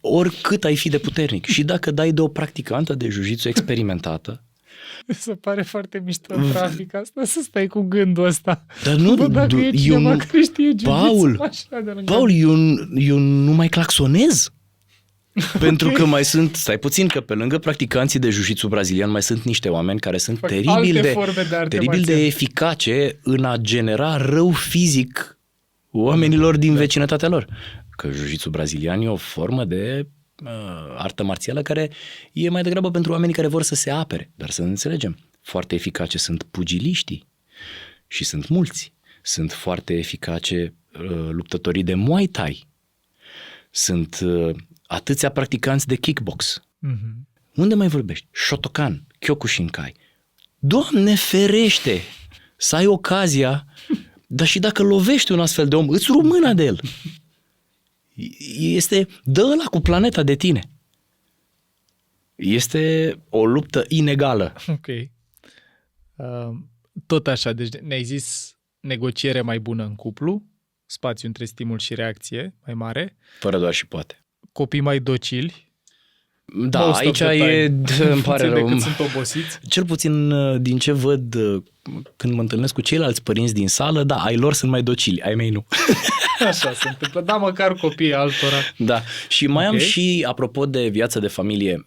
Oricât ai fi de puternic. Și dacă dai de o practicantă de jiu-jitsu experimentată, se pare foarte mișto în trafic asta să stai cu gândul ăsta. Dar nu, Paul, eu nu mai claxonez. Pentru că mai sunt, stai puțin, că pe lângă practicanții de jiu-jitsu brazilian mai sunt niște oameni care sunt teribil de eficace în a genera rău fizic oamenilor din vecinătatea lor. Că jiu-jitsu brazilian e o formă de artă marțială care e mai degrabă pentru oamenii care vor să se apere. Dar să înțelegem, foarte eficace sunt pugiliștii și sunt mulți. Sunt foarte eficace luptătorii de Muay Thai. Sunt atâția practicanți de kickbox. Mm-hmm. Unde mai vorbești? Shotokan, Kyokushinkai. Doamne ferește să ai ocazia, dar și dacă lovești un astfel de om, îți rup mâna de el. Dă ăla cu planeta de tine. Este o luptă inegală. Ok. Tot așa, deci ne-ai zis negociere mai bună în cuplu, spațiu între stimul și reacție mai mare. Fără doar și poate. Copii mai docili. Da, aici îmi pare rău. Decât sunt obosiți. Cel puțin din ce văd când mă întâlnesc cu ceilalți părinți din sală, da, ai lor sunt mai docili, ai mei nu. Așa se întâmplă, da, măcar copiii altora. Da, și mai am și, apropo de viață de familie,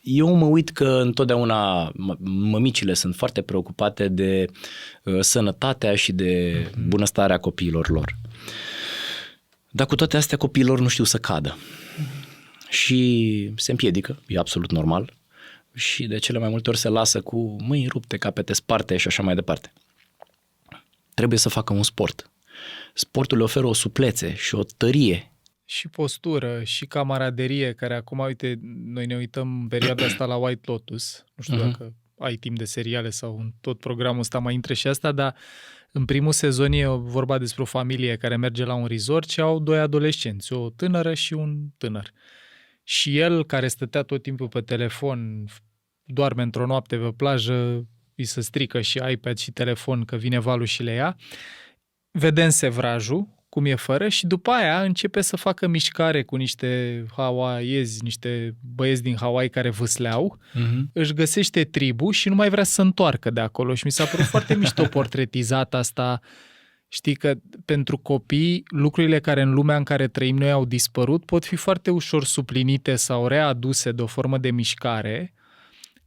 eu mă uit că întotdeauna mămicile sunt foarte preocupate de sănătatea și de bunăstarea copiilor lor. Dar cu toate astea copiilor nu știu să cadă. Și se împiedică, e absolut normal. Și de cele mai multe ori se lasă cu mâini rupte, capete sparte și așa mai departe. Trebuie să facă un sport. Sportul le oferă o suplețe și o tărie. Și postură, și camaraderie, care acum, uite, noi ne uităm în perioada asta la White Lotus. Nu știu dacă ai timp de seriale sau în tot programul ăsta mai intre și asta, dar în primul sezon e vorba despre o familie care merge la un resort și au doi adolescenți, o tânără și un tânăr. Și el, care stătea tot timpul pe telefon, doarme într-o noapte pe plajă, îi se strică și iPad și telefon că vine valul și le ia, vede în sevrajul cum e fără și după aia începe să facă mișcare cu niște hawaiezi, niște băieți din Hawaii care vâsleau, își găsește tribu și nu mai vrea să se întoarcă de acolo și mi s-a părut foarte mișto portretizat asta. Știi că pentru copii lucrurile care în lumea în care trăim noi au dispărut pot fi foarte ușor suplinite sau readuse de o formă de mișcare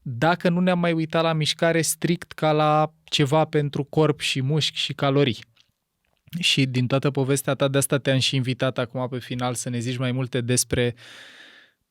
dacă nu ne-am mai uitat la mișcare strict ca la ceva pentru corp și mușchi și calorii. Și din toată povestea ta, de asta te-am și invitat acum pe final să ne zici mai multe despre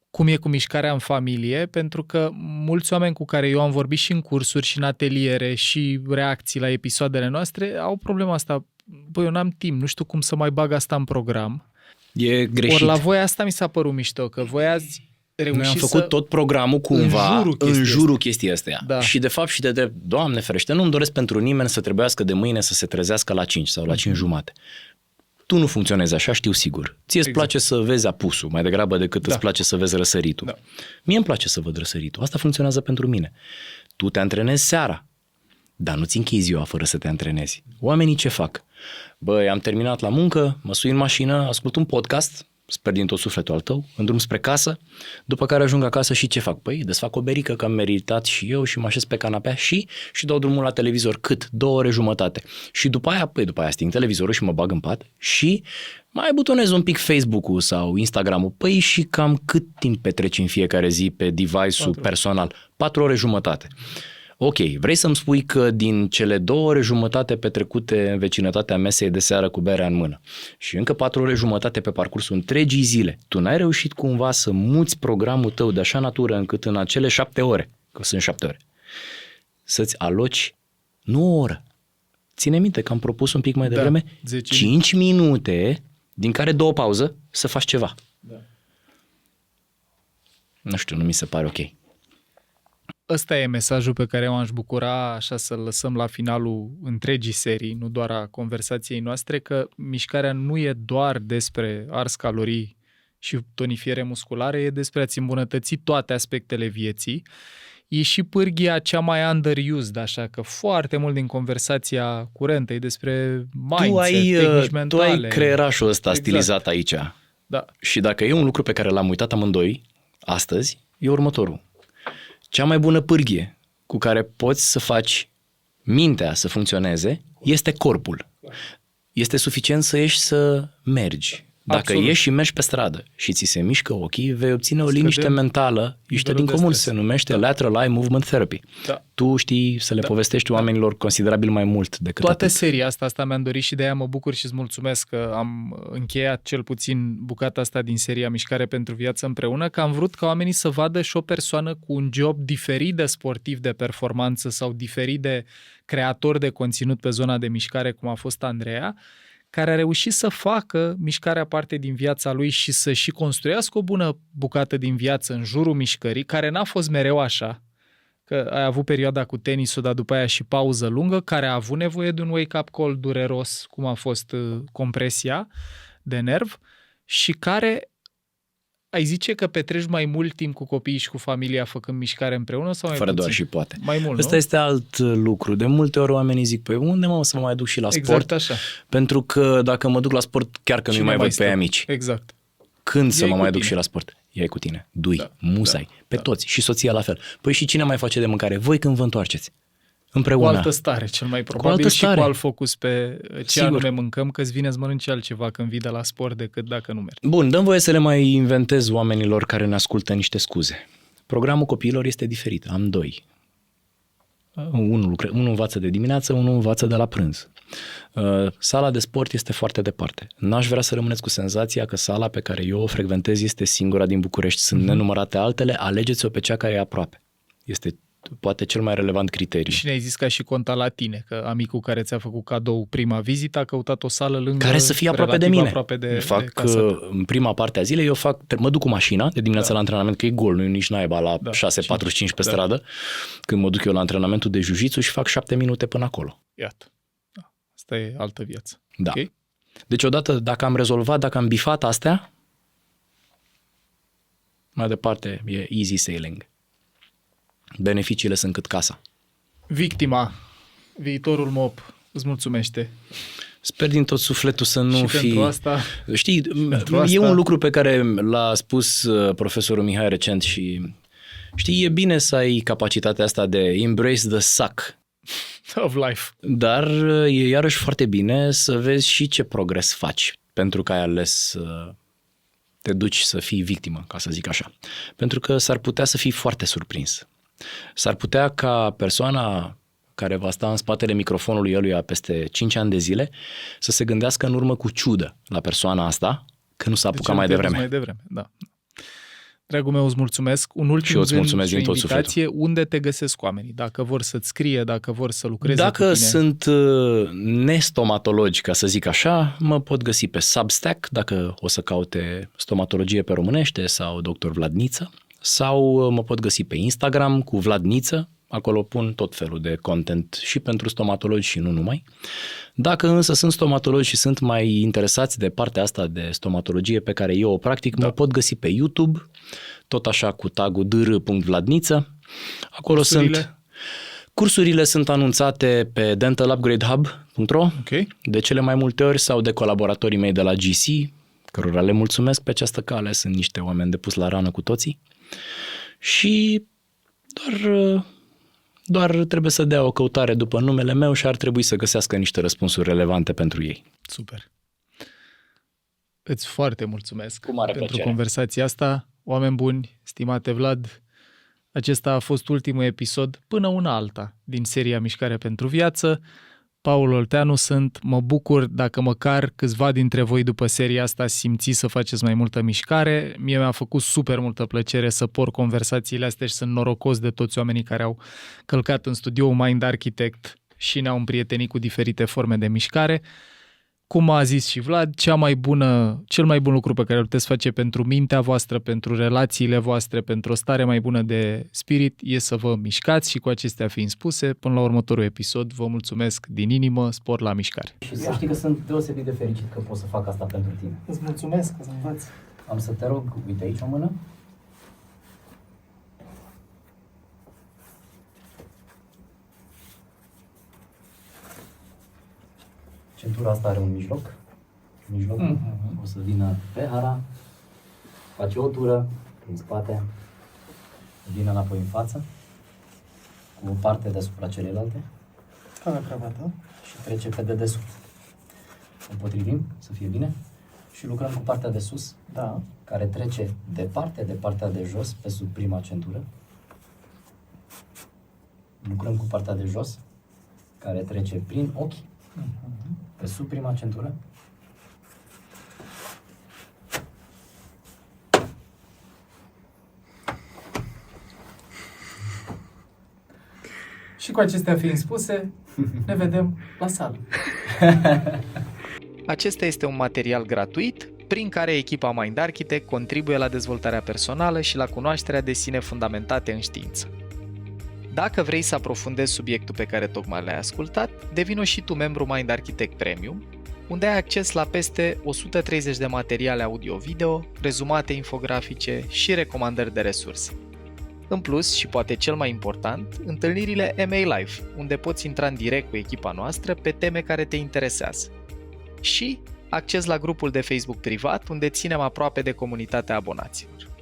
cum e cu mișcarea în familie, pentru că mulți oameni cu care eu am vorbit și în cursuri și în ateliere și reacții la episoadele noastre au problema asta. Băi, eu n-am timp, nu știu cum să mai bag asta în program. E greșit. Ori la voi asta mi s-a părut mișto, că voi ați reușit. Noi am făcut tot programul cumva în jurul chestii astea. Da. Și de fapt și de drept, Doamne ferește, nu-mi doresc pentru nimeni să trebuiască de mâine să se trezească la 5 sau la 5 jumate. Tu nu funcționezi așa, știu sigur. Ție îți place să vezi apusul mai degrabă decât îți place să vezi răsăritul. Da. Mie îmi place să văd răsăritul. Asta funcționează pentru mine. Tu te antrenezi seara, dar nu-ți închizi ziua fără să te antrenezi. Oamenii ce fac? Băi, am terminat la muncă, mă sui în mașină, ascult un podcast, sper din tot sufletul al tău, în drum spre casă, după care ajung acasă și ce fac? Păi, desfac o berică că am meritat și eu și mă așez pe canapea și dau drumul la televizor. Cât? 2 ore jumătate. Și după aia sting televizorul și mă bag în pat și mai butonez un pic Facebook-ul sau Instagram-ul. Păi și cam cât timp petreci în fiecare zi pe device-ul personal? 4 ore jumătate. Ok, vrei să-mi spui că din cele 2 ore jumătate petrecute în vecinătatea mesei de seară cu berea în mână și încă 4 ore jumătate pe parcursul întregii zile, tu n-ai reușit cumva să muți programul tău de așa natură încât în acele 7 ore, că sunt 7 ore, să-ți aloci, nu o oră, ține minte că am propus un pic mai devreme, 5 minute, din care 2 pauză, să faci ceva. Da. Nu știu, nu mi se pare ok. Ăsta e mesajul pe care m-aș bucura așa să-l lăsăm la finalul întregii serii, nu doar a conversației noastre, că mișcarea nu e doar despre ars calorii și tonifiere musculară, e despre a-ți îmbunătăți toate aspectele vieții. E și pârghia cea mai underused, așa că foarte mult din conversația curentă e despre mindset, tehnici mentale. Tu ai creierașul ăsta stilizat aici. Da. Și dacă e un lucru pe care l-am uitat amândoi astăzi, e următorul. Cea mai bună pârghie cu care poți să faci mintea să funcționeze este corpul. Este suficient să ieși să mergi. Dacă Absolut. ieși și mergi pe stradă și ți se mișcă ochii, vei obține o liniște mentală, ieșită din comun, se numește Lateral Eye Movement Therapy. Da. Tu știi să le povestești oamenilor considerabil mai mult decât toată atât. seria asta mi-am dorit și de aia mă bucur și îți mulțumesc că am încheiat cel puțin bucata asta din seria Mișcare pentru Viață împreună, că am vrut ca oamenii să vadă și o persoană cu un job diferit de sportiv de performanță sau diferit de creator de conținut pe zona de mișcare, cum a fost Andreea, care a reușit să facă mișcarea parte din viața lui și să și construiască o bună bucată din viață în jurul mișcării, care n-a fost mereu așa, că ai avut perioada cu tenisul, dar după aia și pauză lungă, care a avut nevoie de un wake-up call dureros, cum a fost compresia de nerv, și care ai zice că petreci mai mult timp cu copiii și cu familia făcând mișcare împreună sau mai Fără puțin? doar și poate. Mai mult, Ăsta nu? este alt lucru. De multe ori oamenii zic, păi unde mă să mă mai duc și la sport? Exact așa. Pentru că dacă mă duc la sport, chiar că nu mai văd pe ei mici. Exact. Când să mă mai duc și la sport? Ia cu tine. Dui, musai, pe toți. Și soția la fel. Păi și cine mai face de mâncare? Voi când vă întoarceți? Împreună. Cu altă stare, cel mai probabil, și cu alt focus pe ce anume mâncăm, că îți vine să mănânci altceva când vii de la sport decât dacă nu mergi. Bun, dăm voie să le mai inventez oamenilor care ne ascultă niște scuze. Programul copiilor este diferit. Am 2. Unul învață de dimineață, unul învață de la prânz. Sala de sport este foarte departe. N-aș vrea să rămâneți cu senzația că sala pe care eu o frecventez este singura din București. Sunt nenumărate altele, alegeți-o pe cea care e aproape. Este poate cel mai relevant criteriu. Și ne-ai zis că și conta la tine, că amicul care ți-a făcut cadou prima vizită a căutat o sală lângă, care să fie aproape de mine. Aproape de în prima parte a zilei, mă duc cu mașina de dimineața la antrenament, că e gol, nu e nici naiba la 6:45 pe stradă, când mă duc eu la antrenamentul de jiu-jitsu și fac 7 minute până acolo. Iată. Asta e altă viață. Da. Okay? Deci odată, dacă am bifat astea, mai departe e easy sailing. Beneficiile sunt cât casa. Victima, viitorul MOP, îți mulțumește. Sper din tot sufletul să nu și pentru asta, știi, e un lucru pe care l-a spus profesorul Mihai recent și știi, e bine să ai capacitatea asta de embrace the suck of life. Dar e iarăși foarte bine să vezi și ce progres faci, pentru că ai ales să te duci să fii victimă, ca să zic așa. Pentru că s-ar putea să fii foarte surprins. S-ar putea ca persoana care va sta în spatele microfonului eluia peste 5 ani de zile să se gândească în urmă cu ciudă la persoana asta că nu s-a apucat mai devreme. Da. Dragul meu, îți mulțumesc. Un ultim gând și o invitație, unde te găsesc oamenii? Dacă vor să-ți scrie, dacă vor să lucreze cu tine. Dacă sunt nestomatologi, ca să zic așa, mă pot găsi pe Substack, dacă o să caute stomatologie pe românește sau Dr. Vlad Niță, sau mă pot găsi pe Instagram cu Vlad Niță. Acolo pun tot felul de content și pentru stomatologi și nu numai. Dacă însă sunt stomatologi și sunt mai interesați de partea asta de stomatologie pe care eu o practic, mă pot găsi pe YouTube, tot așa cu tagul dr.vladniță. Acolo cursurile sunt anunțate pe dentalupgradehub.ro de cele mai multe ori sau de colaboratorii mei de la GC, cărora le mulțumesc pe această cale, sunt niște oameni de pus la rană cu toții. Și doar trebuie să dea o căutare după numele meu și ar trebui să găsească niște răspunsuri relevante pentru ei. Super! Îți foarte mulțumesc pentru plăcere. Conversația asta. Oameni buni, stimate Vlad, acesta a fost ultimul episod până una alta din seria Mișcare pentru Viață. Paul Olteanu sunt, mă bucur dacă măcar câțiva dintre voi după seria asta simțiți să faceți mai multă mișcare. Mie mi-a făcut super multă plăcere să por conversațiile astea și sunt norocos de toți oamenii care au călcat în studioul Mind Architect și ne-au împrietenit cu diferite forme de mișcare. Cum a zis și Vlad, cel mai bun lucru pe care îl puteți face pentru mintea voastră, pentru relațiile voastre, pentru o stare mai bună de spirit, e să vă mișcați și cu acestea fiind spuse, până la următorul episod, vă mulțumesc din inimă, spor la mișcare. Și să știi că sunt deosebit de fericit că pot să fac asta pentru tine. Îți mulțumesc că să învăț. Am să te rog, uite aici o mână. Centura asta are un mijloc. Mijlocul o să vină pe hara, face o tură prin spate, vină înapoi în față, cu o parte deasupra celelalte. Ca la cravată. Și trece pe dedesubt. Împotrivim, să fie bine. Și lucrăm cu partea de sus, care trece departe de partea de jos, pe sub prima centură. Lucrăm cu partea de jos, care trece prin ochi, pe sub prima centură. Și cu acestea fiind spuse, ne vedem la sală. Acesta este un material gratuit prin care echipa Mind Architect contribuie la dezvoltarea personală și la cunoașterea de sine fundamentate în știință. Dacă vrei să aprofundezi subiectul pe care tocmai l-ai ascultat, devină și tu membru Mind Architect Premium, unde ai acces la peste 130 de materiale audio-video, rezumate infografice și recomandări de resurse. În plus, și poate cel mai important, întâlnirile MA Live, unde poți intra în direct cu echipa noastră pe teme care te interesează. Și acces la grupul de Facebook privat, unde ținem aproape de comunitatea abonaților.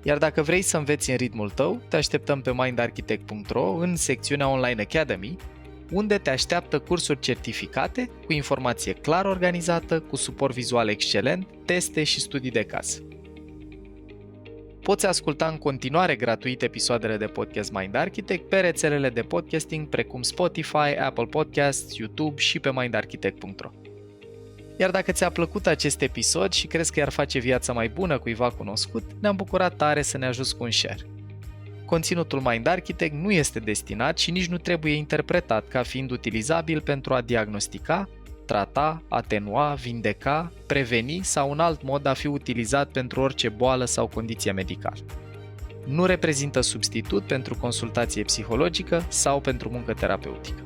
Iar dacă vrei să înveți în ritmul tău, te așteptăm pe mindarchitect.ro în secțiunea Online Academy, unde te așteaptă cursuri certificate, cu informație clar organizată, cu suport vizual excelent, teste și studii de caz. Poți asculta în continuare gratuit episoadele de podcast Mind Architect pe rețelele de podcasting precum Spotify, Apple Podcasts, YouTube și pe mindarchitect.ro. Iar dacă ți-a plăcut acest episod și crezi că i-ar face viața mai bună cuiva cunoscut, ne-am bucurat tare să ne ajuți cu un share. Conținutul Mind Architect nu este destinat și nici nu trebuie interpretat ca fiind utilizabil pentru a diagnostica, trata, atenua, vindeca, preveni sau un alt mod a fi utilizat pentru orice boală sau condiție medicală. Nu reprezintă substitut pentru consultație psihologică sau pentru muncă terapeutică.